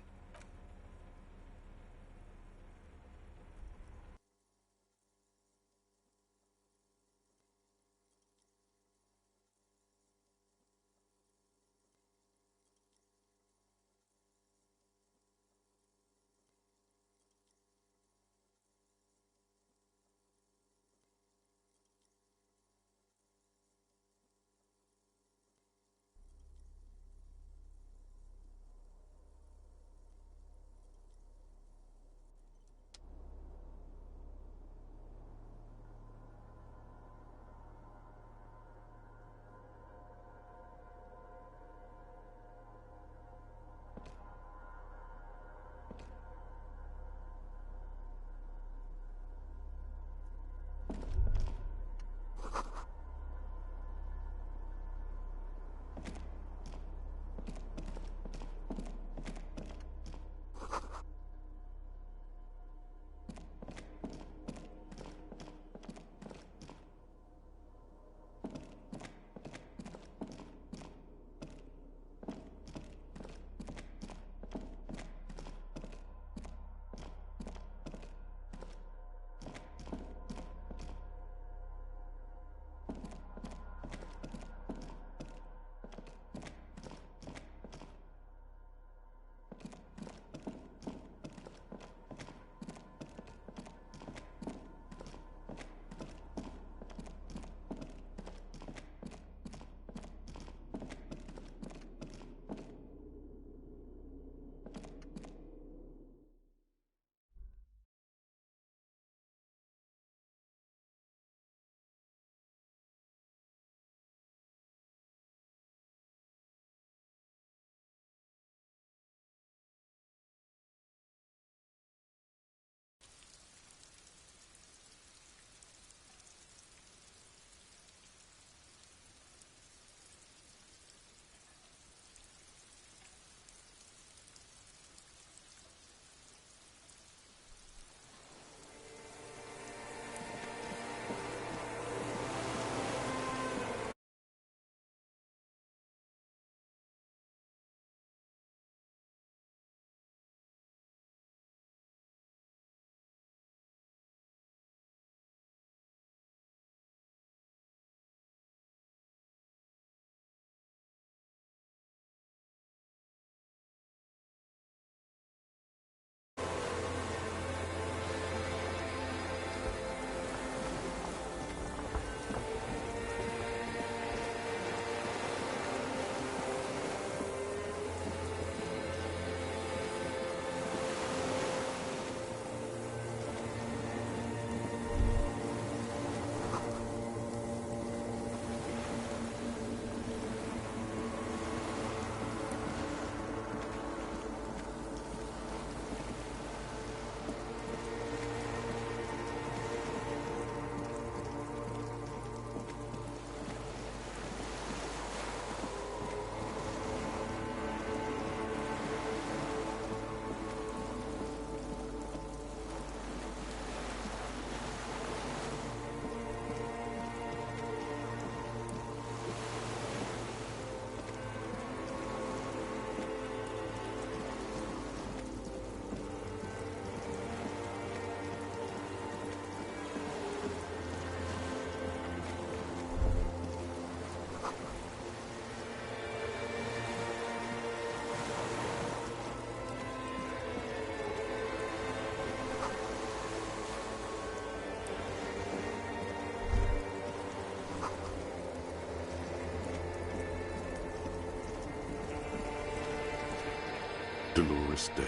Dolores Day,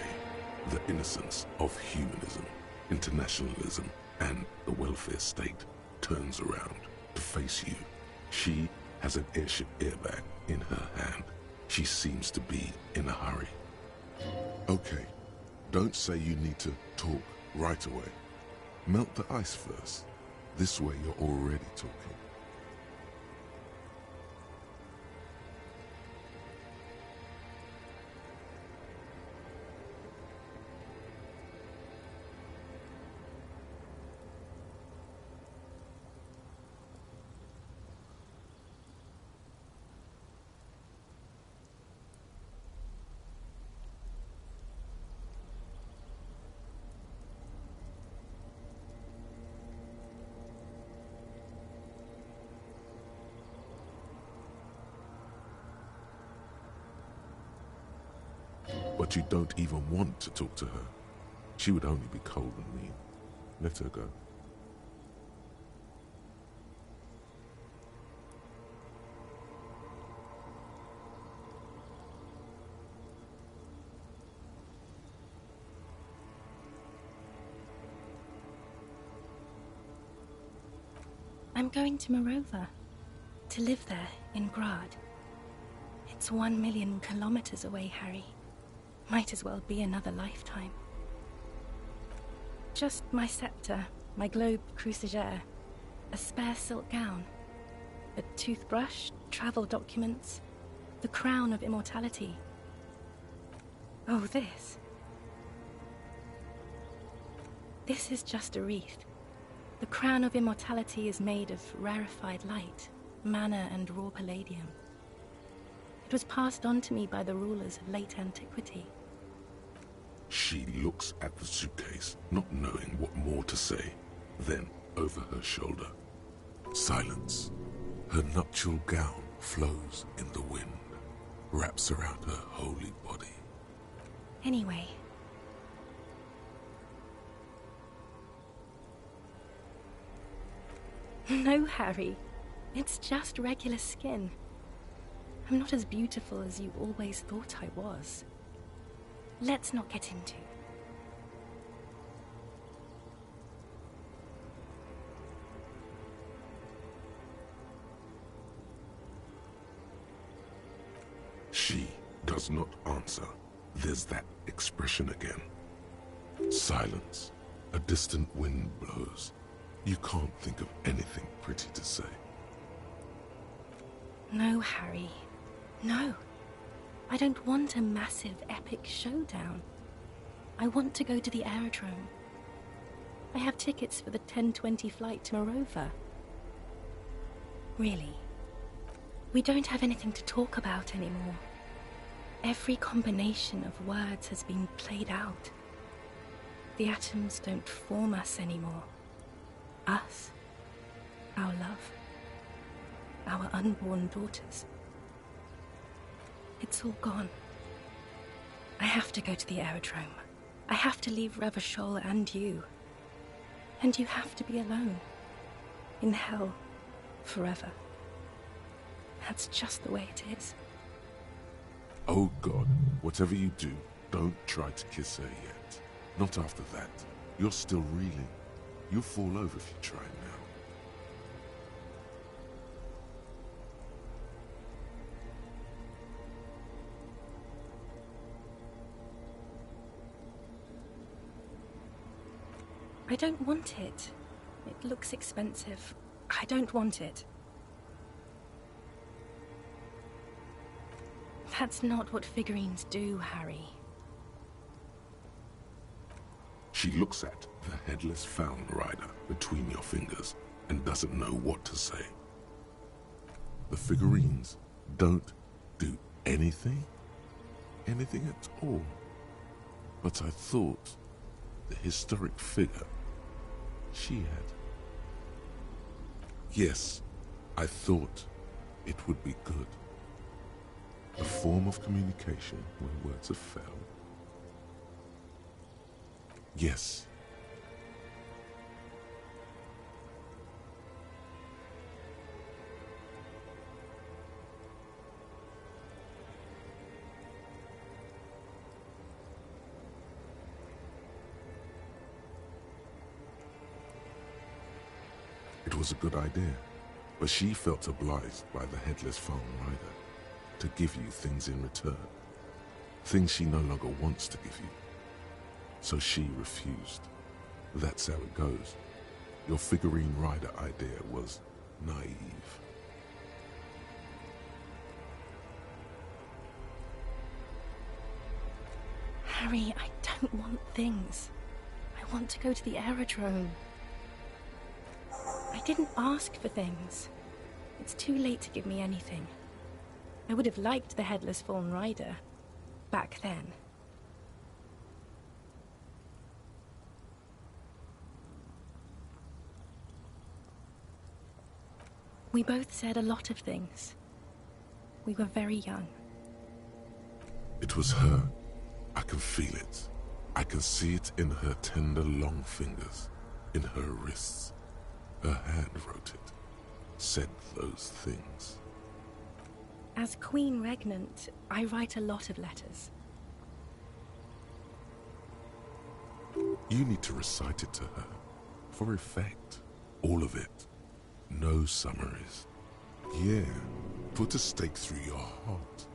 the innocence of humanism, internationalism, and the welfare state turns around to face you. She has an airship airbag in her hand. She seems to be in a hurry. Okay, don't say you need to talk right away. Melt the ice first. This way you're already talking. But you don't even want to talk to her. She would only be cold and mean. Let her go. I'm going to Morova. To live there, in Grad. It's 1 million kilometers away, Harry. Might as well be another lifetime. Just my scepter, my globe cruciger, a spare silk gown, a toothbrush, travel documents, the crown of immortality. Oh, this. This is just a wreath. The crown of immortality is made of rarefied light, mana and raw palladium. It was passed on to me by the rulers of late antiquity. She looks at the suitcase, not knowing what more to say. Then, over her shoulder, silence. Her nuptial gown flows in the wind, wraps around her holy body. Anyway. No, Harry. It's just regular skin. I'm not as beautiful as you always thought I was. Let's not get into. She does not answer. There's that expression again. Silence. A distant wind blows. You can't think of anything pretty to say. No, Harry. No. I don't want a massive, epic showdown. I want to go to the aerodrome. I have tickets for the 10:20 flight to Morova. Really. We don't have anything to talk about anymore. Every combination of words has been played out. The atoms don't form us anymore. Us. Our love. Our unborn daughters. It's all gone. I have to go to the aerodrome. I have to leave Revachol and you. And you have to be alone. In hell. Forever. That's just the way it is. Oh God, whatever you do, don't try to kiss her yet. Not after that. You're still reeling. You'll fall over if you try now. I don't want it. It looks expensive. I don't want it. That's not what figurines do, Harry. She looks at the headless Found Rider between your fingers and doesn't know what to say. The figurines don't do anything? Anything at all? But I thought the historic figure she had. Yes, I thought it would be good. A form of communication where words have failed. Yes. It was a good idea, but she felt obliged by the headless Found Rider to give you things in return. Things she no longer wants to give you. So she refused. That's how it goes. Your figurine rider idea was naive. Harry, I don't want things. I want to go to the aerodrome. I didn't ask for things. It's too late to give me anything. I would have liked the headless Fallen Rider back then. We both said a lot of things. We were very young. It was her I can feel it. I can see it in her tender long fingers, in her wrists. Her hand wrote it, said those things. As Queen Regnant, I write a lot of letters. You need to recite it to her, for effect. All of it. No summaries. Yeah, put a stake through your heart.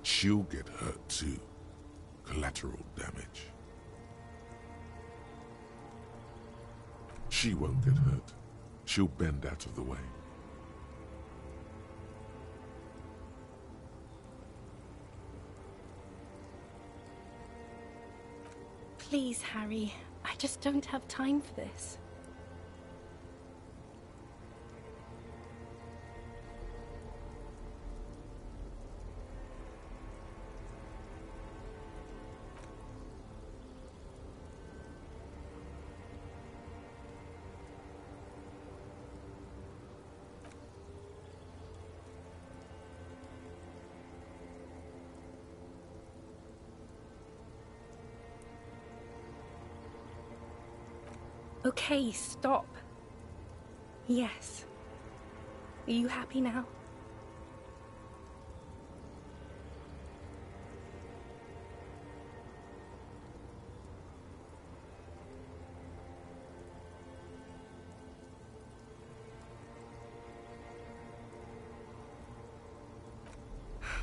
She'll get hurt too. Collateral damage. She won't get hurt. She'll bend out of the way. Please, Harry. I just don't have time for this. Okay, stop. Yes. Are you happy now?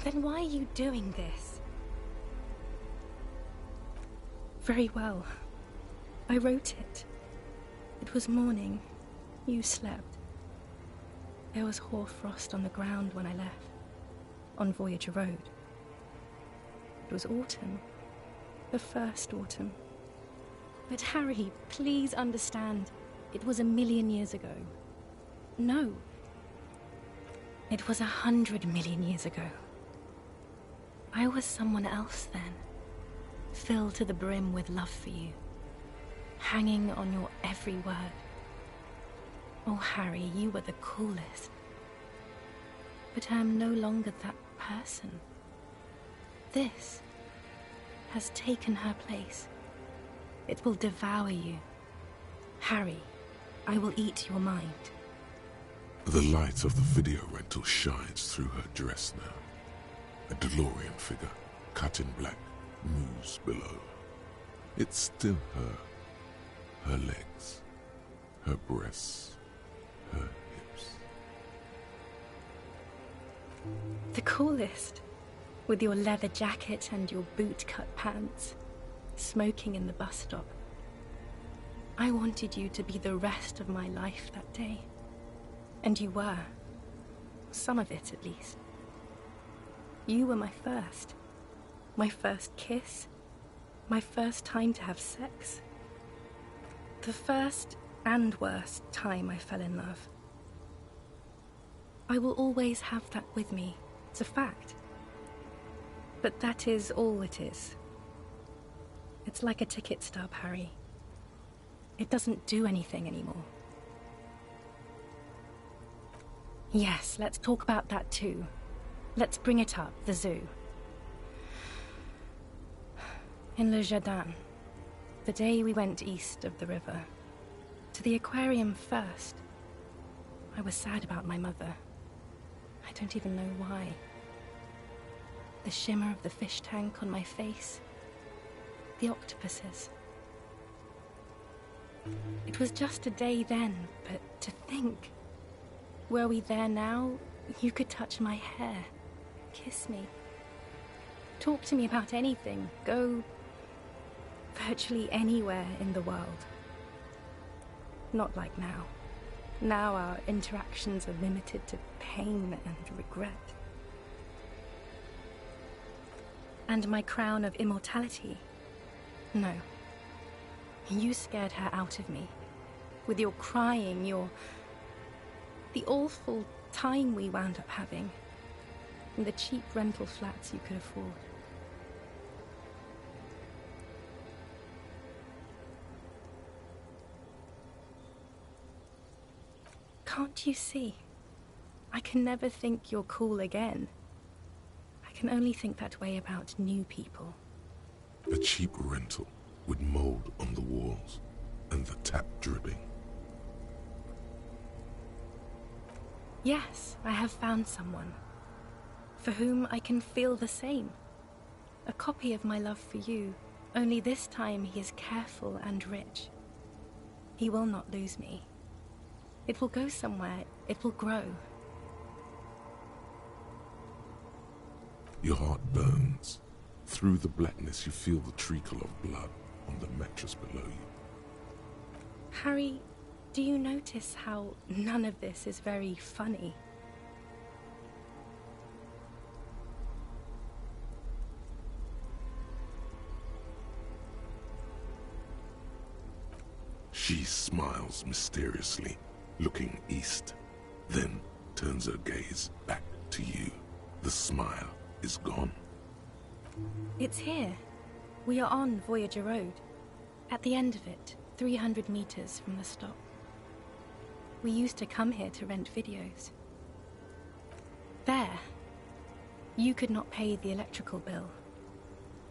Then why are you doing this? Very well. I wrote it. It was morning. You slept. There was hoarfrost on the ground when I left, on Voyager Road. It was autumn. The first autumn. But Harry, please understand, it was 1,000,000 years ago. No. It was 100 million years ago. I was someone else then, filled to the brim with love for you. Hanging on your every word. Oh, Harry, you were the coolest. But I am no longer that person. This has taken her place. It will devour you. Harry, I will eat your mind. The light of the video rental shines through her dress now. A DeLorean figure, cut in black, moves below. It's still her. Her legs, her breasts, her hips. The coolest. With your leather jacket and your boot-cut pants. Smoking in the bus stop. I wanted you to be the rest of my life that day. And you were. Some of it, at least. You were my first. My first kiss. My first time to have sex. The first and worst time I fell in love. I will always have that with me. It's a fact. But that is all it is. It's like a ticket stub, Harry. It doesn't do anything anymore. Yes, let's talk about that too. Let's bring it up, the zoo. In Le Jardin. The day we went east of the river. To the aquarium first. I was sad about my mother. I don't even know why. The shimmer of the fish tank on my face. The octopuses. It was just a day then, but to think. Were we there now, you could touch my hair. Kiss me. Talk to me about anything. Go virtually anywhere in the world. Not like now. Now our interactions are limited to pain and regret. And my crown of immortality? No. You scared her out of me. With your crying, the awful time we wound up having. And the cheap rental flats you could afford. Can't you see? I can never think you're cool again. I can only think that way about new people. A cheap rental with mold on the walls and the tap dripping. Yes, I have found someone for whom I can feel the same. A copy of my love for you, only this time he is careful and rich. He will not lose me. It will go somewhere, it will grow. Your heart burns. Through the blackness you feel the trickle of blood on the mattress below you. Harry, do you notice how none of this is very funny? She smiles mysteriously, looking east, then turns her gaze back to you. The smile is gone. It's here. We are on Voyager Road. At the end of it, 300 meters from the stop. We used to come here to rent videos. There. You could not pay the electrical bill.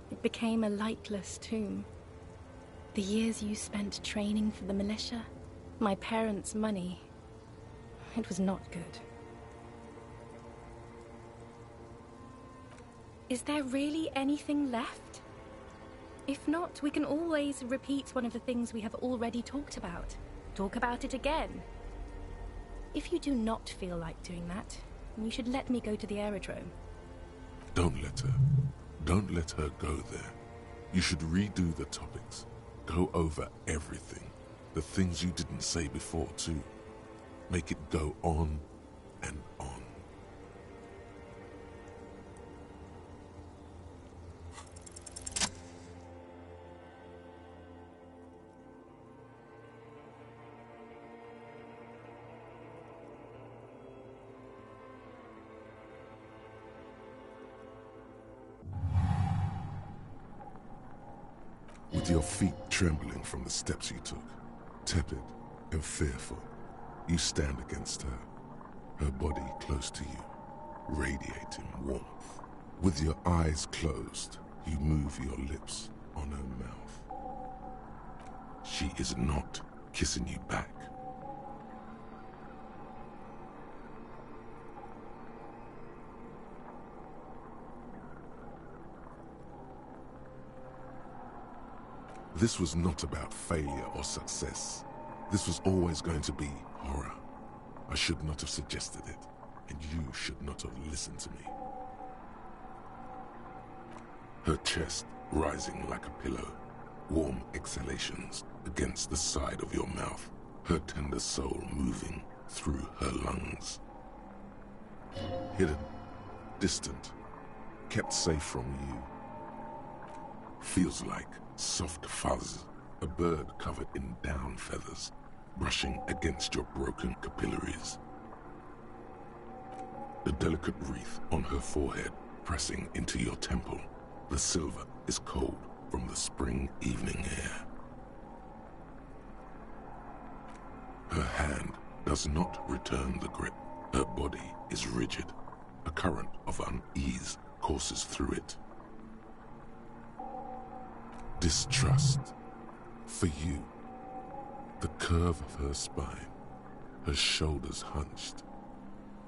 It became a lightless tomb. The years you spent training for the militia, my parents' money, it was not good. Is there really anything left? If not, we can always repeat one of the things we have already talked about. Talk about it again. If you do not feel like doing that, you should let me go to the aerodrome. Don't let her. Don't let her go there. You should redo the topics. Go over everything. The things you didn't say before, too. Make it go on and on. With your feet trembling from the steps you took, tepid and fearful, you stand against her, her body close to you, radiating warmth. With your eyes closed, you move your lips on her mouth. She is not kissing you back. This was not about failure or success. This was always going to be horror. I should not have suggested it, and you should not have listened to me. Her chest rising like a pillow, warm exhalations against the side of your mouth, her tender soul moving through her lungs. Hidden, distant, kept safe from you. Feels like soft fuzz, a bird covered in down feathers, brushing against your broken capillaries. The delicate wreath on her forehead pressing into your temple. The silver is cold from the spring evening air. Her hand does not return the grip. Her body is rigid. A current of unease courses through it. Distrust. For you. The curve of her spine. Her shoulders hunched.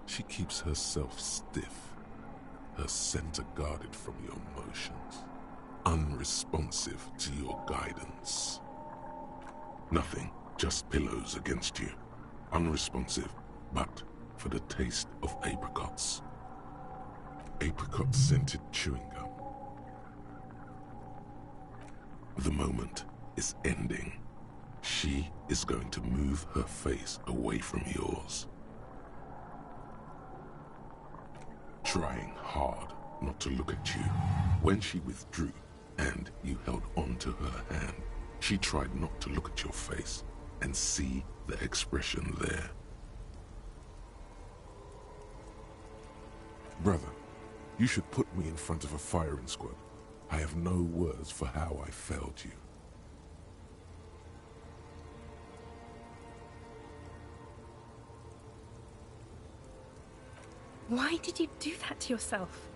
She keeps herself stiff. Her center guarded from your motions. Unresponsive to your guidance. Nothing, just pillows against you. Unresponsive, but for the taste of apricots. Apricot-scented chewing gum. The moment is ending. She is going to move her face away from yours. Trying hard not to look at you. When she withdrew and you held on to her hand, she tried not to look at your face and see the expression there. Brother, you should put me in front of a firing squad. I have no words for how I failed you. Why did you do that to yourself?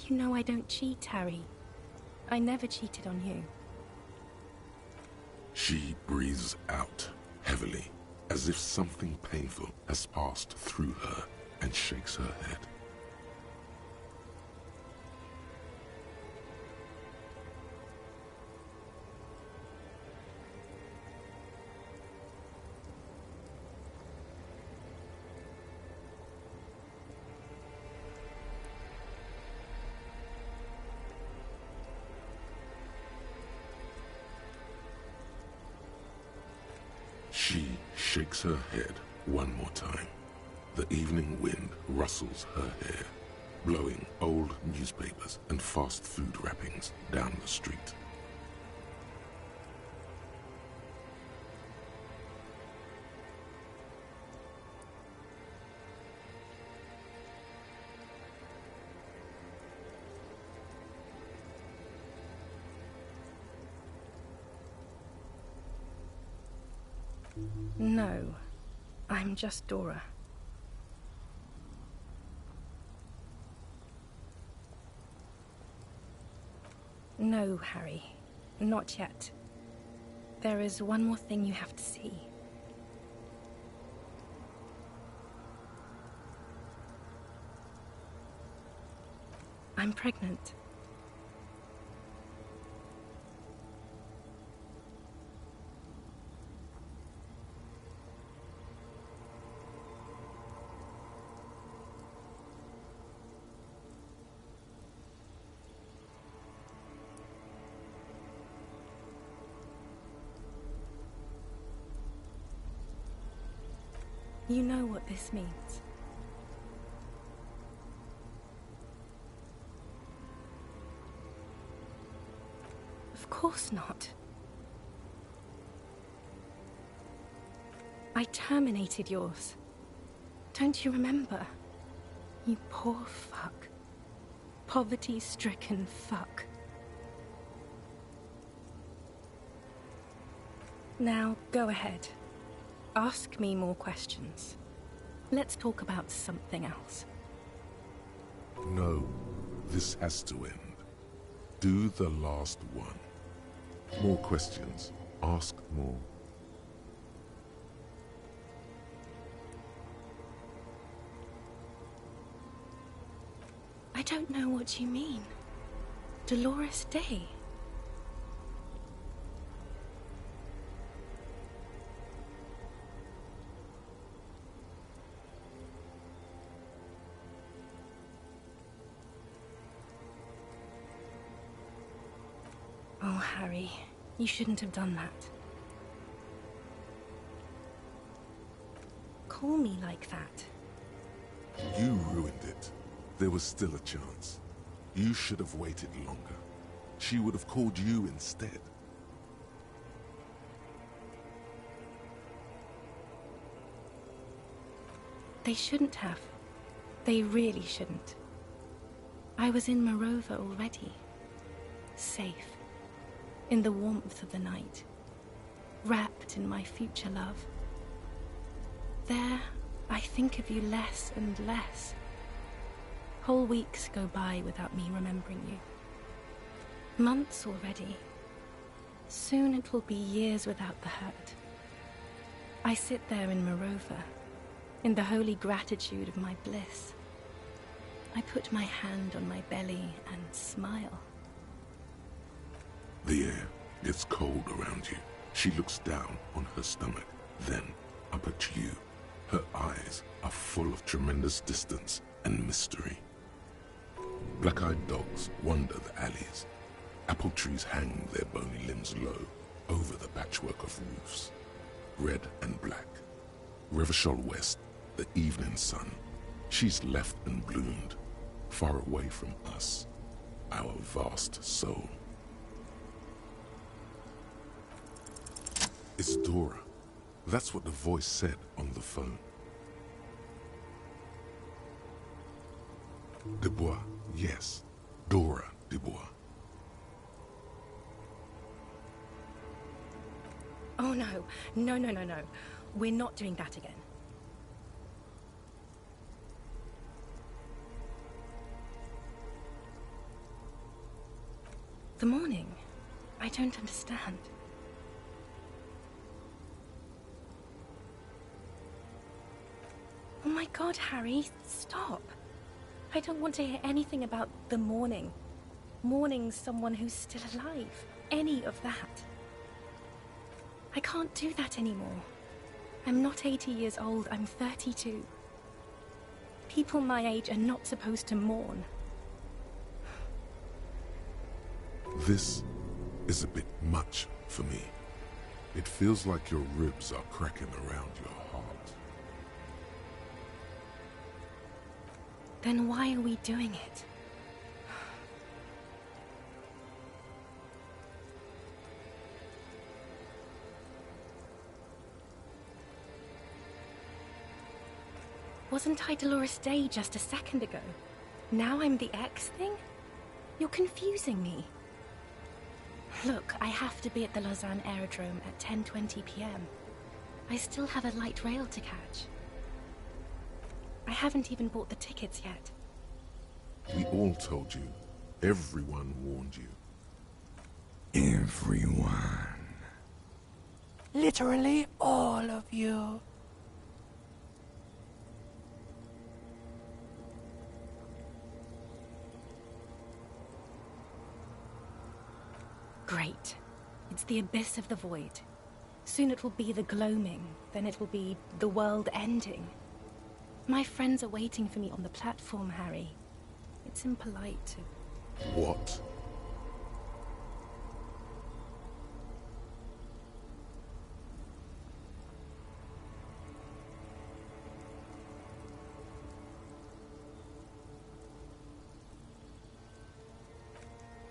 You know I don't cheat, Harry. I never cheated on you. She breathes out heavily, as if something painful has passed through her, and shakes her head. She shakes her head one more time. The evening wind rustles her hair, blowing old newspapers and fast food wrappings down the street. No, I'm just Dora. No, Harry, not yet. There is one more thing you have to see. I'm pregnant. You know what this means. Of course not. I terminated yours. Don't you remember? You poor fuck. Poverty-stricken fuck. Now, go ahead. Ask me more questions. Let's talk about something else. No, this has to end. Do the last one. More questions. Ask more. I don't know what you mean. Dolores Day. Oh, Harry, you shouldn't have done that. Call me like that. You ruined it. There was still a chance. You should have waited longer. She would have called you instead. They shouldn't have. They really shouldn't. I was in Morova already. Safe. In the warmth of the night. Wrapped in my future love. There, I think of you less and less. Whole weeks go by without me remembering you. Months already. Soon it will be years without the hurt. I sit there in Morova, in the holy gratitude of my bliss. I put my hand on my belly and smile. The air gets cold around you. She looks down on her stomach, then up at you. Her eyes are full of tremendous distance and mystery. Black-eyed dogs wander the alleys. Apple trees hang their bony limbs low over the patchwork of roofs. Red and black. Revachol West, the evening sun. She's left and bloomed, far away from us, our vast soul. It's Dora. That's what the voice said on the phone. Dubois, yes. Dora Dubois. Oh no. No, no, no, no. We're not doing that again. The morning? I don't understand. Oh my god, Harry, stop. I don't want to hear anything about the morning. Mourning someone who's still alive. Any of that. I can't do that anymore. I'm not 80 years old, I'm 32. People my age are not supposed to mourn. This is a bit much for me. It feels like your ribs are cracking around your heart. Then why are we doing it? Wasn't I Dolores Day just a second ago? Now I'm the X thing? You're confusing me. Look, I have to be at the Lausanne Aerodrome at 10:20 p.m. I still have a light rail to catch. I haven't even bought the tickets yet. We all told you. Everyone warned you. Everyone. Literally all of you. Great. It's the abyss of the void. Soon it will be the gloaming, then it will be the world ending. My friends are waiting for me on the platform, Harry. It's impolite to... What?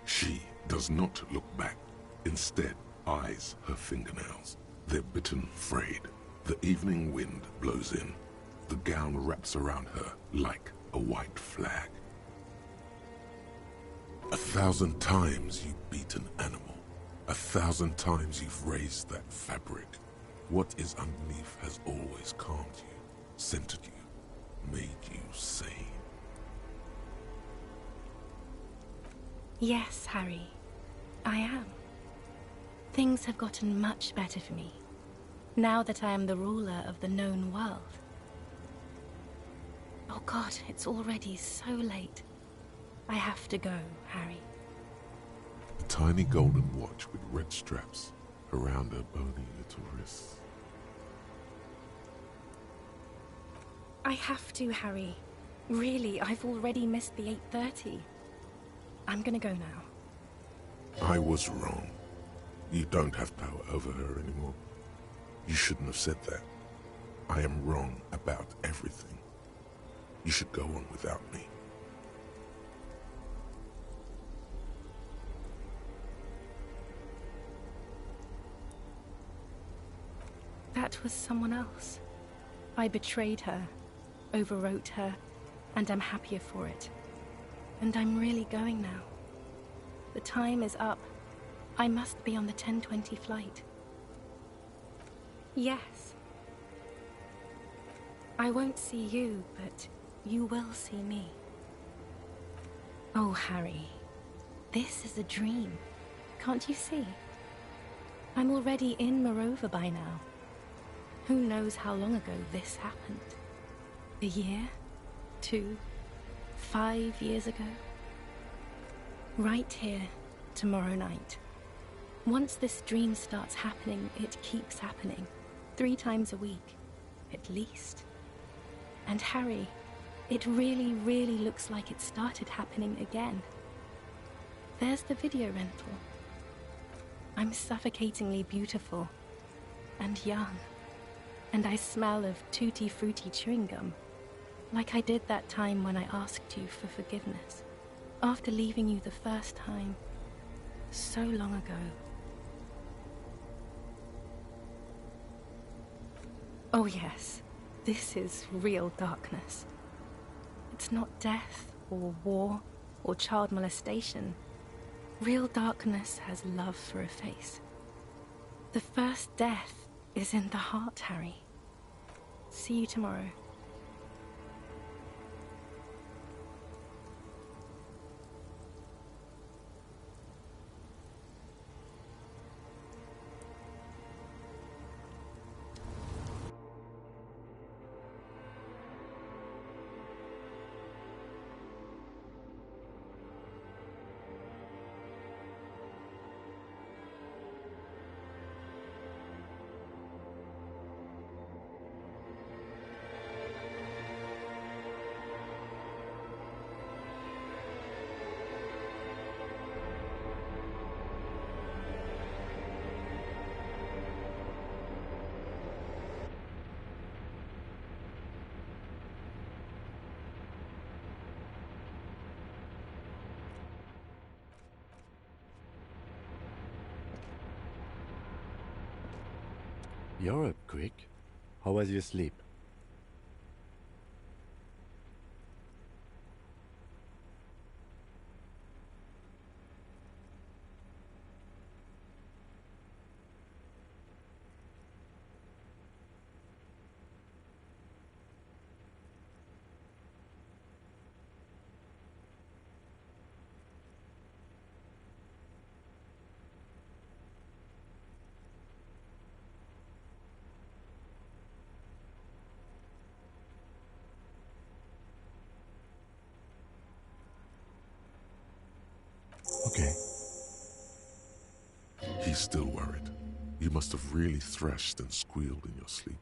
She does not look back. Instead, eyes her fingernails. They're bitten frayed. The evening wind blows in. The gown wraps around her like a white flag. 1,000 times you beat an animal. 1,000 times you've raised that fabric. What is underneath has always calmed you, centered you, made you sane. Yes, Harry. I am. Things have gotten much better for me, now that I am the ruler of the known world. Oh God, it's already so late. I have to go, Harry. A tiny golden watch with red straps around her bony little wrists. I have to, Harry. Really, I've already missed the 8:30. I'm gonna go now. I was wrong. You don't have power over her anymore. You shouldn't have said that. I am wrong about everything. You should go on without me. That was someone else. I betrayed her, overwrote her, and I'm happier for it. And I'm really going now. The time is up. I must be on the 10:20 flight. Yes. I won't see you, but you will see me. Oh, Harry. This is a dream. Can't you see? I'm already in Morova by now. Who knows how long ago this happened? A year? 2? 5 years ago? Right here, tomorrow night. Once this dream starts happening, it keeps happening. 3 times a week, at least. And Harry, it really, really looks like it started happening again. There's the video rental. I'm suffocatingly beautiful and young. And I smell of tutti frutti chewing gum, like I did that time when I asked you for forgiveness, after leaving you the first time, so long ago. Oh yes, this is real darkness. It's not death, or war, or child molestation. Real darkness has love for a face. The first death is in the heart, Harry. See you tomorrow. You're up quick. How was your sleep? Okay. He's still worried. You must have really threshed and squealed in your sleep.